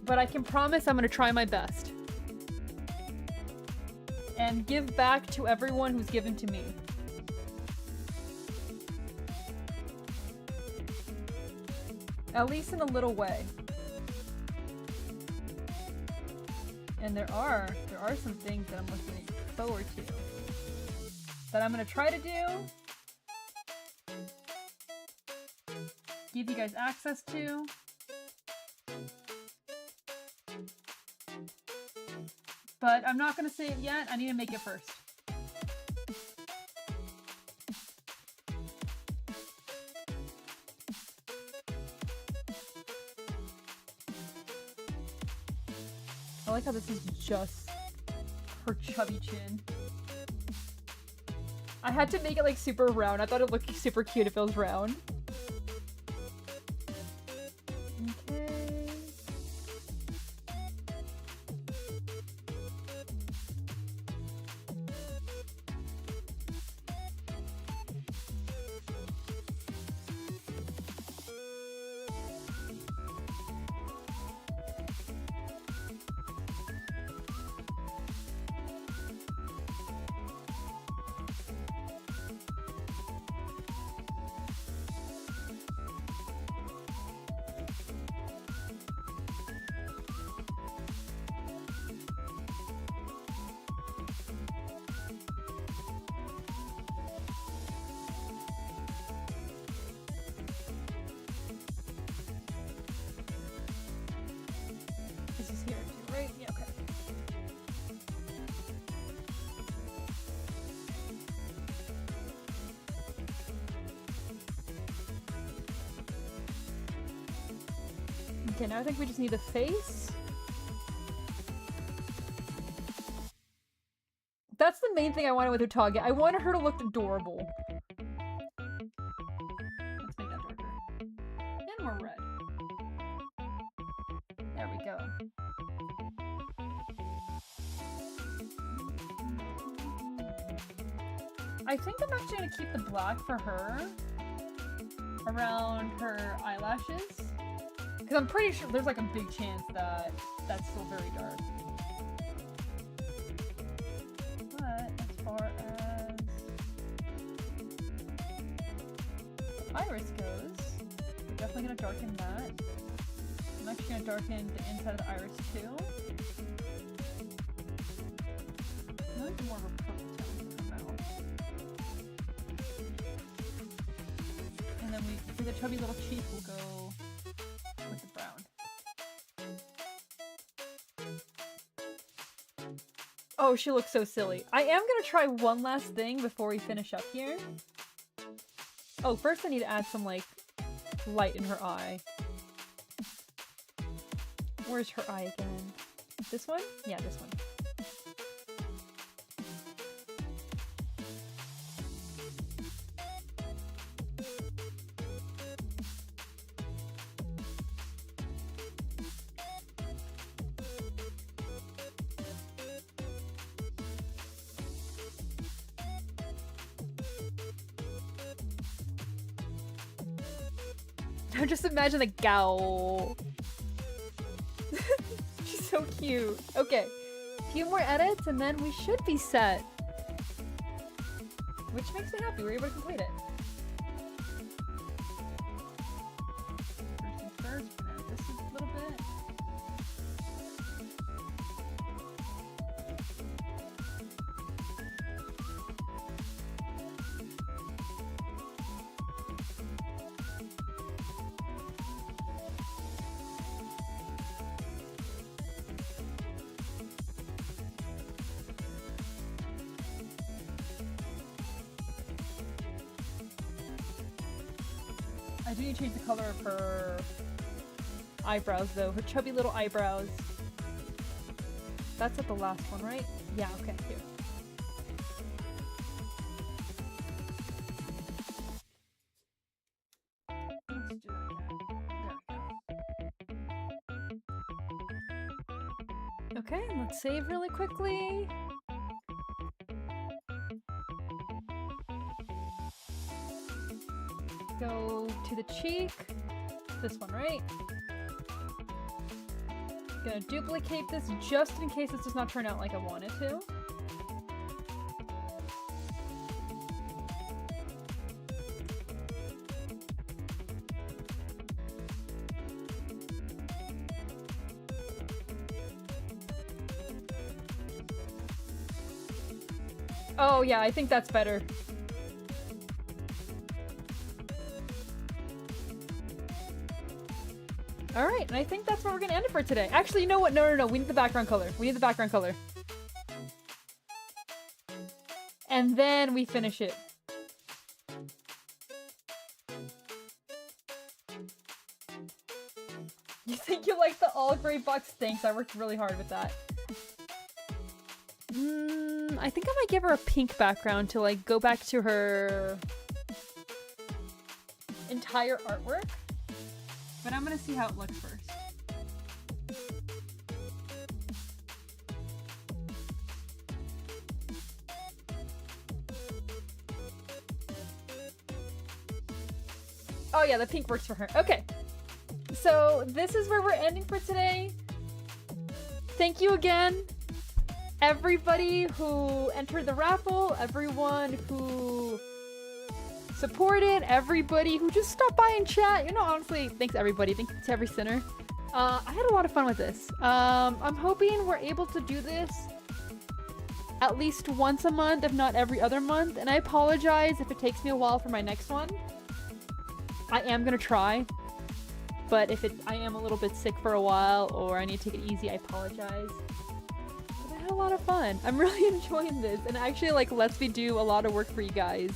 But I can promise I'm gonna try my best. And give back to everyone who's given to me. At least in a little way. And there are some things that I'm looking forward to. That I'm gonna try to do. Give you guys access to. But I'm not gonna say it yet. I need to make it first. I like how this is just her chubby chin. I had to make it like super round. I thought it looked super cute if it was round. Okay. Okay, now I think we just need the face. That's the main thing I wanted with Utage. I wanted her to look adorable. Let's make that darker. And more red. There we go. I think I'm actually gonna keep the black for her around her eyelashes. Because I'm pretty sure there's like a big chance that that's still very dark. But as far as the iris goes, we're definitely gonna darken that. I'm actually gonna darken the inside of the iris too. I like more of a purple tone for the mouth. And then for the chubby little cheek, we'll go with the brown. Oh, she looks so silly. I am gonna try one last thing before we finish up here. Oh, first I need to add some, like, light in her eye. Where's her eye again? This one? Yeah, this one. Now just imagine the gowl. She's so cute. Okay, a few more edits and then we should be set. Which makes me happy, we're able to complete it. First things first, we're gonna add this a little bit. I do need to change the color of her eyebrows though, her chubby little eyebrows. That's at the last one, right? Yeah, okay, here. Let's do that again. There we go. Okay, let's save really quickly. Go to the cheek. This one, right? Gonna duplicate this just in case this does not turn out like I want it to. Oh yeah, I think that's better. Alright, and I think that's where we're gonna end it for today. Actually, you know what? No, we need the background color. We need the background color. And then we finish it. You think you like the all gray box? Thanks, I worked really hard with that. I think I might give her a pink background to like go back to her entire artwork. But I'm gonna see how it looks first. Oh yeah, the pink works for her. Okay. So this is where we're ending for today. Thank you again, everybody who entered the raffle, everyone who supported, everybody who just stopped by and chat. You know, honestly, thanks everybody. Thanks to every sinner. I had a lot of fun with this. I'm hoping we're able to do this at least once a month, if not every other month. And I apologize if it takes me a while for my next one. I am gonna try. But if I am a little bit sick for a while or I need to take it easy, I apologize. But I had a lot of fun. I'm really enjoying this and actually like lets me do a lot of work for you guys.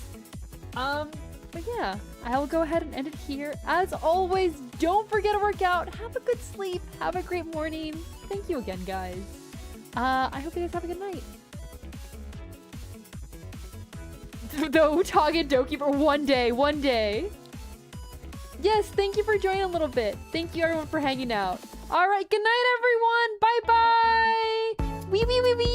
But yeah, I'll go ahead and end it here. As always, don't forget to work out. Have a good sleep. Have a great morning. Thank you again, guys. I hope you guys have a good night. The Utage Doki for one day. Yes, thank you for joining a little bit. Thank you everyone for hanging out. All right, good night everyone. Bye bye. Wee wee wee wee.